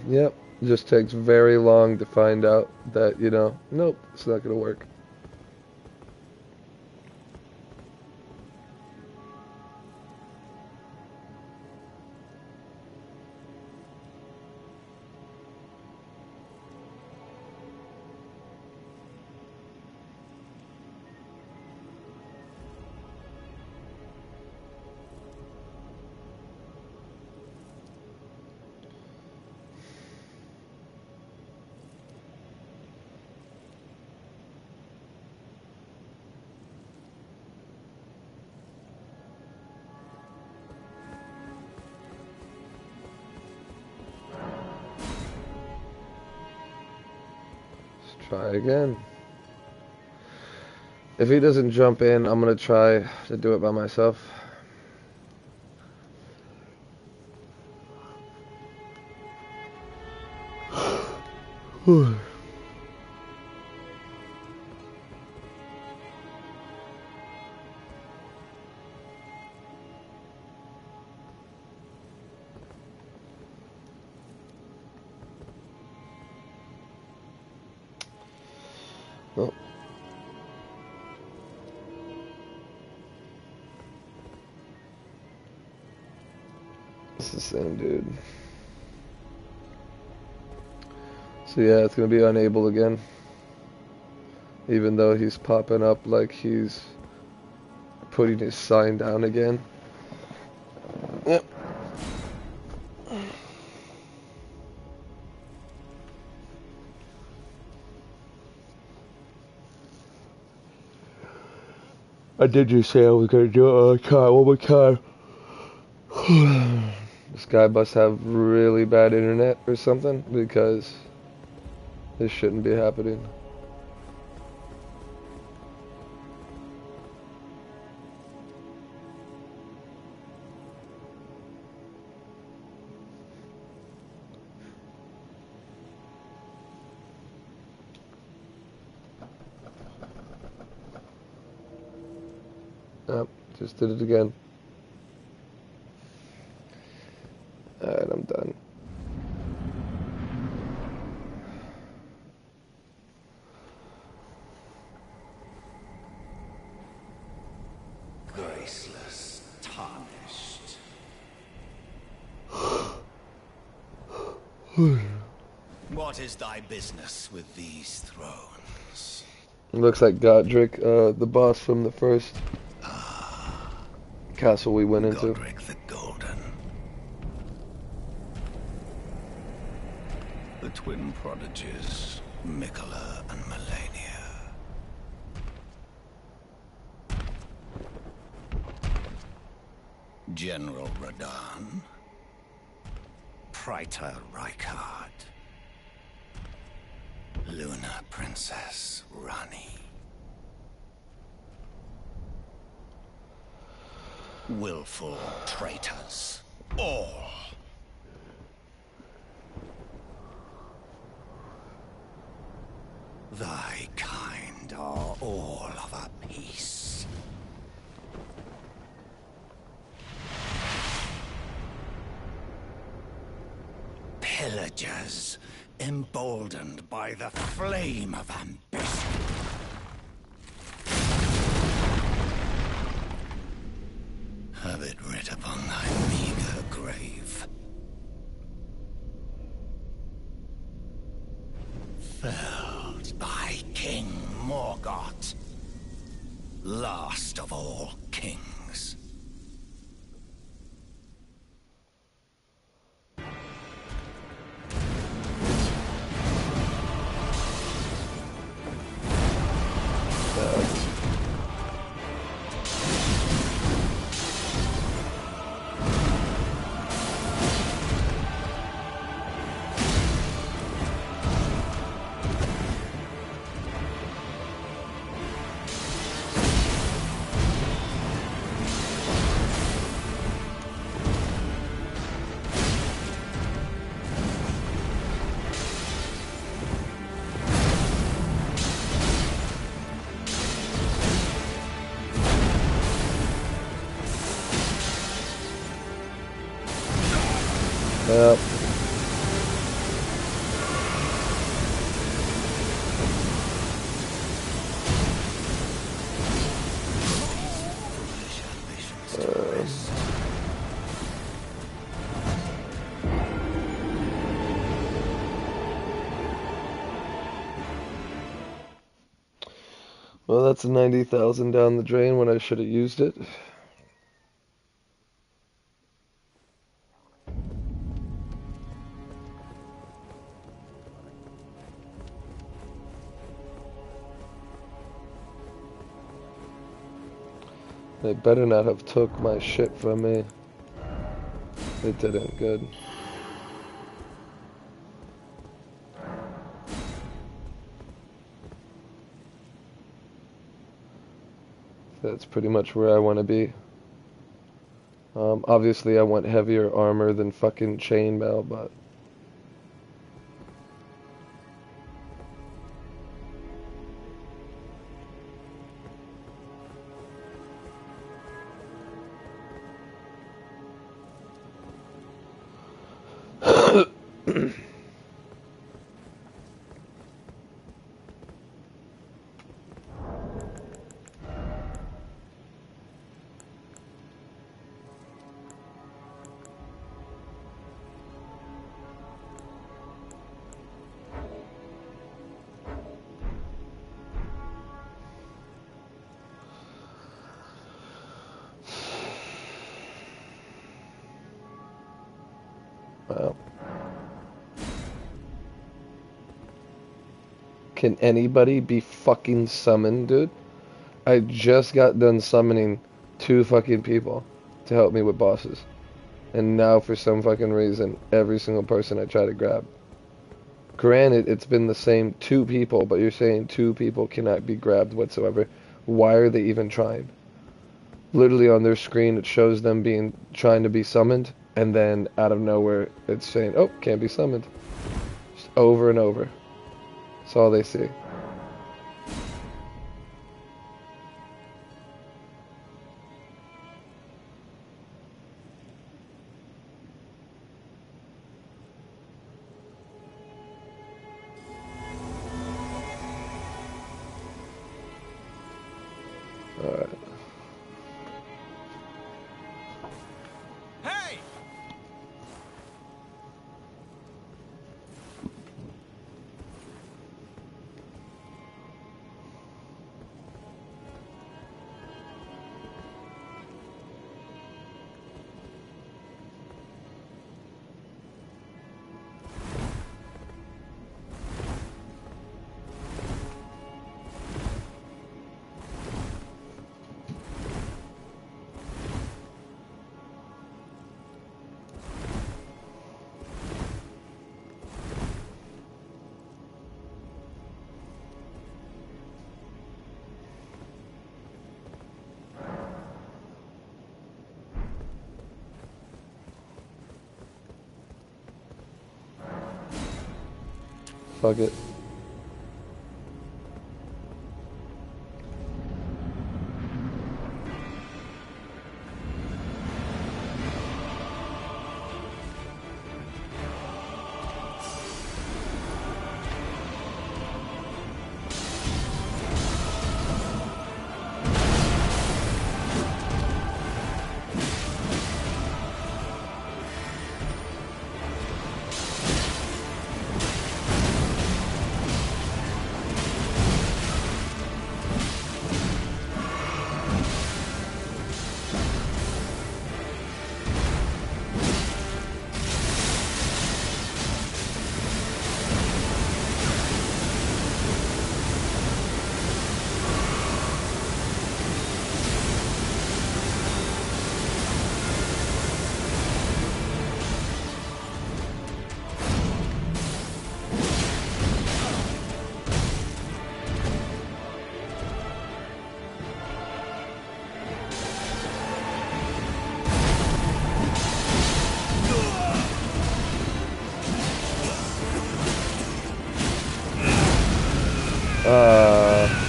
[SPEAKER 1] Yep, just takes very long to find out that, you know, nope, it's not gonna work. Try again. If he doesn't jump in, I'm gonna try to do it by myself. Oh. It's the same dude. So yeah, it's gonna be unable again. Even though he's popping up like he's putting his sign down again. Yep. I did just say I was gonna do it one more time. This guy must have really bad internet or something, because this shouldn't be happening. Yep, just did it again. Alright, I'm done.
[SPEAKER 17] Graceless, tarnished. What is thy business with these thrones?
[SPEAKER 1] It looks like Godric, the boss from the first castle we went into.
[SPEAKER 17] Godric the Golden. The twin prodigies, Mikola and Melania. General Radahn. Praetor Rykard. Luna Princess Rani. Willful traitors, all. Thy kind are all of a piece. Pillagers, emboldened by the flame of ambition. Have it writ upon thy meager grave. Felled by King Morgoth, last of all kings.
[SPEAKER 1] Yep. Well, that's 90,000 down the drain when I should have used it. They better not have took my shit from me. They didn't. Good. That's pretty much where I want to be. Obviously I want heavier armor than fucking chainmail, but... Wow. Can anybody be fucking summoned, dude? I just got done summoning 2 fucking people to help me with bosses. And now for some fucking reason, every single person I try to grab. Granted, it's been the same 2 people, but you're saying 2 people cannot be grabbed whatsoever. Why are they even trying? Literally on their screen, it shows them trying to be summoned, and then out of nowhere, it's saying, oh, can't be summoned. Just over and over. That's all they see. Alright.
[SPEAKER 17] Hey!
[SPEAKER 1] Fuck it.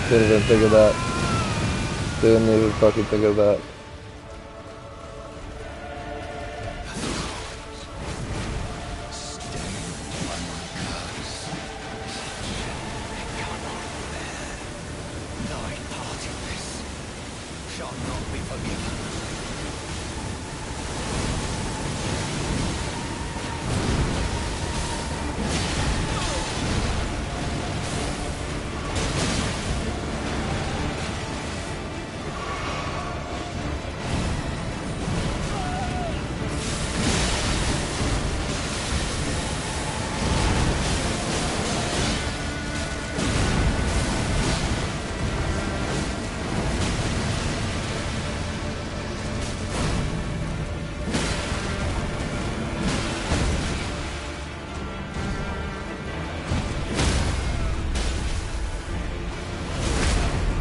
[SPEAKER 1] Didn't even think of that. Didn't even fucking think of that.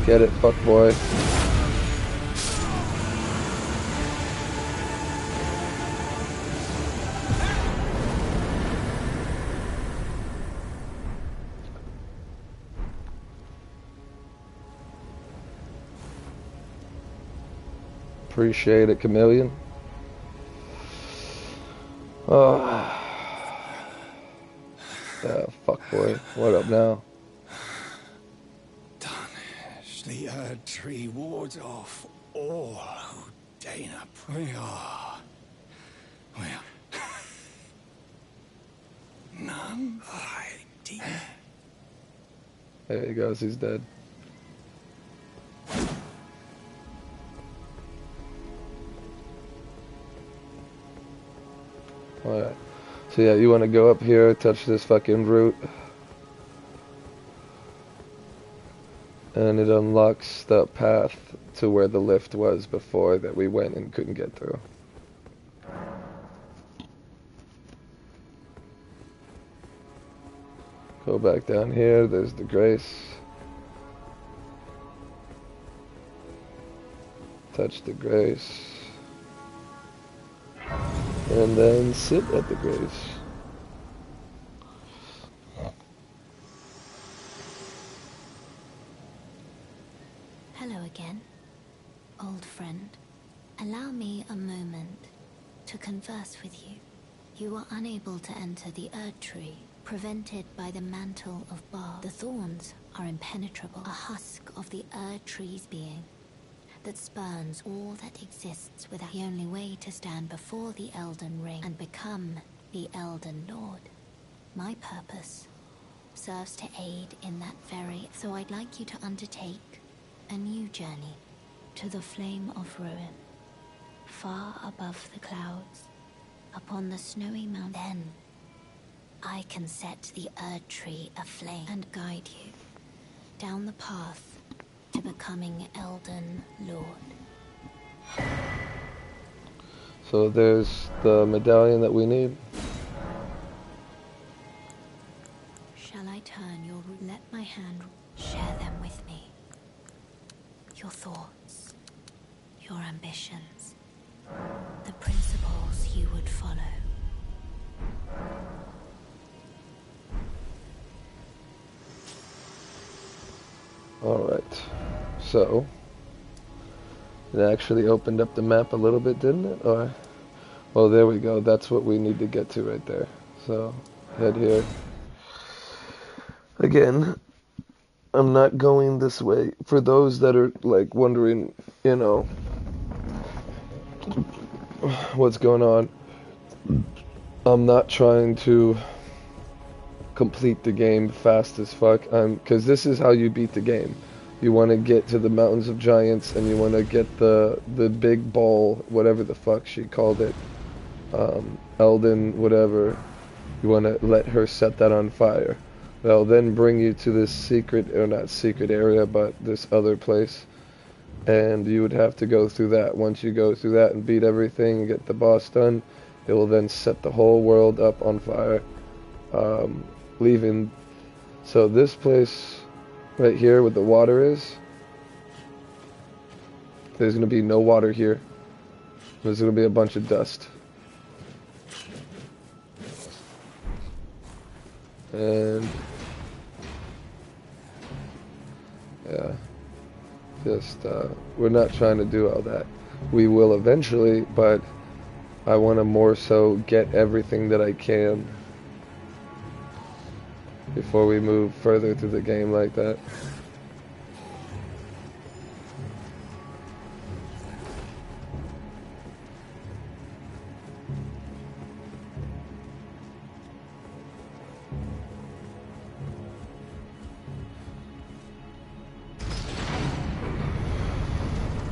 [SPEAKER 1] Get it, fuck boy. Appreciate it, Chameleon. Oh. Yeah, fuck boy. What up now?
[SPEAKER 17] The Erd Tree wards off all who deign up. We are none idea.
[SPEAKER 1] There he goes, he's dead. Alright. So yeah, you want to go up here, touch this fucking root. And it unlocks the path to where the lift was before that we went and couldn't get through. Go back down here, there's the grace. Touch the grace. And then sit at the grace.
[SPEAKER 4] Hello again, old friend. Allow me a moment to converse with you. You are unable to enter the Erd Tree, prevented by the mantle of Bar. The thorns are impenetrable, a husk of the Erd Tree's being that spurns all that exists without. The only way to stand before the Elden Ring and become the Elden Lord. My purpose serves to aid in that very. So I'd like you to undertake a new journey to the Flame of Ruin, far above the clouds, upon the snowy mountain. Then I can set the Erd Tree aflame and guide you down the path to becoming Elden Lord.
[SPEAKER 1] So there's the medallion that we need.
[SPEAKER 4] Shall I turn your... Let my hand share them with me. Your thoughts, your ambitions, the principles you would follow.
[SPEAKER 1] Alright, so it actually opened up the map a little bit, didn't it? Or, well, there we go, that's what we need to get to right there. So, head here. Again, I'm not going this way. For those that are, like, wondering, you know, what's going on, I'm not trying to complete the game fast as fuck. Because this is how you beat the game. You want to get to the Mountains of Giants, and you want to get the big ball, whatever the fuck she called it, Elden, whatever. You want to let her set that on fire. They'll then bring you to this secret, or not secret area, but this other place. And you would have to go through that. Once you go through that and beat everything and get the boss done, it will then set the whole world up on fire. Leaving. So this place right here where the water is, there's going to be no water here. There's going to be a bunch of dust. And yeah, just we're not trying to do all that. We will eventually, but I want to more so get everything that I can before we move further through the game like that.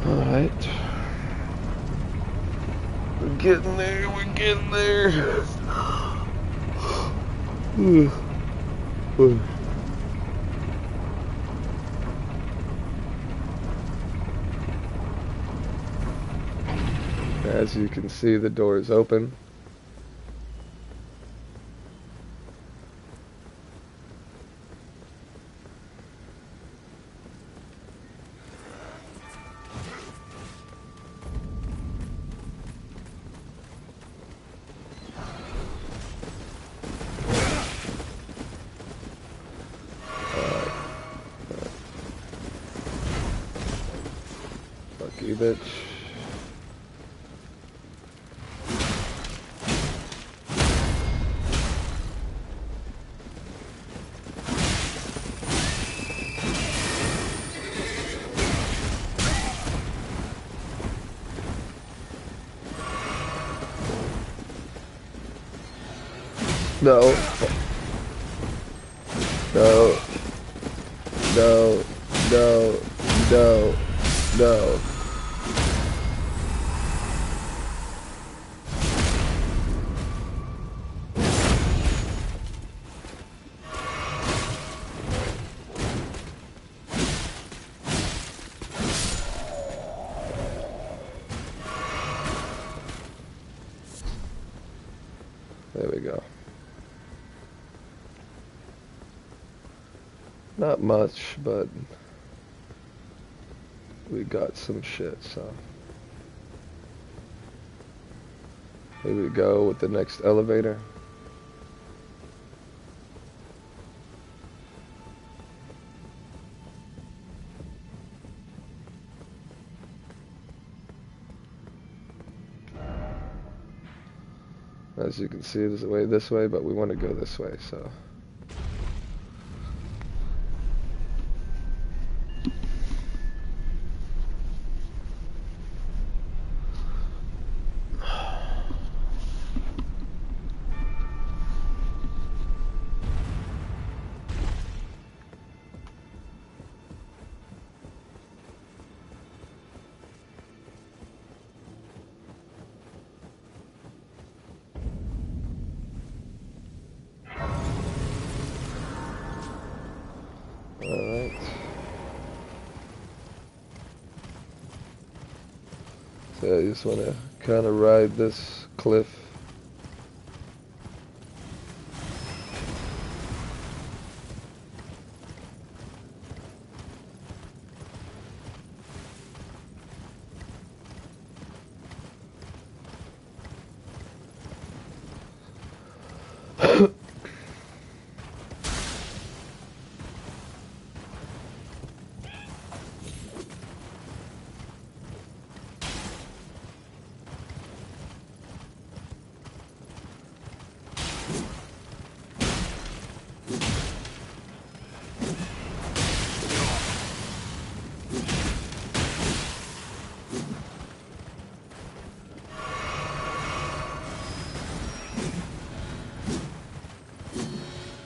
[SPEAKER 1] Alright. We're getting there, we're getting there. As you can see, the door is open. Fuck you, bitch. No. No. No. No. No. No. There we go. Not much, but we got some shit, so. Here we go with the next elevator. As you can see, there's a way this way, but we want to go this way, so. Alright. So I just want to kind of ride this cliff.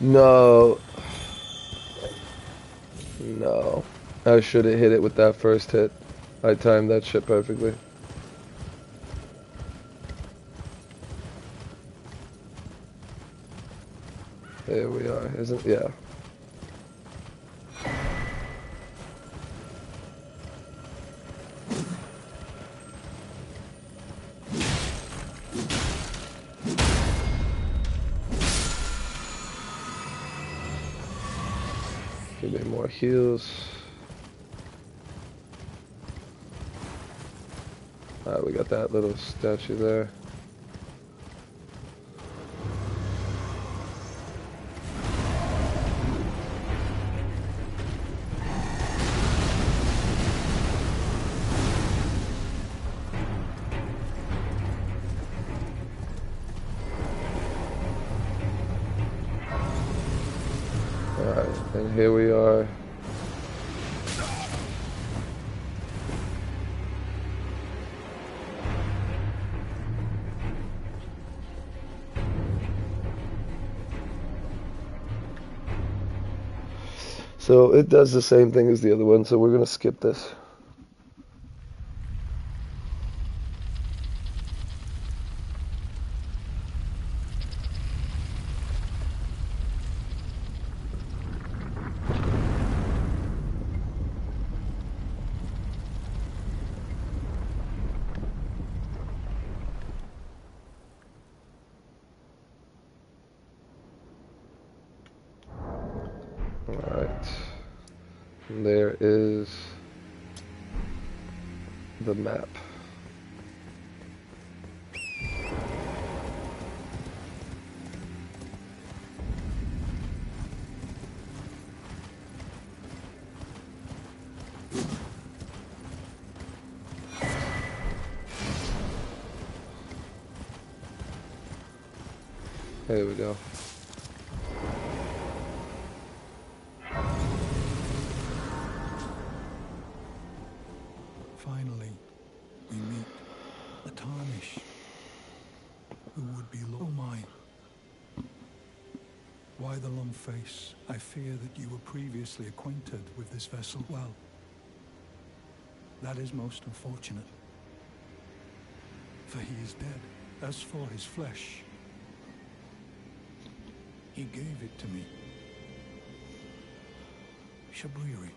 [SPEAKER 1] No. No. I should have hit it with that first hit. I timed that shit perfectly. There we are, isn't it? Yeah. Give me more heals. Alright, we got that little statue there. Alright, and here we are. So it does the same thing as the other one, so we're going to skip this. And there is the map. There we go.
[SPEAKER 18] Finally, we meet the Tarnish, who would be Lord. Oh my. Why the long face? I fear that you were previously acquainted with this vessel. Well, that is most unfortunate, for he is dead. As for his flesh, he gave it to me. Shabriri.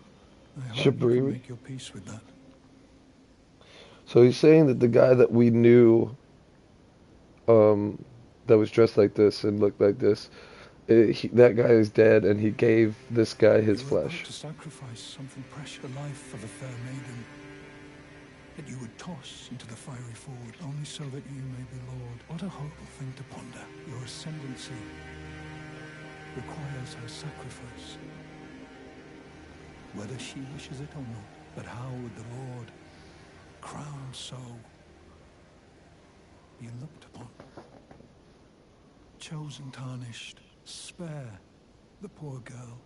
[SPEAKER 18] I hope you
[SPEAKER 1] Shabriri?
[SPEAKER 18] can make your peace with that.
[SPEAKER 1] So he's saying that the guy that we knew, that was dressed like this and looked like this, that guy is dead, and he gave this guy his
[SPEAKER 18] You were
[SPEAKER 1] flesh.
[SPEAKER 18] about to sacrifice something precious, the life of a fair maiden, that you would toss into the fiery forge, only so that you may be Lord. What a horrible thing to ponder. Your ascendancy requires her sacrifice, whether she wishes it or not. But how would the Lord, crowned so, be looked upon? Chosen, tarnished, spare the poor girl,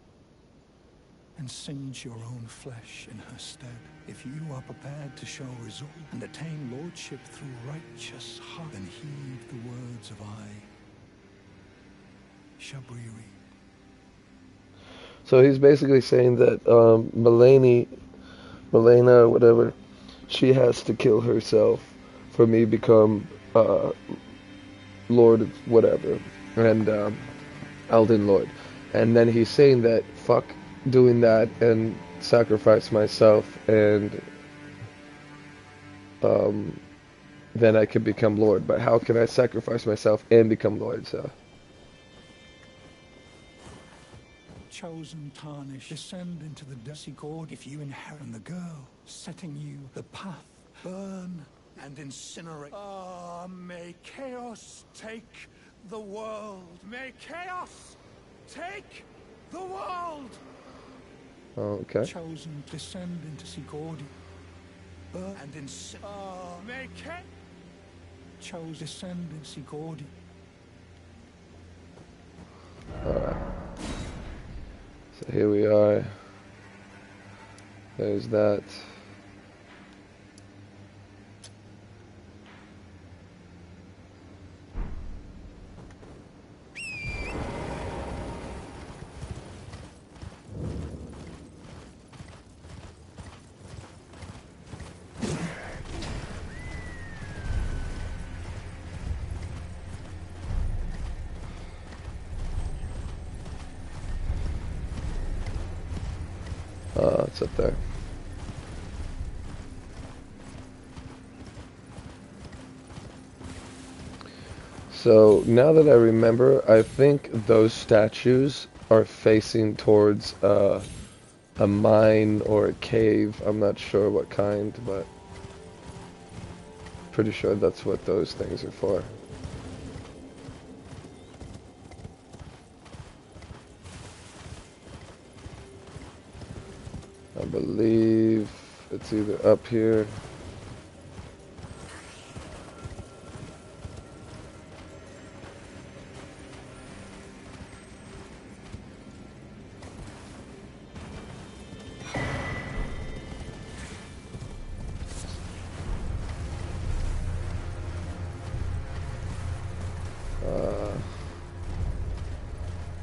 [SPEAKER 18] and singe your own flesh in her stead. If you are prepared to show resolve and attain lordship through righteous heart, then heed the words of I, Shabriri.
[SPEAKER 1] So he's basically saying that Milena, whatever, she has to kill herself for me become Lord of whatever, and Elden Lord. And then he's saying that fuck doing that and sacrifice myself, and then I could become Lord. But how can I sacrifice myself and become Lord? So
[SPEAKER 18] Chosen, tarnished, descend into the dusty cord if you inherit the girl, setting you the path, burn and incinerate. Ah, may chaos take the world. May chaos take the world.
[SPEAKER 1] okay.
[SPEAKER 18] Chosen, descend into Sigordi, burn and incinerate. Ah, may chaos. Chosen, descend into Sigordi.
[SPEAKER 1] Alright. So here we are. There's that. It's up there. So now that I remember, I think those statues are facing towards a mine or a cave. I'm not sure what kind, but pretty sure that's what those things are for. I believe it's either up here.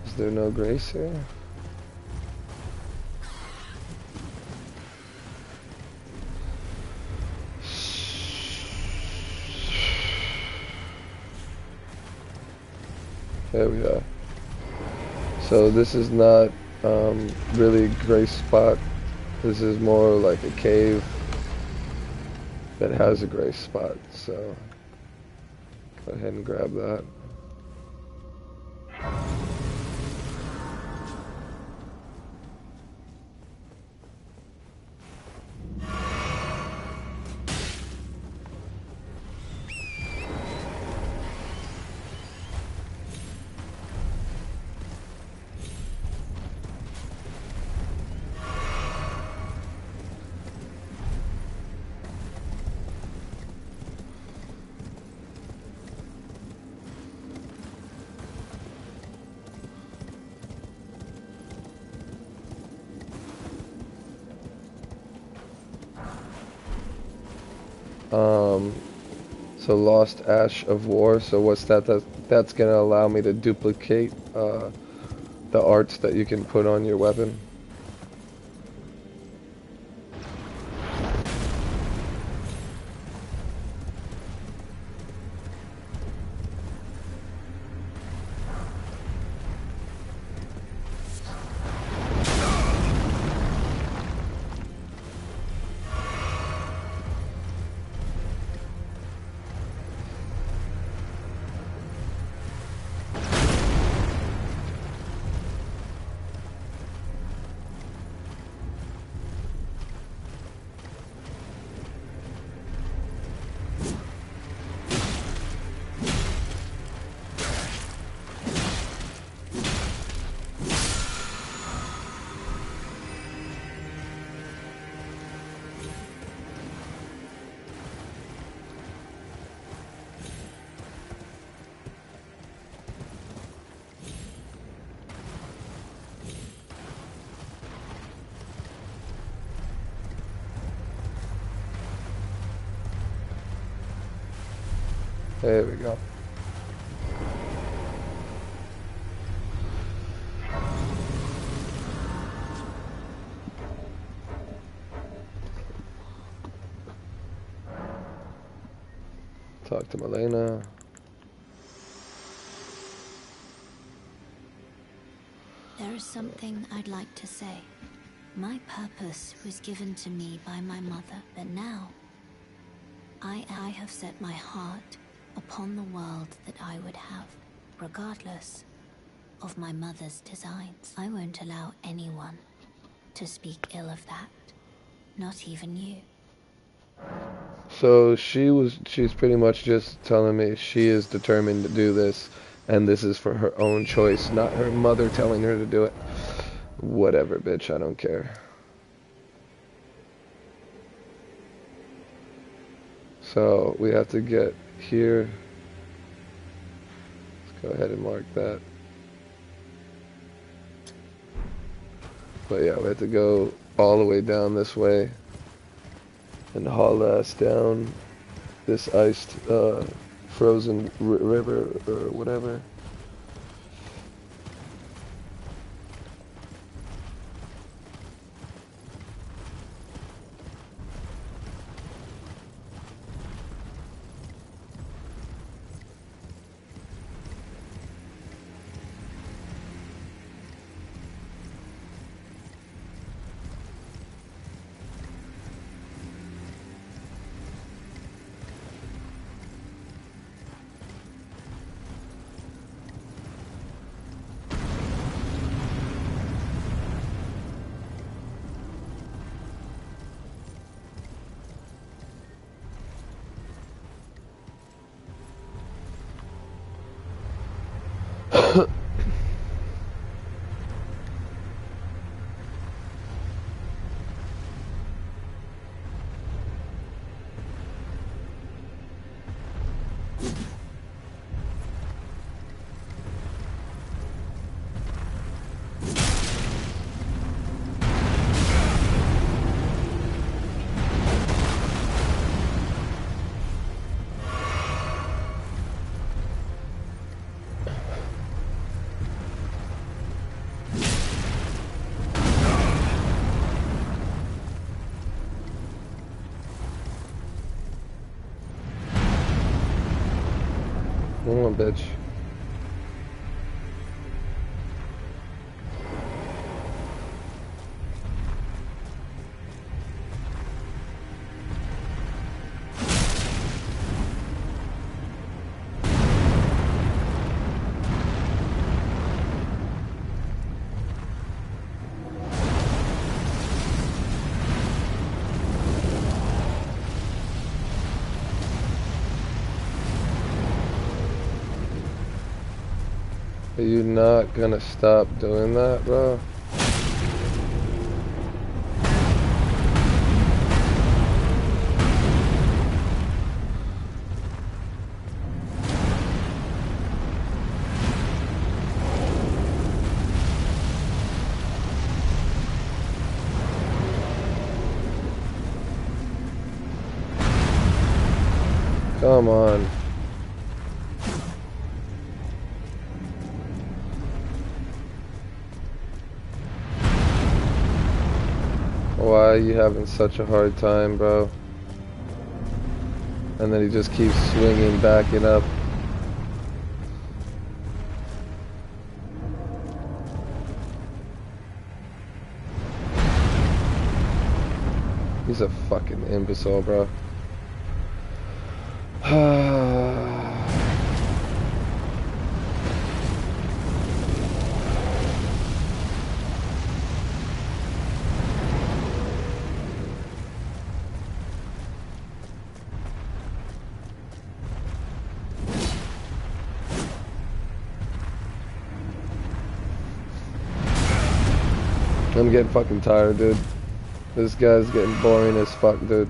[SPEAKER 1] Is there no grace here? There we are. So this is not really a grace spot. This is more like a cave that has a grace spot. So go ahead and grab that. So Lost Ash of War. So what's that? That's gonna allow me to duplicate the arts that you can put on your weapon. There we go. Talk to Malena.
[SPEAKER 4] There is something I'd like to say. My purpose was given to me by my mother, but now I have set my heart upon the world that I would have, regardless of my mother's designs. I won't allow anyone to speak ill of that, not even you.
[SPEAKER 1] So she's pretty much just telling me she is determined to do this, and this is for her own choice, not her mother telling her to do it. Whatever, bitch, I don't care. So we have to get here. Let's go ahead and mark that. But yeah, we have to go all the way down this way and haul ass down this iced, frozen river or whatever. Come on, bitch. Are you not gonna stop doing that, bro? Come on. Why are you having such a hard time, bro? And then he just keeps swinging, backing up. He's a fucking imbecile, bro. I'm getting fucking tired, dude. This guy's getting boring as fuck, dude.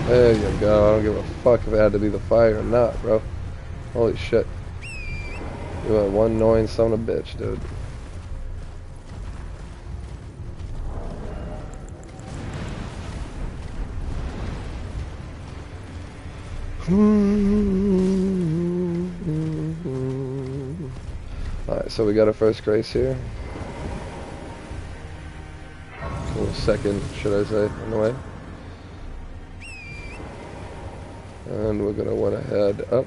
[SPEAKER 1] There you go. I don't give a fuck if it had to be the fire or not, bro. Holy shit. You are one annoying son of a bitch, dude. Alright, so we got our first grace here. Cool, second, should I say, in a way. And we're gonna want to head up.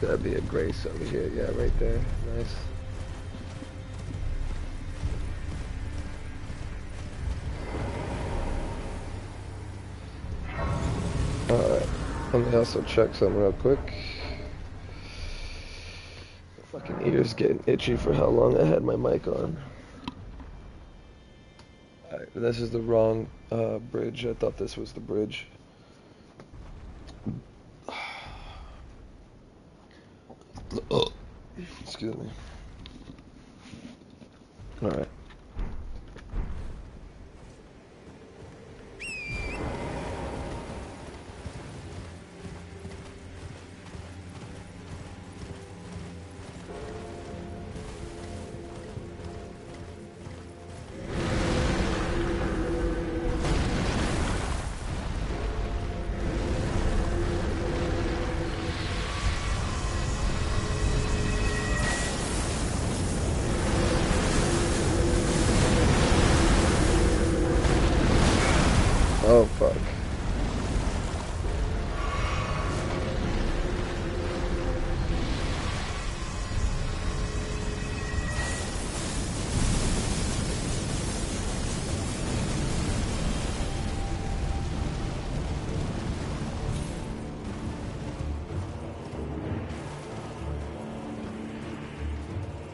[SPEAKER 1] Gotta be a grace over here. Yeah, right there. Nice. Alright. Let me also check something real quick. My fucking ears getting itchy for how long I had my mic on. Alright, this is the wrong bridge. I thought this was the bridge. Oh, excuse me. All right. Oh, fuck.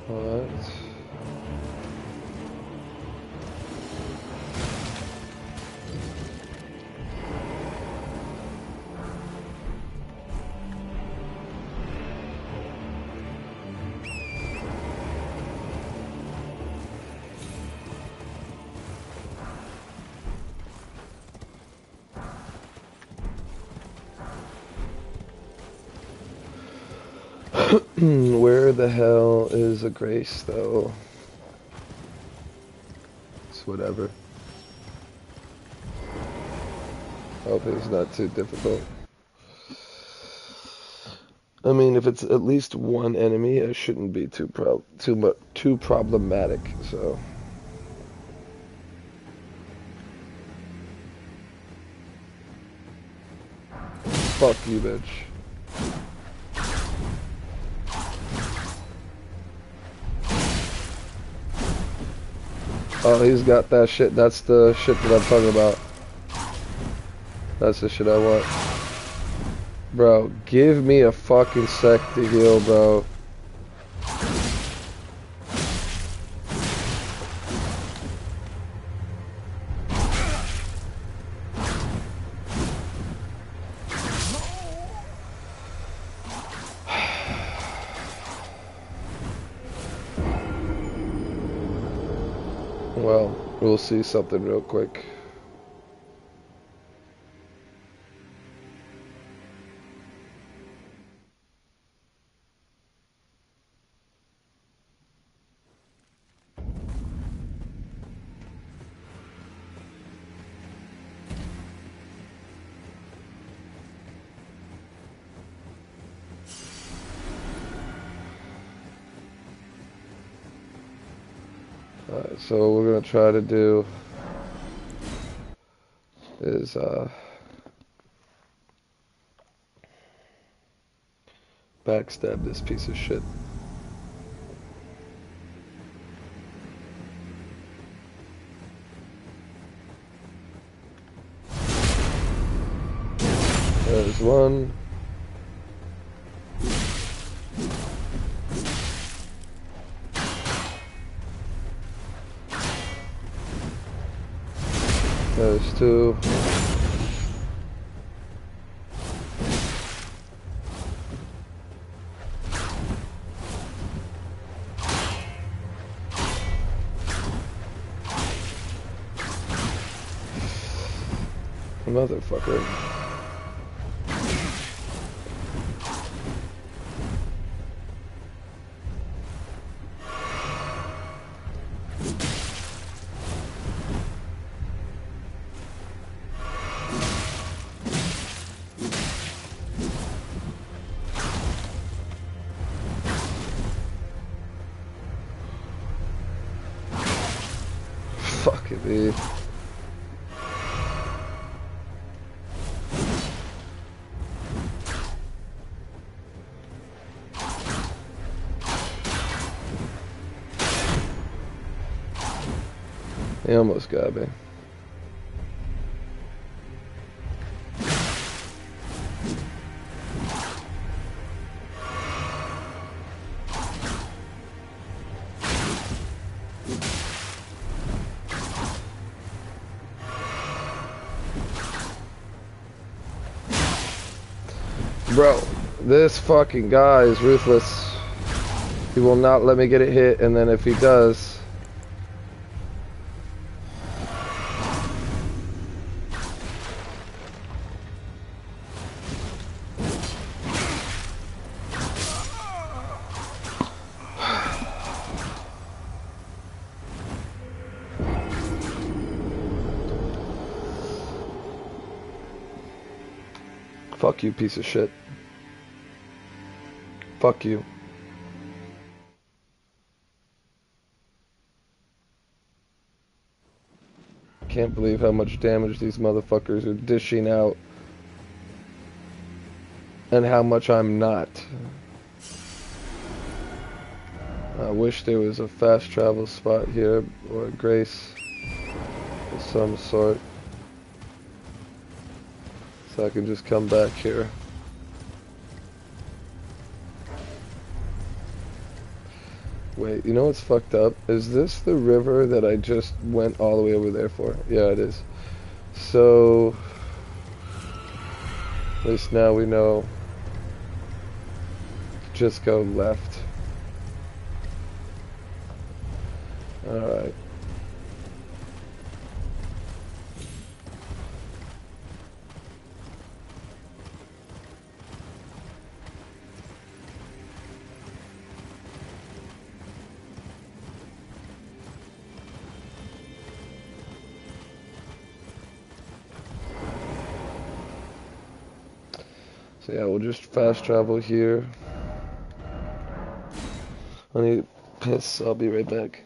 [SPEAKER 1] All right. Where the hell is a Grace, though? It's whatever. Hopefully it's not too difficult. I mean, if it's at least one enemy, it shouldn't be too problematic. So. Fuck you, bitch. Oh, he's got that shit. That's the shit that I'm talking about. That's the shit I want. Bro, give me a fucking sec to heal, bro. Well, we'll see something real quick. Alright, so what we're gonna try to do is backstab this piece of shit. There's one. There's two. Motherfucker. Fuck it, dude. He almost got me. Bro, this fucking guy is ruthless. He will not let me get it hit, and then if he does... Fuck you, piece of shit. Fuck you. Can't believe how much damage these motherfuckers are dishing out. And how much I'm not. I wish there was a fast travel spot here, or a Grace of some sort. So I can just come back here. Wait, you know what's fucked up? Is this the river that I just went all the way over there for? Yeah, it is. So, at least now we know. Just go left. Alright. So yeah, we'll just fast travel here. I need to piss. I'll be right back.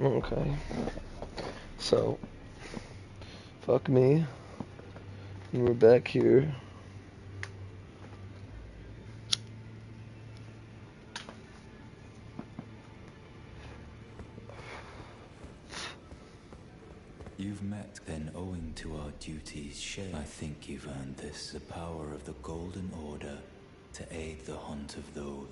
[SPEAKER 1] Okay. So, fuck me. And we're back here.
[SPEAKER 17] You've met, then owing to our duties shared, I think you've earned this. The power of the Golden Order to aid the hunt of those.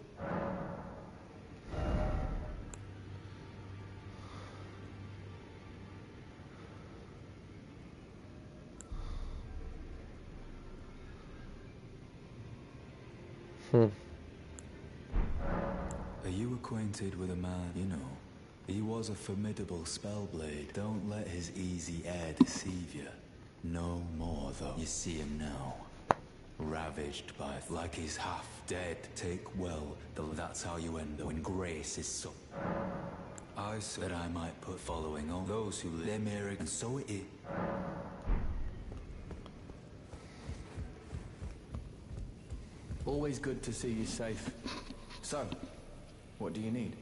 [SPEAKER 17] Are you acquainted with a man, you know? He was a formidable spellblade. Don't let his easy air deceive you. No more, though. You see him now. Ravaged by, like he's half dead. Take well, though that's how you end up when grace is so. I said I might put following on those who live here, and so it is.
[SPEAKER 19] Always good to see you safe. So, what do you need?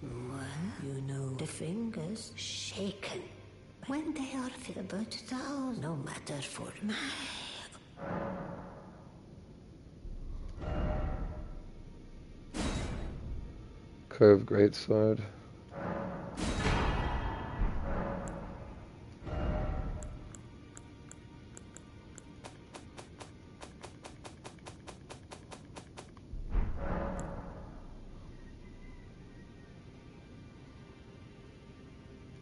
[SPEAKER 20] Well, you know, the fingers shaken. When they are but down, no matter for my.
[SPEAKER 1] Curved greatsword.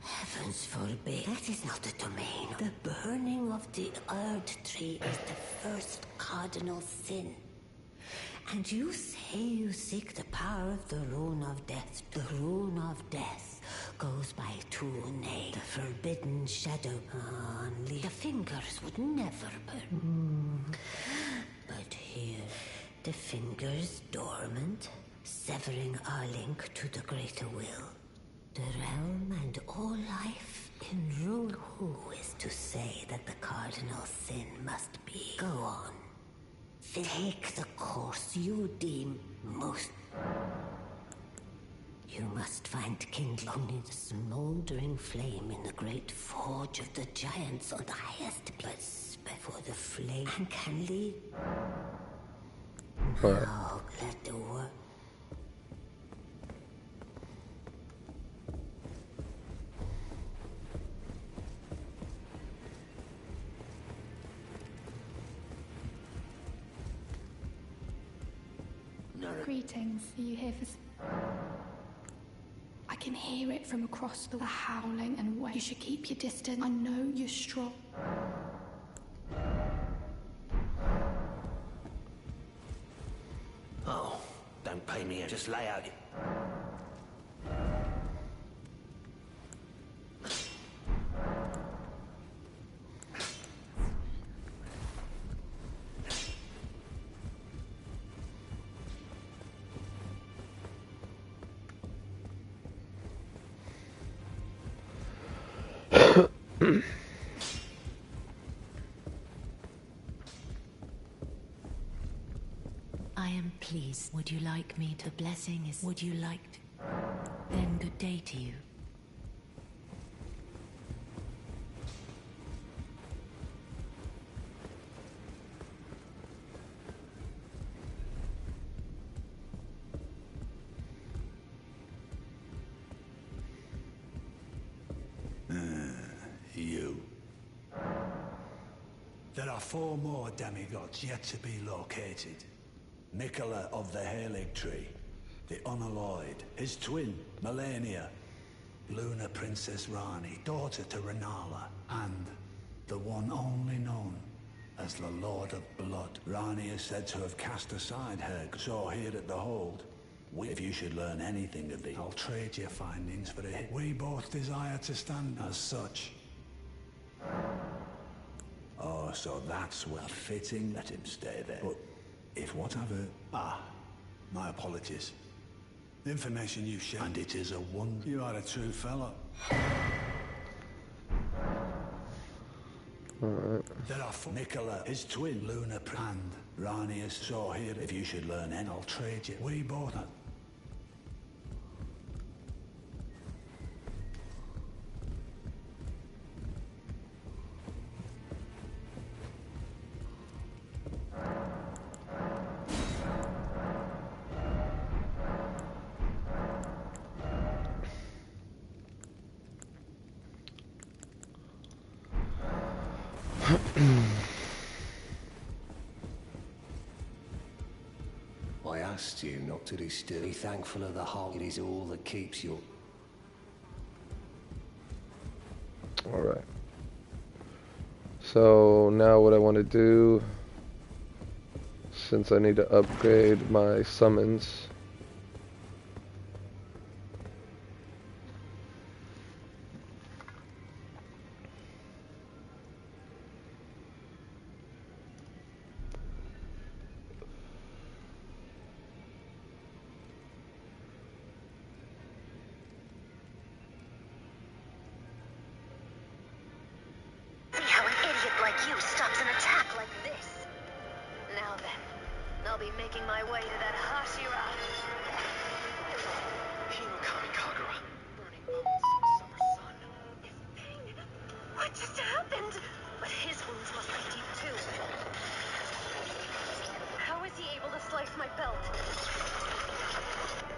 [SPEAKER 20] Heavens forbid. That is not the domain. The burning of the Erd tree is the first cardinal sin. And you say you seek the power of the rune of death. The rune of death goes by two names. The forbidden shadow. Only the fingers would never burn. But here, the fingers dormant, severing our link to the greater will. The realm and all life in rule. Who is to say that the cardinal sin must be? Go on. Take the course you deem most. You must find kindling in the smoldering flame in the great forge of the giants on the highest place before the flame can lead. Now let the work.
[SPEAKER 21] Greetings. Are you here for... I can hear it from across the howling and way. You should keep your distance. I know you're strong.
[SPEAKER 2] Oh, don't pay me. Just lay out.
[SPEAKER 16] Would you like me to? Blessing is. Would you like to? Then good day to you.
[SPEAKER 18] You. There are 4 more demigods yet to be located. Nicola of the Halig Tree, the Unalloyed, his twin, Melania, Luna Princess Rani, daughter to Renala, and the one only known as the Lord of Blood. Rani is said to have cast aside her so here at the Hold. If you should learn anything of these, I'll trade your findings for a hit. We both desire to stand as such. Oh, so that's well fitting. Let him stay there. But if what I've heard... my apologies. The information you shared... And it is a wonder. You are a true fellow.
[SPEAKER 1] Alright.
[SPEAKER 18] There are 4... Nicola, his twin, Luna, and Rani is so here. If you should learn any, I'll trade you. We both...
[SPEAKER 2] I asked you not to be still. Be thankful of the whole. It is all that keeps you.
[SPEAKER 1] Alright. So now what I want to do, since I need to upgrade my summons,
[SPEAKER 3] How an idiot like you stops an attack like this. Now then, I'll be making my way to that Hashira.
[SPEAKER 5] Hinokami Kagura. Burning bones, summer sun.
[SPEAKER 3] What just happened? But his wounds must be deep too. How is he able to slice my belt?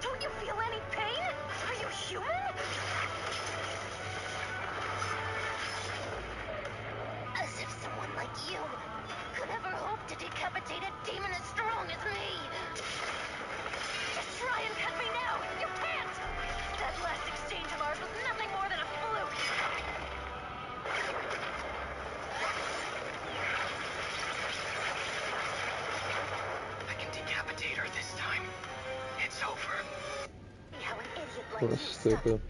[SPEAKER 3] Don't you feel any pain? Are you human? As if someone like you could ever hope to decapitate a demon as strong as me. Just try and cut me now. You can't. That last exchange of ours was nothing more than a fluke.
[SPEAKER 5] I can decapitate her this time. It's over.
[SPEAKER 3] How an idiot like
[SPEAKER 1] that's
[SPEAKER 3] you stop
[SPEAKER 1] stupid.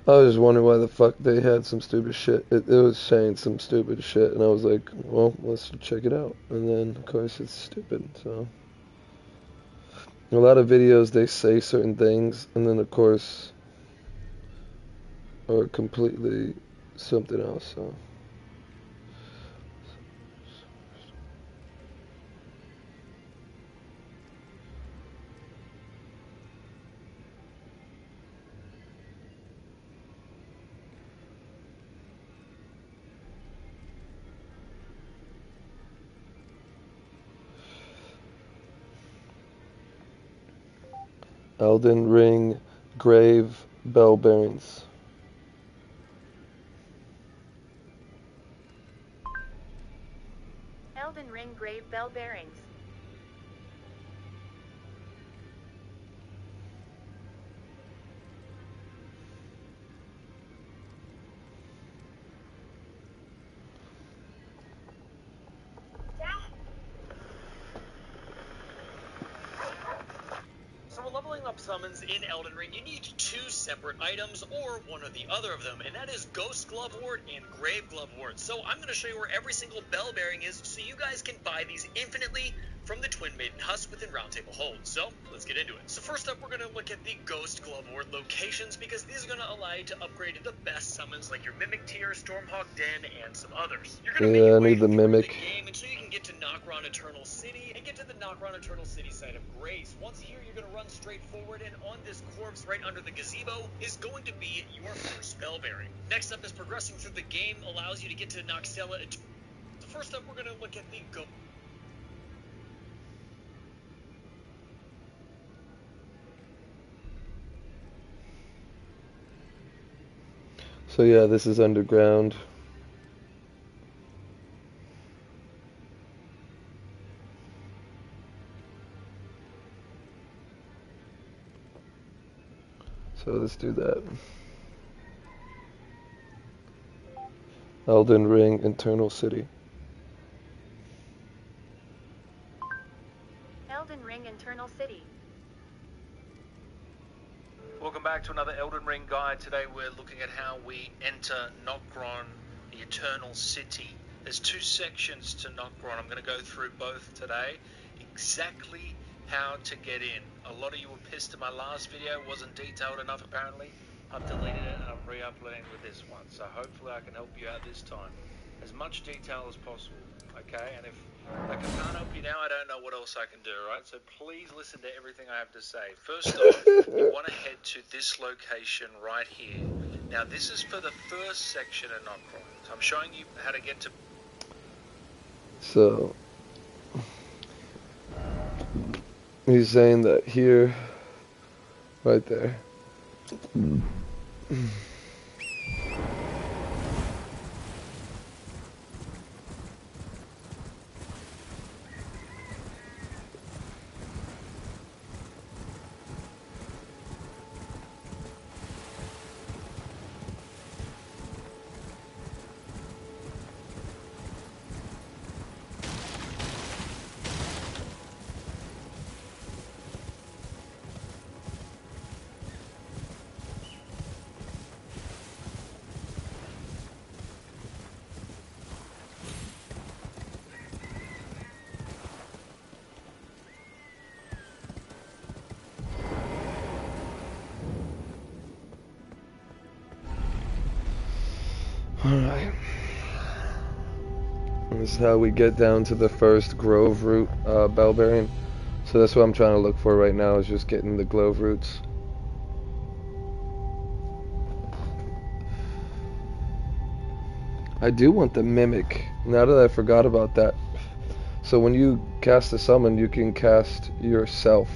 [SPEAKER 1] I was just wondering why the fuck they had some stupid shit. It was saying some stupid shit, and I was like, well, let's check it out. And then, of course, it's stupid, so. A lot of videos, they say certain things, and then, of course, are completely something else, so. Elden Ring Grave Bell Bearings.
[SPEAKER 6] Elden Ring Grave Bell Bearings.
[SPEAKER 11] So we're leveling up
[SPEAKER 7] summons in Elden Ring, you need two separate items, or one or the other of them, and that is Ghost Glovewort and Grave Glovewort. So I'm going to show you where every single bell bearing is, so you guys can buy these infinitely from the Twin Maiden Husk within Roundtable Hold. So let's get into it. So first up, we're going to look at the Ghost Glovewort locations, because these are going to allow you to upgrade the best summons like your Mimic Tier, Stormhawk Den, and some others. You're going to
[SPEAKER 1] Yeah, I need the Mimic.
[SPEAKER 7] game until you can get to Nokron Eternal City and get to the Nokron Eternal City site of Grace. Once here, you're going to run straight forward, and on this corpse right under the gazebo is going to be your first spell bearing. Next up is progressing through the game allows you to get to Noxella. So first up, we're going to look at the
[SPEAKER 1] So yeah, this is underground. So let's do that. Elden Ring, Eternal City.
[SPEAKER 6] Elden Ring Eternal City.
[SPEAKER 22] Welcome back to another Elden Ring guide. Today we're looking at how we enter Nokron, the Eternal City. There's two sections to Nokron. I'm going to go through both today. Exactly how to get in. A lot of you were pissed at my last video. It wasn't detailed enough apparently. I've deleted it and I'm re-uploading with this one. So hopefully I can help you out this time. As much detail as possible. Okay? And if I can't help you now, I don't know what else I can do, right? So please listen to everything I have to say. First off, you want to head to this location right here. Now, this is for the first section of Nokron. So I'm showing you how to get to...
[SPEAKER 1] So, he's saying that here, right there. Alright. This is how we get down to the first Grove root bell bearing. So that's what I'm trying to look for right now, is just getting the Grove roots. I do want the Mimic, now that I forgot about that. So when you cast a summon, you can cast yourself,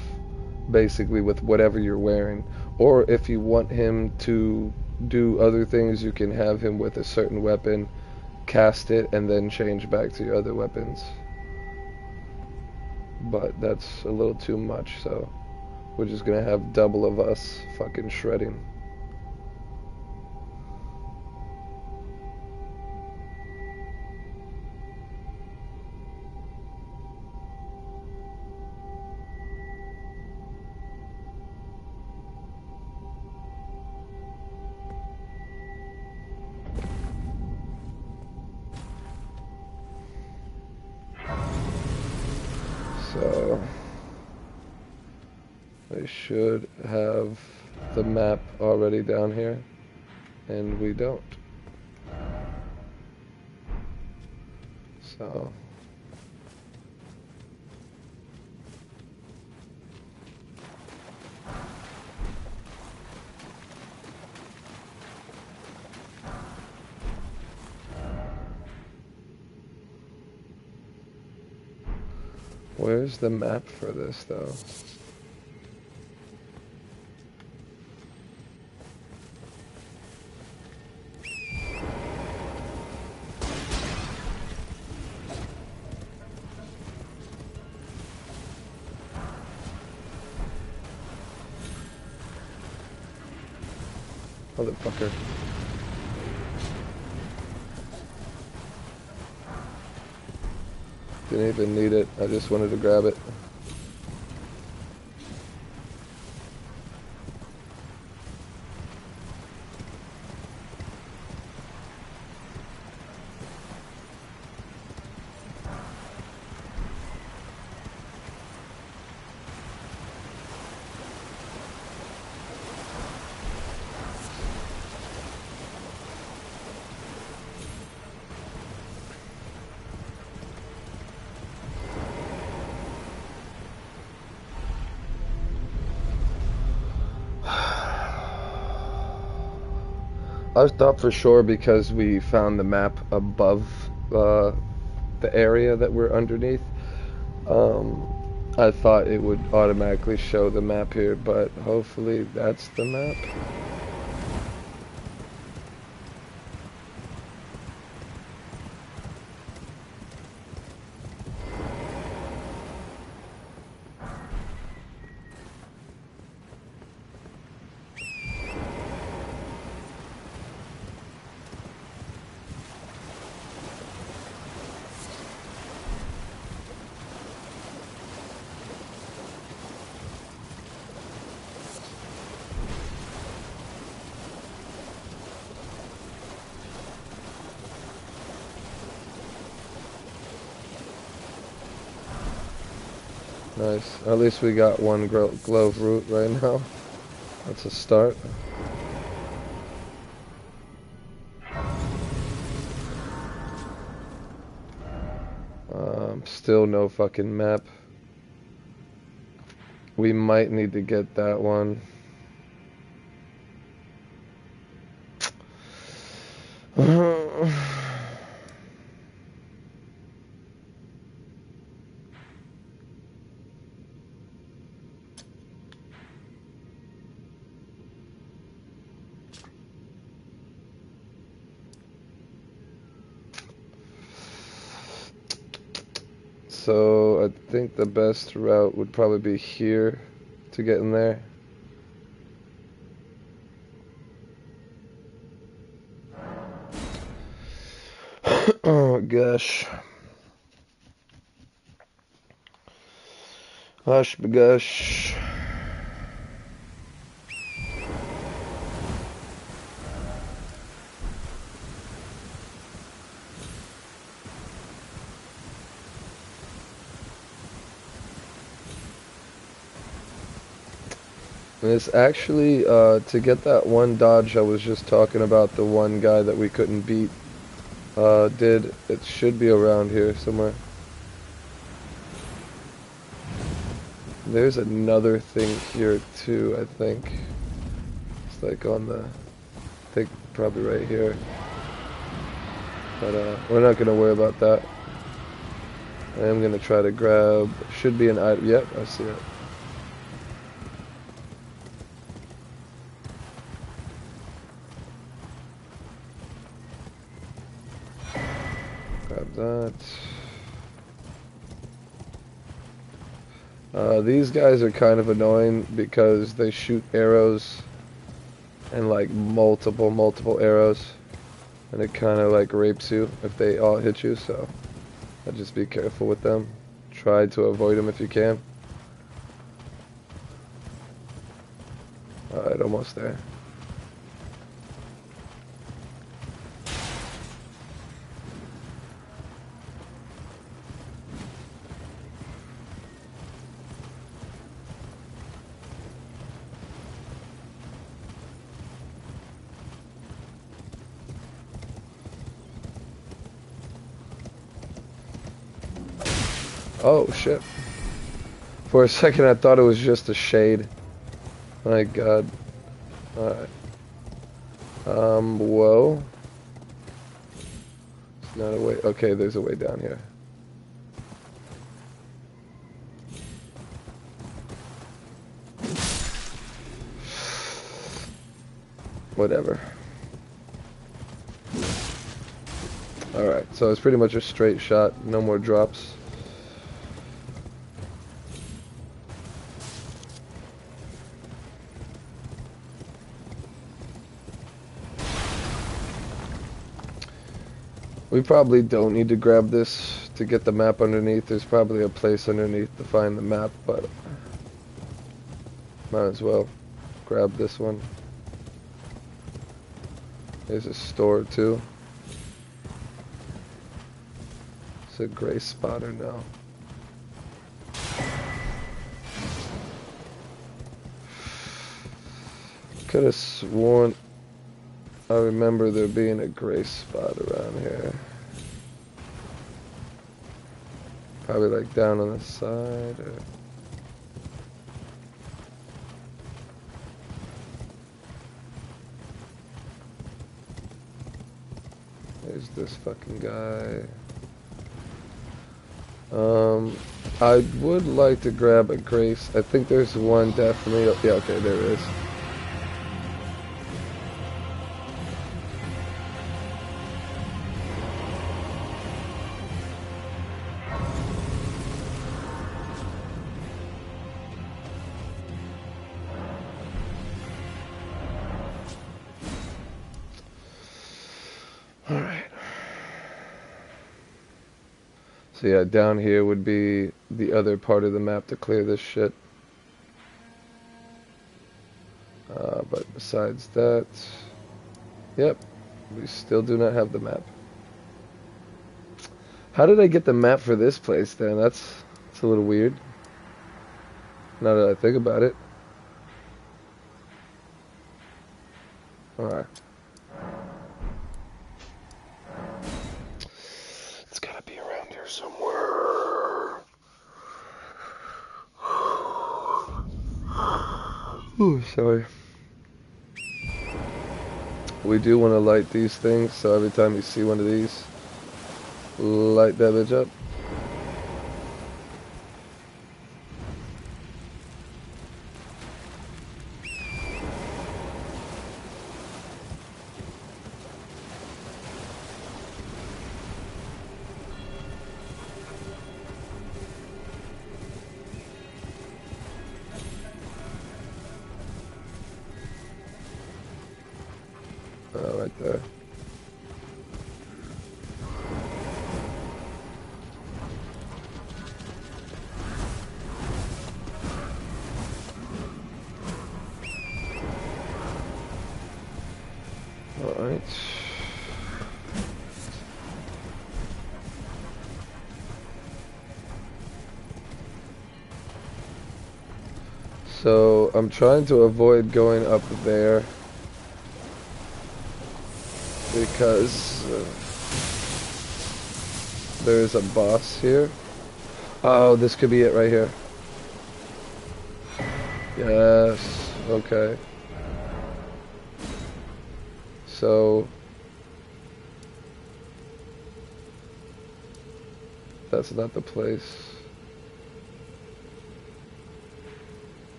[SPEAKER 1] basically, with whatever you're wearing. Or if you want him to do other things, you can have him with a certain weapon, cast it, and then change back to your other weapons. But that's a little too much, so we're just gonna have double of us fucking shredding. So I should have the map already down here, and we don't. So where's the map for this, though? Motherfucker. Didn't even need it. I just wanted to grab it. I thought for sure because we found the map above the area that we're underneath. I thought it would automatically show the map here, but hopefully that's the map. Nice. At least we got one glove root right now. That's a start. Still no fucking map. We might need to get that one. So I think the best route would probably be here to get in there. Oh gosh. Hush bagosh. And it's actually, to get that one dodge I was just talking about, the one guy that we couldn't beat, it should be around here somewhere. There's another thing here too, I think. It's like on the, I think probably right here. But, we're not gonna worry about that. I am gonna try to grab, should be an item, yep, I see it. Grab that. These guys are kind of annoying because they shoot arrows and like multiple arrows, and it kind of like rapes you if they all hit you, so just be careful with them. Try to avoid them if you can. Alright, almost there. Oh shit. For a second I thought it was just a shade. My god. Alright. Whoa. It's not a way. Okay, there's a way down here. Whatever. Alright, so it's pretty much a straight shot, no more drops. We probably don't need to grab this to get the map underneath. There's probably a place underneath to find the map, but might as well grab this one. There's a store too. It's a gray spotter now. Could have sworn I remember there being a gray spot around here. Probably like down on the side or... Where's this fucking guy? I would like to grab a Grace. I think there's one definitely. Yeah, okay, there it is. Alright. So yeah, down here would be the other part of the map to clear this shit. But besides that, yep, we still do not have the map. How did I get the map for this place then? That's a little weird. Now that I think about it. Alright. It's gotta be around here somewhere. Ooh, sorry. We do want to light these things, so every time you see one of these, light that bitch up. Right there. Alright. So I'm trying to avoid going up there because there is a boss here. Oh, this could be it right here. Yes, okay. So that's not the place.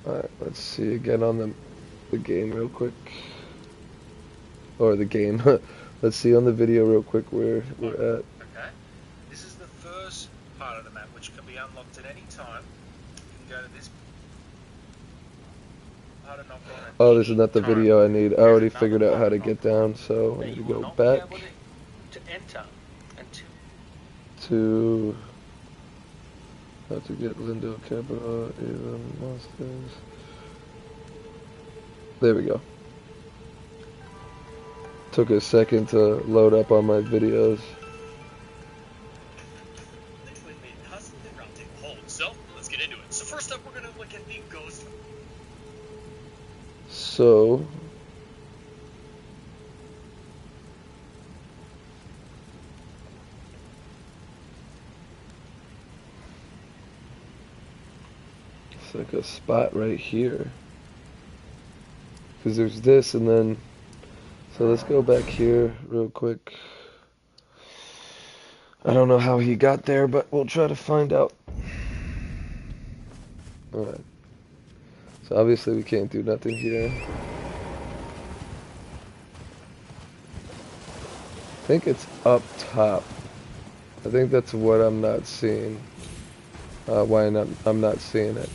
[SPEAKER 1] Alright, let's see again on the game real quick. Or the game. Let's see on the video real quick where we're at.
[SPEAKER 22] Okay. This is the first part of the map which can be unlocked at any time. You can go to this part of Knockron.
[SPEAKER 1] Oh, this is not the video I need. I already figured out how to get down, so I need to go back
[SPEAKER 22] to enter and
[SPEAKER 1] to how to get Lindo Cabra, even monsters. There we go. Took a second to load up on my videos.
[SPEAKER 7] So, let's get into it. So first up, we're going to look at the ghost.
[SPEAKER 1] So it's like a spot right here. Because there's this and then... So let's go back here real quick. I don't know how he got there, but we'll try to find out. Alright. So obviously we can't do nothing here. I think it's up top. I think that's what I'm not seeing. Why I'm not seeing it.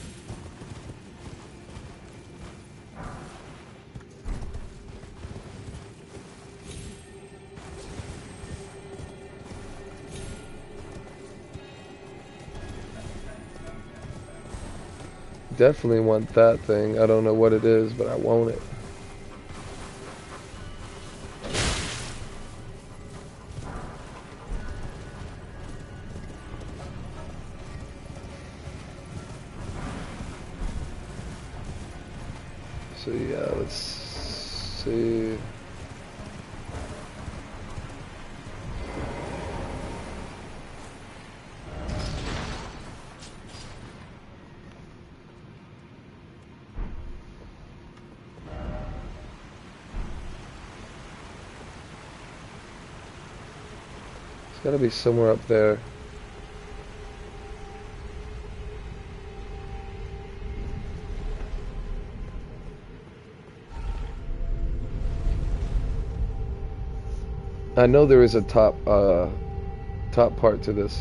[SPEAKER 1] Definitely want that thing. I don't know what it is, but I want it. So yeah, let's see. It's gotta be somewhere up there. I know there is a top part to this.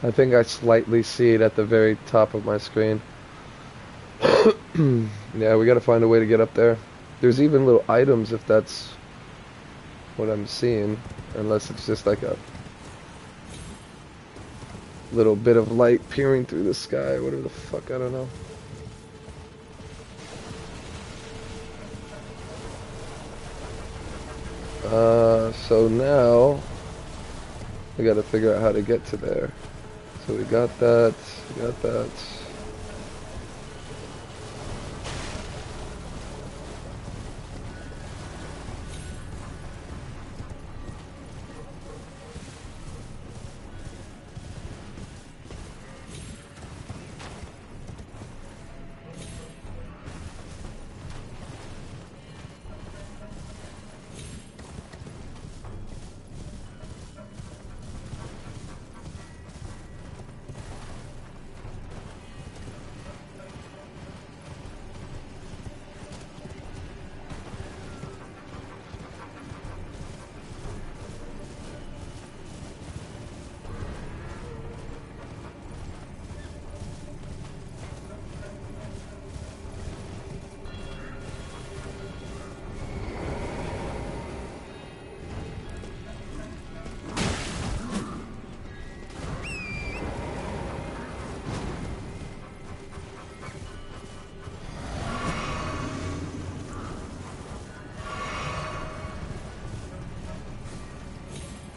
[SPEAKER 1] I think I slightly see it at the very top of my screen. Yeah, we gotta find a way to get up there. There's even little items if that's what I'm seeing, unless it's just like a little bit of light peering through the sky, whatever the fuck, I don't know. So now we gotta figure out how to get to there. So we got that, we got that.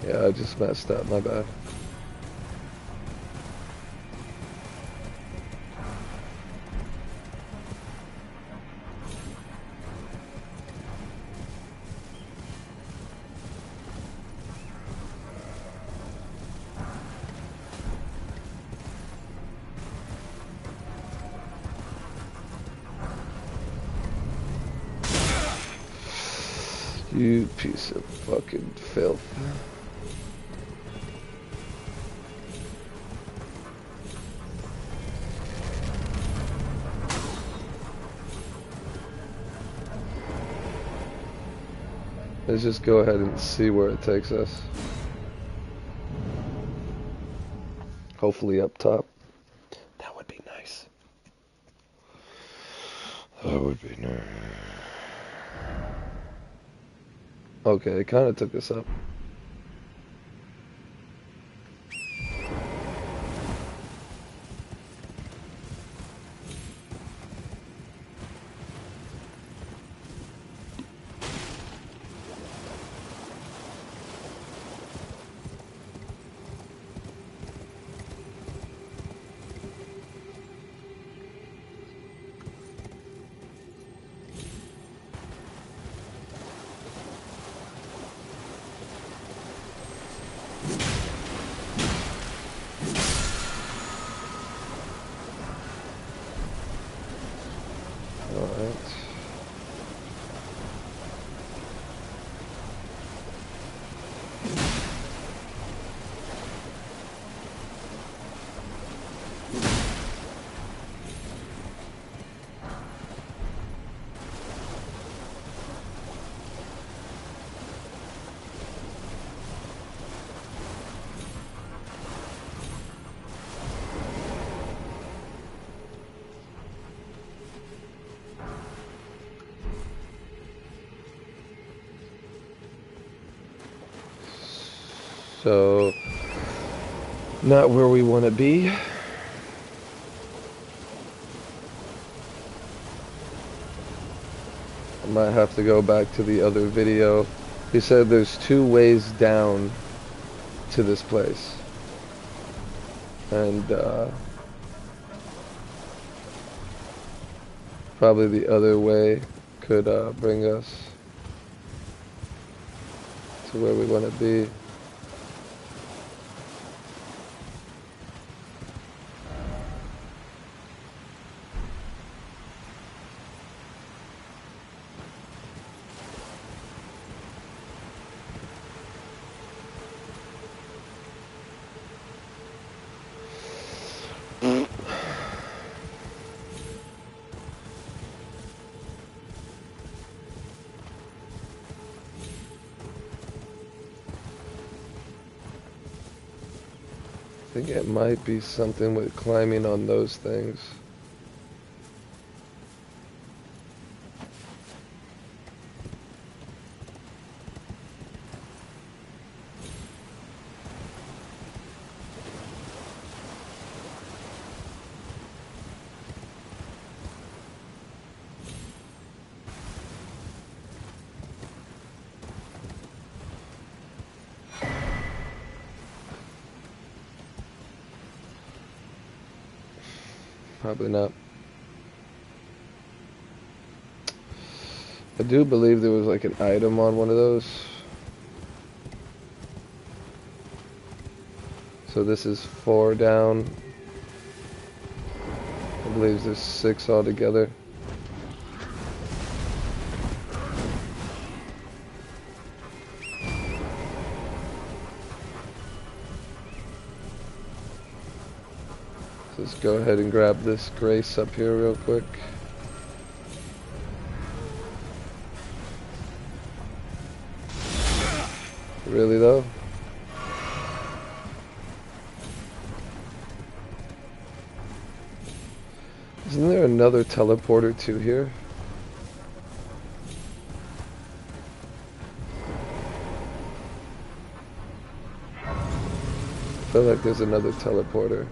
[SPEAKER 1] Yeah, I just messed up, my bad. You piece of fucking filth. Let's just go ahead and see where it takes us. Hopefully up top. That would be nice. That would be nice. Okay, it kind of took us up. So, not where we want to be. I might have to go back to the other video. He said there's 2 ways down to this place. And, probably the other way could, bring us to where we want to be. I think it might be something with climbing on those things. Probably not. I do believe there was like an item on one of those. So this is 4 down. I believe there's 6 altogether. Let's go ahead and grab this Grace up here real quick. Really though? Isn't there another teleporter too here? I feel like there's another teleporter.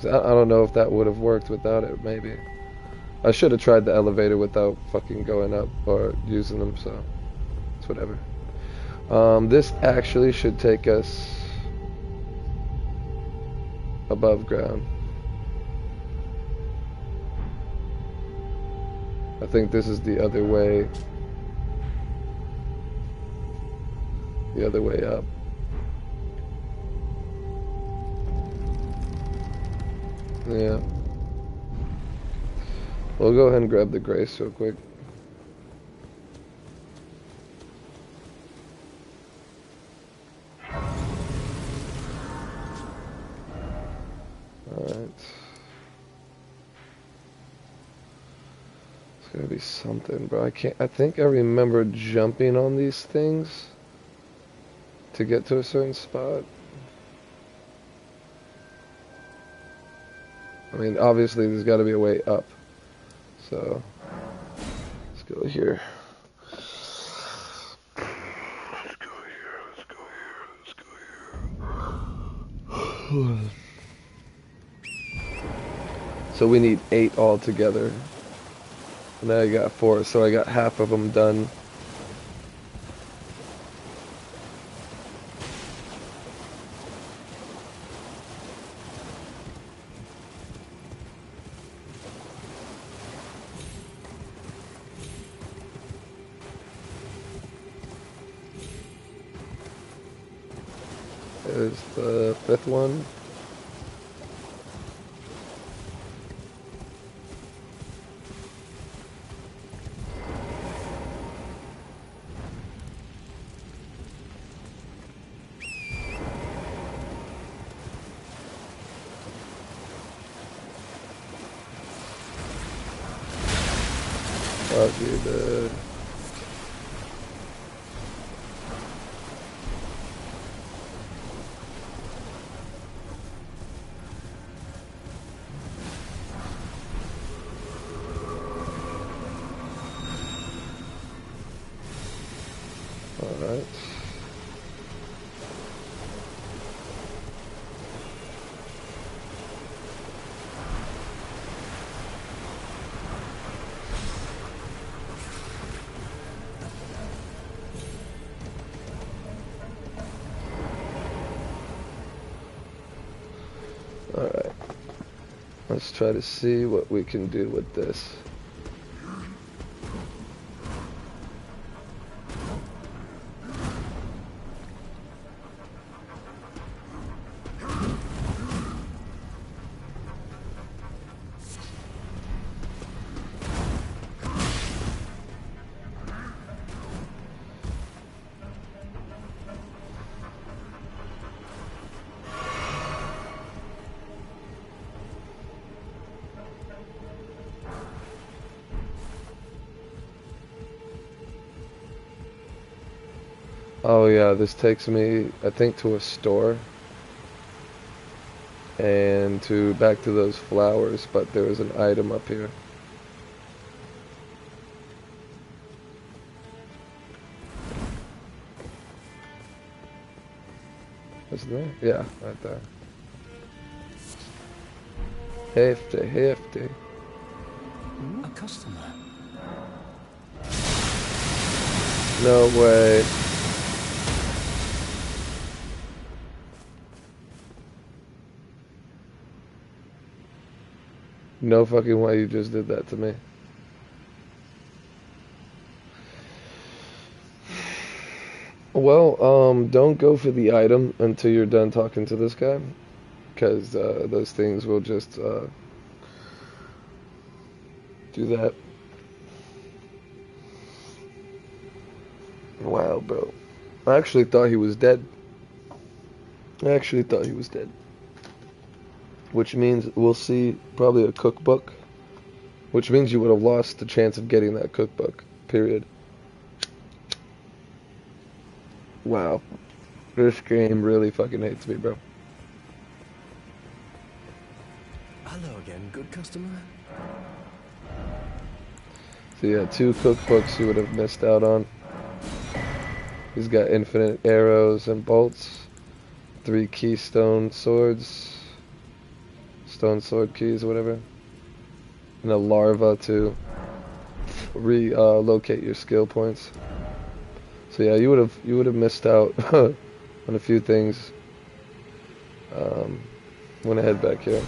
[SPEAKER 1] I don't know if that would have worked without it, maybe. I should have tried the elevator without fucking going up or using them, so it's whatever. This actually should take us above ground. I think this is the other way. The other way up. Yeah. We'll go ahead and grab the Grace real quick. Alright. It's gotta be something, bro. I think I remember jumping on these things to get to a certain spot. I mean, obviously there's gotta be a way up. So, let's go here. Let's go here, let's go here, let's go here. So we need 8 altogether. And then I got 4, so I got half of them done. There's the 5th one. Fuck you, dude. Alright. Alright. Let's try to see what we can do with this. Oh yeah, this takes me, I think, to a store and to back to those flowers, but there was an item up here. Isn't there? Yeah, right there. Hefty, hefty.
[SPEAKER 17] A customer.
[SPEAKER 1] No way. No fucking way you just did that to me. Well, don't go for the item until you're done talking to this guy, because those things will just do that. Wow, bro. I actually thought he was dead. Which means we'll see probably a cookbook. Which means you would have lost the chance of getting that cookbook. Period. Wow. This game really fucking hates me, bro.
[SPEAKER 17] Hello again, good customer.
[SPEAKER 1] So yeah, 2 cookbooks you would have missed out on. He's got infinite arrows and bolts. 3 keystone swords. Stone sword keys or whatever. And a larva to locate your skill points. So yeah, you would have missed out on a few things. I'm gonna head back here.